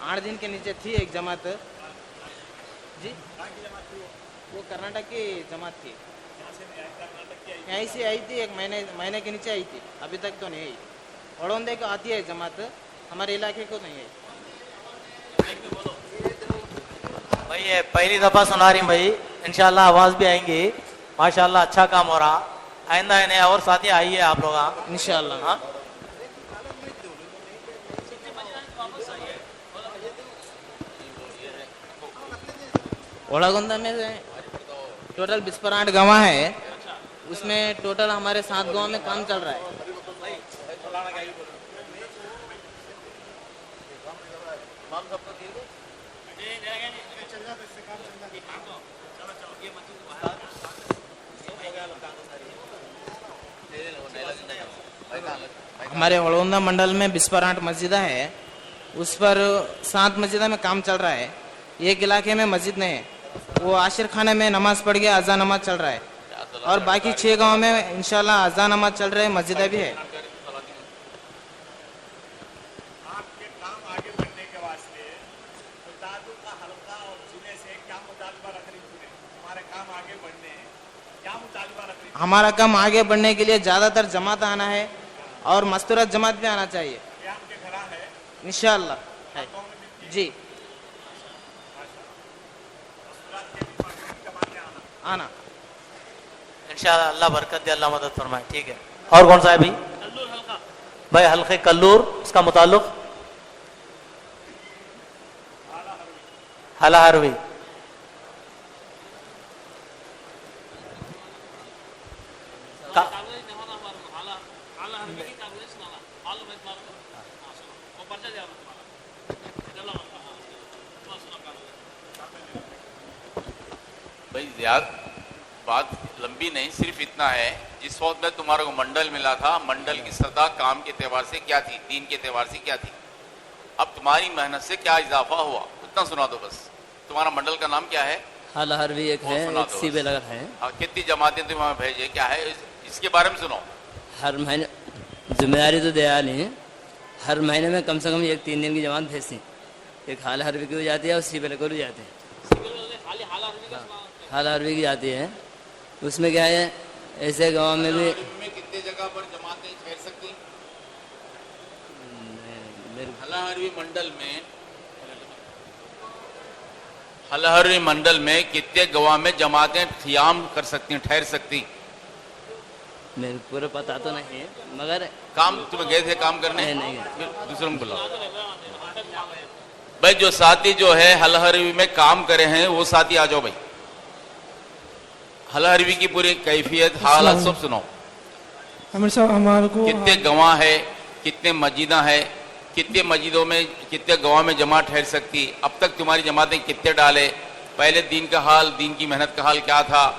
S10: 8 दिन के नीचे थी एक जमात जी, वो कर्नाटक की जमात थी, यहीं से आई थी, एक महीने के नीचे आई थी, अभी तक तो नहीं आई। वड़ोंदे को आती है जमात, हमारे इलाके को नहीं आई।
S9: भाई ये पहली दफा सुना रही भाई, इंशाल्लाह आवाज भी आएंगी, माशाल्लाह अच्छा काम हो रहा। आइंदा इन्हें और साथी आइए आप लोग इंशाल्लाह। हाँ ओलागुंदा में टोटल 28 गाँव है, उसमें टोटल हमारे 7 गाँव में काम चल रहा है। हमारे वड़ोंदा मंडल में 28 मस्जिदा है, उस पर 7 मस्जिदा में काम चल रहा है। एक इलाके में मस्जिद नहीं है, वो आशिर खाने में नमाज पढ़ गया, अज़ान नमाज चल रहा है, और बाकी 6 गांव में इंशाल्लाह अज़ान नमाज चल रहे हैं, मस्जिदें भी है।
S12: आपके काम आगे बढ़ने के वास्ते का हल्का और जिले से क्या मुतालबा रख रही
S15: ہمارا کام آگے بڑھنے کے لیے زیادہ تر جماعت آنا ہے اور مستورات جماعت بھی آنا چاہیے انشاءاللہ ہے جی آنا
S9: انشاءاللہ اللہ برکت دے, اللہ مدد فرمائے. ٹھیک ہے, اور کون سا ہے بھائی حلقے کلور, اس کا متعلق حلہ حروی.
S14: بھائی زیادہ بات لمبی نہیں, صرف اتنا ہے جس وقت میں تمہارے کو منڈل ملا تھا, منڈل کی سطح کام کے اعتبار سے کیا تھی, دین کے اعتبار سے کیا تھی, اب تمہاری محنت سے کیا اضافہ ہوا, اتنا سنا دو بس. تمہارا منڈل کا نام کیا ہے؟
S16: حلہ حروی ایک ہے, ایک سی بے لگر ہے.
S14: کتنی جماعتیں تم وہاں بھیجے, کیا ہے اس کے بارے میں سنو.
S16: ہر مہینے ذمہ داری تو دیا نہیں, ہر مہینے میں کم سے کم 1-3 دن کی جماعت بھیجتی, ایک حلہ حروی کی ہو جاتی ہے اور سی بے لگر ہو جاتے ہیں. حلہ حروی کی جاتی ہے, اس میں کیا ہے ایسے گاؤں میں بھی
S14: کتنے جگہ پر جماعتیں ٹھہر سکتی حلہ حروی منڈل میں, حلہ حروی منڈل میں کتنے گواہ میں جماعتیں قیام کر سکتی ہیں, ٹھہر سکتی؟
S16: میرے پورے پتا تو نہیں ہے, مگر
S14: کام تم گئے تھے کام کرنے؟
S16: نہیں
S14: دوسروں کو بلاؤ بھائی. جو ساتھی جو ہے حلہ حروی میں کام کرے ہیں وہ ساتھی آ جاؤ بھائی. حلہ حروی کی پوری کیفیت حالات سب سنو.
S6: ہمارے کو
S14: کتنے گواہ ہے, کتنے مسجداں ہے, کتنے مسجدوں میں کتنے گواہ میں جماعت ٹھہر سکتی, اب تک تمہاری جماعتیں کتنے ڈالے, پہلے دین کا حال, دین کی محنت کا حال کیا تھا,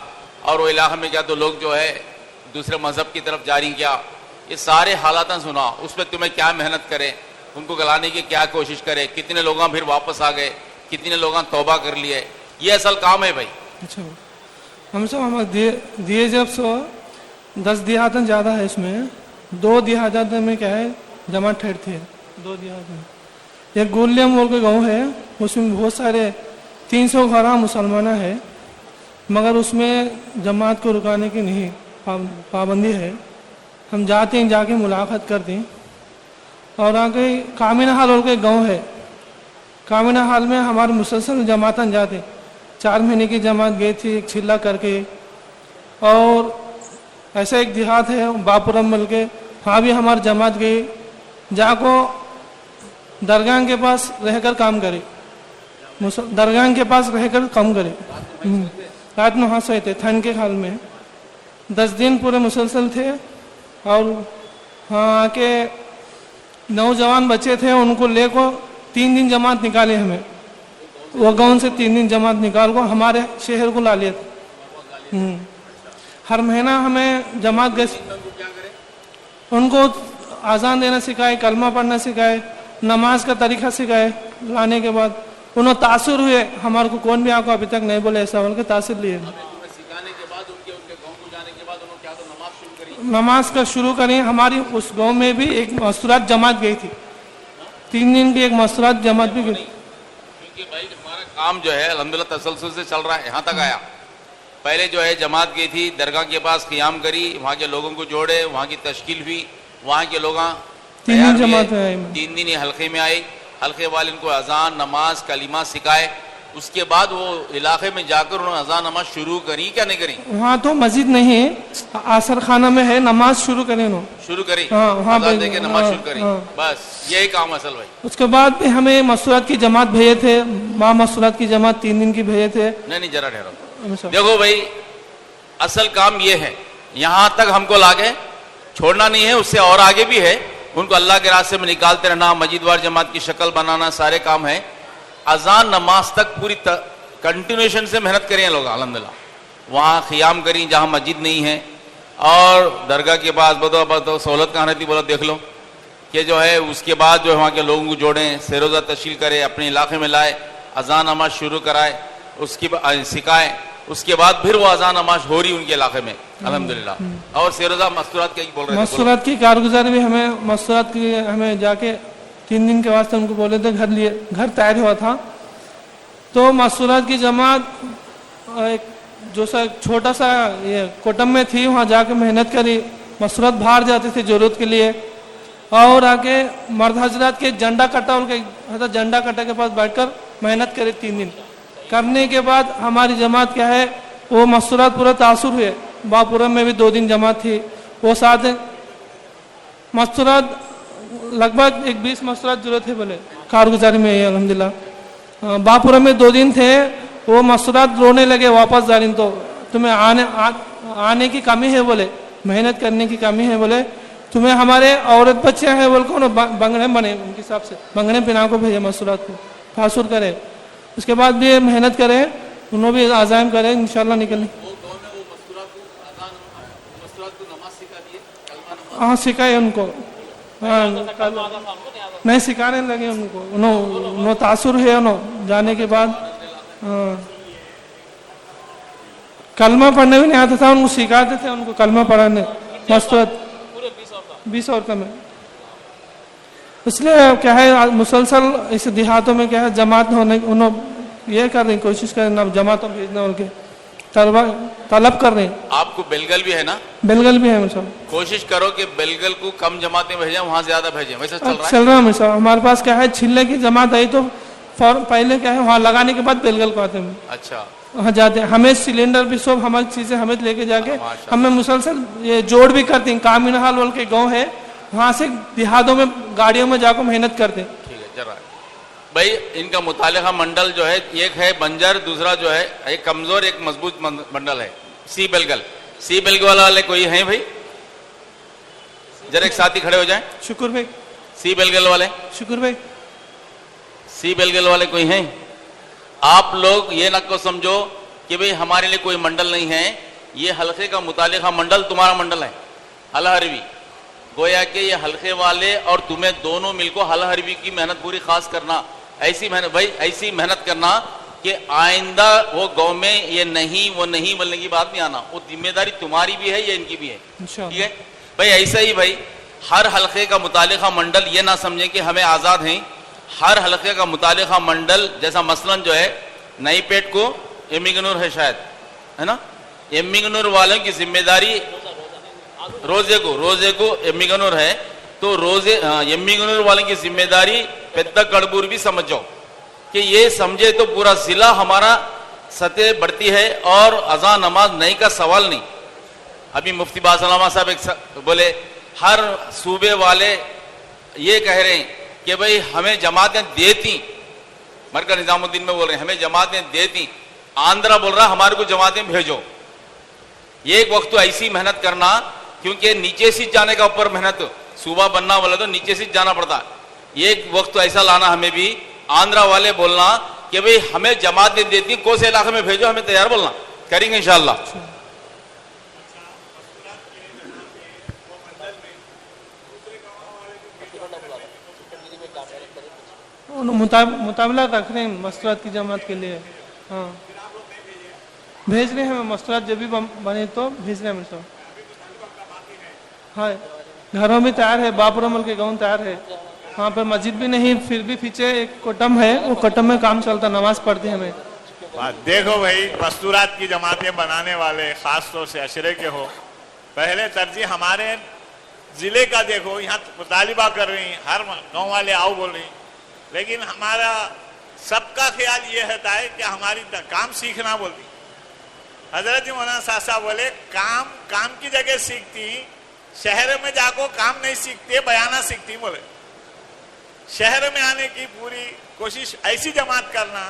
S14: اور وہ علاقے میں کیا تو لوگ جو ہے دوسرے مذہب کی طرف جاری کیا, یہ سارے حالات سنا. اس پہ تمہیں کیا محنت کرے, ان کو گلانے کی کیا کوشش کرے, کتنے لوگاں پھر واپس آ گئے, کتنے لوگاں توبہ کر لیے, یہ اصل کام ہے بھائی.
S6: اچھا ہم سب ہمارے دیے جب سو 10 دیہاتیں زیادہ ہے, اس میں 2 دیہات میں کیا ہے جماعت ٹھہرتی ہے. 2 دیہات میں ایک گولیم بول کے گاؤں ہے, اس میں بہت سارے 300 گھر مسلمان ہے, مگر اس میں جماعت کو رکانے کی نہیں پابندی ہے. ہم جاتے ہیں, جا کے ملاقات کرتے ہیں. اور آگے کامینہ حال بول کے گاؤں ہے, کامینہ حال میں ہمارے مسلسل جماعتیں جاتے, 4 مہینے کی جماعت گئی تھی ایک چھلا کر کے. اور ایسا ایک دیہات ہے باپورم مل کے, وہاں بھی ہماری جماعت گئی, جا کو درگاہ کے پاس رہ کر کام کرے, درگاہ کے پاس رہ کر کام کرے. رات میں وہاں سوئے تھے ٹھنڈ کے حال میں, 10 دن پورے مسلسل تھے. اور وہاں کے نوجوان بچے تھے, ان کو لے کو 3 دن جماعت نکالے ہمیں, وہ گاؤں سے 3 دن جماعت نکال کو ہمارے شہر کو لا لیے تھے. ہر مہینہ ہمیں جماعت گئے, ان کو اذان دینا سکھائے, کلمہ پڑھنا سکھائے, نماز کا طریقہ سکھائے. لانے کے بعد انہوں تاثر ہوئے, ہمارے کو کون بھی آپ کو ابھی تک نہیں بولے ایسا بول کے تاثر لیے. نماز کا شروع کریں. ہماری اس گاؤں میں بھی ایک مستورات جماعت گئی تھی, 3 دن کی ایک مستورات جماعت بھی گئی.
S14: کیونکہ بھائی ہمارا کام جو ہے الحمدللہ تسلسل سے چل رہا ہے, یہاں تک آیا. پہلے جو ہے جماعت گئی تھی, درگاہ کے پاس قیام کری, وہاں کے لوگوں کو جوڑے, وہاں کی تشکیل ہوئی, وہاں کے لوگ
S6: 3 دن جماعت ہے,
S14: 3 دن حلقے میں آئے, حلقے والے ان کو اذان نماز کلمہ سکھائے. اس کے بعد وہ علاقے میں جا کر انہوں نے اذان نماز شروع کری کیا نہیں کری؟
S6: وہاں تو مسجد نہیں ہے, آثر خانہ میں ہے, نماز شروع کریں انہوں
S14: شروع کری,
S6: وہاں
S14: اذان دے کے نماز شروع کری, بس یہی کام اصل بھائی.
S6: اس کے بعد بھی ہمیں مستورات کی جماعت بھیجے تھے, ماں مستورات کی جماعت 3 دن کی بھیجے تھے.
S14: نہیں ذرا ٹھہرو, دیکھو بھائی اصل کام یہ ہے, یہاں تک ہم کو لاگے چھوڑنا نہیں ہے, اس سے اور آگے بھی ہے. ان کو اللہ کے راستے میں نکالتے رہنا, مسجد وار جماعت کی شکل بنانا, سارے کام ہے. اذان نماز تک پوری کنٹینویشن سے محنت کریں لوگ الحمدللہ. وہاں قیام کریں جہاں مسجد نہیں ہے, اور درگاہ کے پاس بدو سہولت کہاں رہتی بولا دیکھ لو کہ جو ہے. اس کے بعد جو ہے وہاں کے لوگوں کو جوڑیں, سیروزہ تشکیل کرے, اپنے علاقے میں لائے, اذان نماز شروع کرائے, اس کی سکھائے. اس کے بعد پھر وہ اذان نماز ہو رہی ان کے علاقے میں الحمدللہ. اور سیروزہ مستورات کیا بول رہے ہیں؟
S6: مستورات کی کارگزاری بھی ہمیں, مستورات کی ہمیں جا کے 3 دن کے واسطے ان کو بولے تھے, گھر تیار ہوا تھا. تو مستورات کی جماعت ایک
S17: जो सा छोटा सा ये कोटम में थी, वहाँ जाके मेहनत करी, मसरत बाहर जाती थी जरूरत के लिए, और आके मर्द हजरत के झंडा कट्टा, उनके झंडा कट्टा के पास बैठकर मेहनत करी 3 दिन। करने के बाद हमारी जमात क्या है, वो मसरत पूरा तासुर हुए। बापुरम में भी 2 दिन जमात थी, वो साथ मसरत लगभग 20 मसरत जरूरत है बोले कारगुजारी में है अल्हम्दुलिल्लाह। बापुरम में 2 दिन थे, वो मसरत रोने लगे वापस जा रही, तो तुम्हें आने की कमी है बोले, मेहनत करने की कमी है बोले, तुम्हें हमारे औरत बच्चे हैं बोल को बंगड़े बने, उनके हिसाब से बंगड़े पिना को भेजे मसरत को फासुर करे। उसके बाद भी मेहनत करें, उन्होंने भी आज़ाम करें, इंशाल्लाह निकलें। हाँ सिखाए उनको, हाँ नहीं सिखाने लगे उनको, उन्होंने तासुर है उन्होंने जाने के बाद। कलमा पढ़ने भी नहीं आता था, उनको सिखाते थे उनको कलमा पढ़ाने मसरत 20 और कम है। इसलिए क्या है मुसलसल इस देहातों में क्या है जमात होने, उन्होंने ये कर रही कोशिश कर रहे जमातों भेजना, उनके तलब कर रहे हैं।
S14: आपको बेलगल भी है ना?
S17: बेलगल भी है मेरे साहब।
S14: कोशिश करो कि बेलगल को कम जमातें भेजें, वहाँ ज्यादा भेजें। वैसे चल रहा है?
S17: चल रहा है मेरे साहब। हमारे पास क्या है छिल्ले की जमात आई तो पहले क्या है वहाँ लगाने के बाद बेलगल को आते हैं।
S14: अच्छा,
S17: वहाँ जाते हैं, हमें सिलेंडर भी सब हमारी चीजें हमें लेके जाके हमें मुसलसल ये जोड़ भी करते हैं। कामिन हाल वाल के गाँव है, वहाँ से देहातों में गाड़ियों में जाकर मेहनत करते हैं।
S14: ठीक है, जरा भाई इनका मुतालिका मंडल जो है, एक है बंजर, दूसरा जो है एक कमजोर एक मजबूत मंडल है सी बेलगल। सी बेलगल वाले कोई हैं भाई? जरा एक साथी खड़े हो जाएं।
S17: शुक्र भाई।
S14: सी बेलगल वाले,
S17: शुक्र भाई।
S14: सी बेलगल वाले कोई हैं? आप लोग ये न को समझो कि भाई हमारे लिए कोई मंडल नहीं है, ये हल्के का मुतालिका मंडल तुम्हारा मंडल है हल हरवी। गोया कि ये हल्के वाले और तुम्हें दोनों मिलकर हल हरवी की मेहनत पूरी खास करना, ऐसी मेहनत भाई, ऐसी मेहनत करना कि आइंदा वो गांव में ये नहीं वो नहीं बोलने की बात नहीं आना। वो जिम्मेदारी तुम्हारी भी है, ये इनकी भी है। ठीक है भाई, ऐसा ही भाई हर हल्के का मुतालिका मंडल ये ना समझें कि हमें आज़ाद हैं। हर हल्के का मुतालिका मंडल, जैसा मसलन जो है नई पेट को एमिगनूर है शायद, है ना, एमिगनूर वालों की जिम्मेदारी रोजे को एमिगनूर है, तो रोजे एमिगनूर वालों की जिम्मेदारी पेद्दा कड़बूर भी समझ जाओ कि ये समझे तो पूरा जिला हमारा सतह बढ़ती है। और अज़ान नमाज नहीं का सवाल नहीं। अभी मुफ्ती बासलामा साहब एक बोले हर सूबे वाले ये कह रहे हैं कि भाई हमें जमातें देती, मरकज निजामुद्दीन में बोल रहे हैं हमें जमातें देती, आंध्रा बोल रहा हमारे को जमातें भेजो। एक वक्त तो ऐसी मेहनत करना, क्योंकि नीचे से जाने का ऊपर मेहनत, सूबा बनना वाला तो नीचे से जाना पड़ता। एक वक्त तो ऐसा लाना हमें भी, आंध्रा वाले बोलना कि भाई हमें जमातें देती, कौन से इलाके में भेजो, हमें तैयार बोलना, करेंगे इंशाअल्लाह।
S17: मुताबिला रख रहे हैं मसरत की जमात के लिए। हाँ भेज रहे हैं, मसरत जब भी बने तो भेज रहे हैं मेरे साथ। हाँ घरों में तैयार है, बापुरमल के गाँव तैयार है, वहाँ पर मस्जिद भी नहीं, फिर भी पीछे एक कोटम है, वो कोटम में काम चलता, नमाज पढ़ते हैं हमें।
S12: देखो भाई मस्तूरात की जमातें बनाने वाले खास तौर से अशरे के हो, पहले तरजीह हमारे जिले का देखो, यहाँ मुतालिबा कर रही, हर गाँव वाले आओ बोल रही, लेकिन हमारा सबका ख्याल ये रहता है कि हमारी काम सीखना बोलती। हजरत मौलाना साहब बोले काम की जगह सीखती, शहर में जाको काम नहीं सीखते, बयाना सीखती। बोले शहर में आने की पूरी कोशिश, ऐसी जमात करना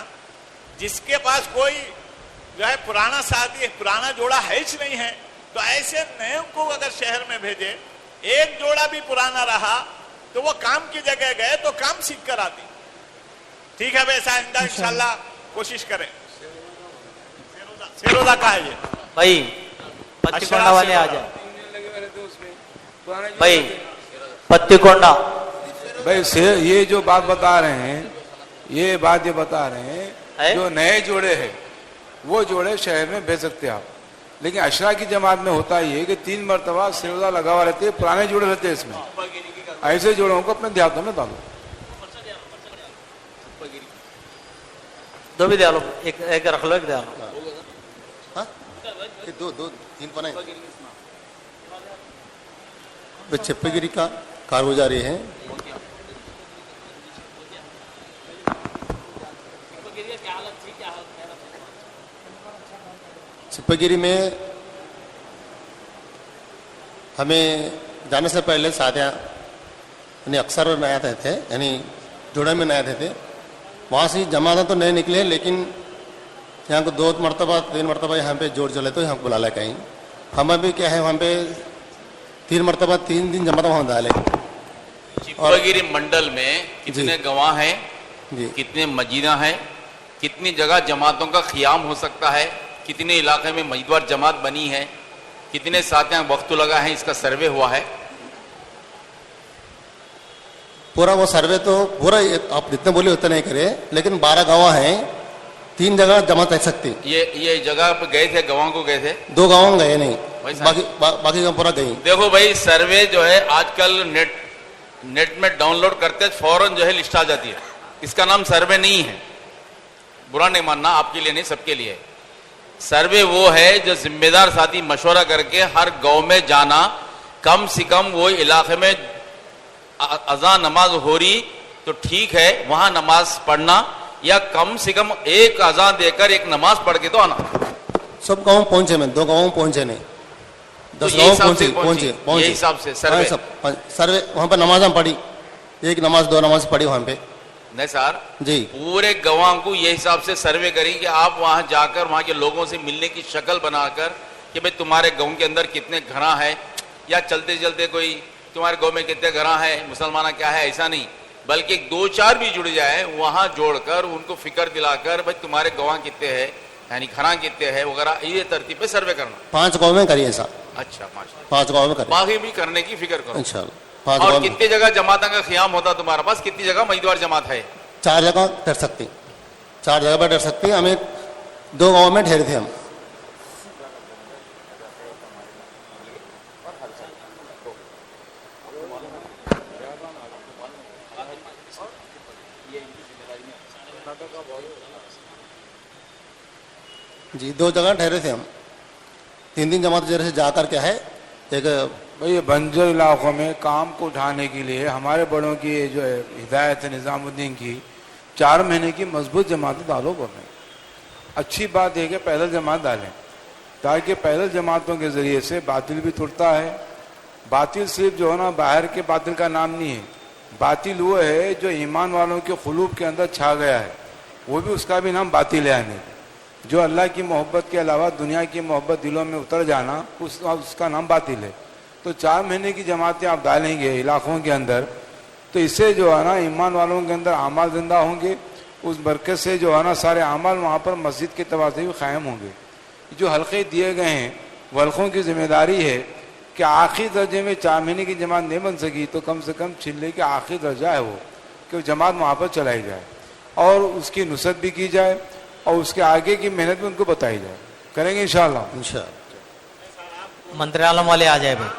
S12: जिसके पास कोई जो है पुराना साथी, पुराना जोड़ा है ही नहीं है, तो ऐसे नए को अगर शहर में भेजे, एक जोड़ा भी पुराना रहा तो वो काम की जगह गए तो काम सीख कर आती। ठीक है वैसा इंशाल्लाह कोशिश करें। सेरोदा का है ये
S9: भाई, पत्तीकोंडा वाले आ जाए भाई, पत्तीकोंडा
S8: भाई ये जो बात बता रहे हैं, ये बात ये बता रहे हैं जो नए जोड़े हैं वो जोड़े शहर में भेज सकते हैं आप, लेकिन अशरा की जमात में होता ये कि 3 मरतबा सिरोदा लगा हुआ रहते हैं, पुराने जोड़े रहते हैं इसमें, ऐसे जोड़ों को अपने देहातों में डालो।
S9: दो भी दे लो, एक रख लो, एक दे लो।
S18: हाँ ये दो दो तीन पना है वे चिप्पगिरी का कारगुजारी है चिप्पगिरी में हमें जाने से पहले साथिया यानी अक्सर नए आते थे यानी जोड़ा में नए आते थे वहाँ से जमाना तो नए निकले लेकिन यहाँ को 2 मरतबा 3 मरतबा यहाँ पे जोड़ चले तो यहाँ को बुला ले कहीं हमें भी क्या है वहाँ पे 3 मरतबा 3 दिन जमा वहाँ डाले।
S14: चिप्पगिरी मंडल में कितने गवाह हैं, कितने मजीदा हैं, कितनी जगह जमातों का क़ियाम हो सकता है, कितने इलाके में मजीदवार जमात बनी है, कितने साथियाँ वक्त लगा है, इसका सर्वे हुआ है?
S18: पूरा वो सर्वे तो पूरा आप जितने बोले उतने नहीं करे लेकिन 12 गवाह हैं 3 जगह जमा रह सकती।
S14: ये जगह पे गए थे, गवाहों को गए थे?
S18: 2 गवाह गए नहीं बाकी का पूरा गई।
S14: देखो भाई सर्वे जो है आजकल नेट में डाउनलोड करते फौरन जो है लिस्ट आ जाती है, इसका नाम सर्वे नहीं है। बुरा नहीं मानना, आपके लिए नहीं सबके लिए। सर्वे वो है जो जिम्मेदार साथी मशवरा करके हर गांव में जाना, कम से कम वो इलाके में अज़ान नमाज हो रही तो ठीक है वहां नमाज पढ़ना, या कम से कम एक अज़ान देकर एक नमाज पढ़ के तो आना।
S18: सब गाँव पहुंचे में 2 गाँव पहुंचे नहीं 10 गाँव पहुंचे
S14: ये हिसाब से सर्वे
S18: सर्वे वहां पर नमाज पढ़ी 1 नमाज 2 नमाज पढ़ी वहां पे
S14: नहीं सर
S18: जी।
S14: पूरे गवाह को ये हिसाब से सर्वे करें कि आप वहां जाकर वहां के लोगों से मिलने की शक्ल बनाकर कि भाई तुम्हारे गांव के अंदर कितने घरा है, या चलते चलते कोई तुम्हारे गांव में कितने घरा है, मुसलमान क्या है, ऐसा नहीं, बल्कि 2-4 भी जुड़ जाए वहां जोड़कर उनको फिक्र दिलाकर भाई तुम्हारे गवाह कितने हैं, यानी घरा कितने हैं वगैरह, ये तरतीब पे सर्वे करना।
S18: 5 गाँव में करिए ऐसा।
S14: अच्छा
S18: 5 गाँव में करिए,
S14: बाकी भी करने की फिक्र करो
S18: इंशाल्लाह।
S14: और कितनी जगह जमात का क़ियाम होता तुम्हारे पास, कितनी जगह मजदूर जमात है?
S18: 4 जगह ठहर सकती, 4 जगह पर ठहर सकती। हमें 2 गाँव में ठहरे थे हम। जी 2 जगह ठहरे थे हम, 3 दिन जमात जैसे जाकर क्या है एक
S8: भाई बंजर इलाकों में काम को उठाने के लिए हमारे बड़ों की जो है हिदायत है निज़ामुद्दीन की 4 महीने की मजबूत जमातें डालो कर रहे हैं। अच्छी बात है कि पैदल जमात डालें ताकि पैदल जमातों के ज़रिए से बातिल भी टूटता है। बातिल सिर्फ जो है ना बाहर के बातिल का नाम नहीं है, बातिल वो है जो ईमान वालों के खुलूब के अंदर छा गया है, वो भी उसका भी नाम बातिल है। जो अल्लाह की मोहब्बत के अलावा दुनिया की मोहब्बत दिलों में उतर जाना उसका नाम बातिल है। तो 4 महीने की जमातें आप डालेंगे इलाकों के अंदर तो इससे जो है ना ईमान वालों के अंदर आमाल जिंदा होंगे, उस बरकत से जो है ना सारे आमाल वहाँ पर मस्जिद के तबाह से भी क़ायम होंगे। जो हल्के दिए गए हैं वो हल्कों की जिम्मेदारी है कि आखिरी दर्जे में 4 महीने की जमात नहीं बन सकी तो कम से कम चिल्ले के आखिरी दर्जा है वो कि जमात वहाँ पर चलाई जाए और उसकी नुसरत भी की जाए और उसके आगे की मेहनत भी उनको बताई जाए। करेंगे इंशाल्लाह।
S9: मंत्रालय वाले आ जाए भाई।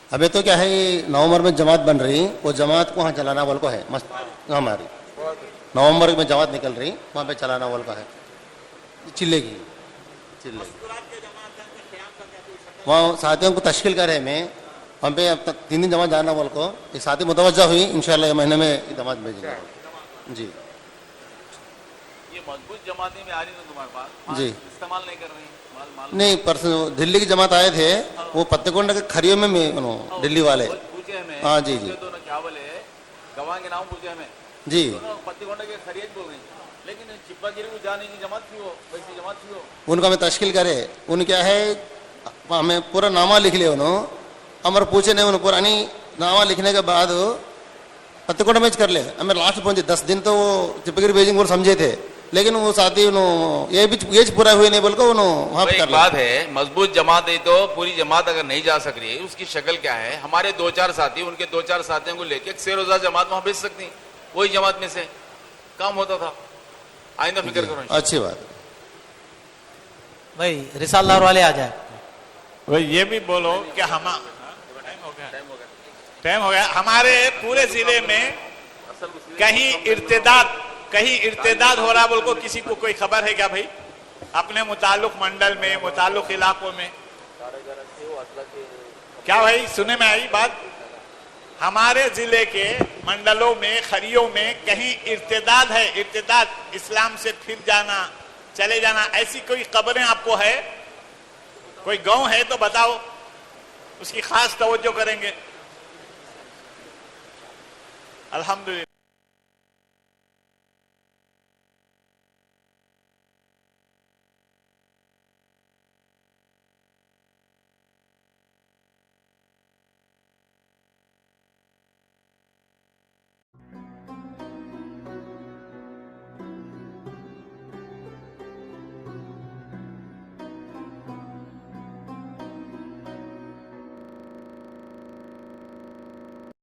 S18: अभी तो क्या है नवंबर में जमात बन रही, वो जमात को वहाँ चलाना वाल को है हमारी नवंबर में जमात निकल रही वहाँ पे चलाना वाल का है चिल्ले की वहाँ साथियों को तश्कील करे में हम पे अब तक 3 दिन जमात जाना वाल को एक साथी मुतवज्जा हुई इंशाल्लाह महीने में जमात भेजेंगे जी।
S14: ये मजबूत जमातें में आ रही है तुम्हारे पास
S18: जी,
S14: इस्तेमाल नहीं कर रही
S18: नहीं परसों दिल्ली की जमात आए थे वो पत्तेकोंडा के खरियो में दिल्ली वाले
S14: पूछे हमें।
S18: हाँ जी जी
S14: दोनों क्या बोले गवाह के नाम पूछे हमें
S18: जी
S14: पत्तेकोंडा के खरियत बोल रही, लेकिन चिप्पागिरी को जाने की जमात थी वो वैसी जमात थी वो
S18: उनका हमें तश्कील करे उन क्या है हमें पूरा नामा लिख लिया उन्होंने हमारे पूछे नहीं उन्होंने पुरानी नामा लिखने के बाद पत्तेकोंडा मैच कर ले हमें लास्ट पहुंचे 10 दिन तो वो चिप्पागिरी बेजिंग वो समझे थे लेकिन वो साथी ये भी पूरा हुए नहीं बोलकर वहाँ पे कर
S14: बात है। मजबूत जमात है तो पूरी जमात अगर नहीं जा सक रही है उसकी शक्ल क्या है, हमारे 2-4 साथी उनके 2-4 साथियों को लेके एक से-रोज़ा जमात वहां भेज सकती, वही जमात में से काम होता था। आइंदा फिक्र करो।
S18: अच्छी बात
S9: भाई रिसालदार वाले आ जाए।
S12: भाई ये भी बोलो कि हम फहम हो गया। हमारे पूरे जिले में कहीं इर्तिदाद हो रहा बोल को किसी को कोई खबर है क्या भाई? अपने मुताल्लुक मंडल में, मुताल्लुक इलाकों में क्या भाई सुने में आई बात? हमारे जिले के मंडलों में, खरियों में कहीं इर्तिदाद है, इर्तिदाद इस्लाम से फिर जाना, चले जाना, ऐसी कोई खबरें आपको है? कोई गांव है तो बताओ, उसकी खास तवज्जो करेंगे। अल्हम्दुलिल्लाह।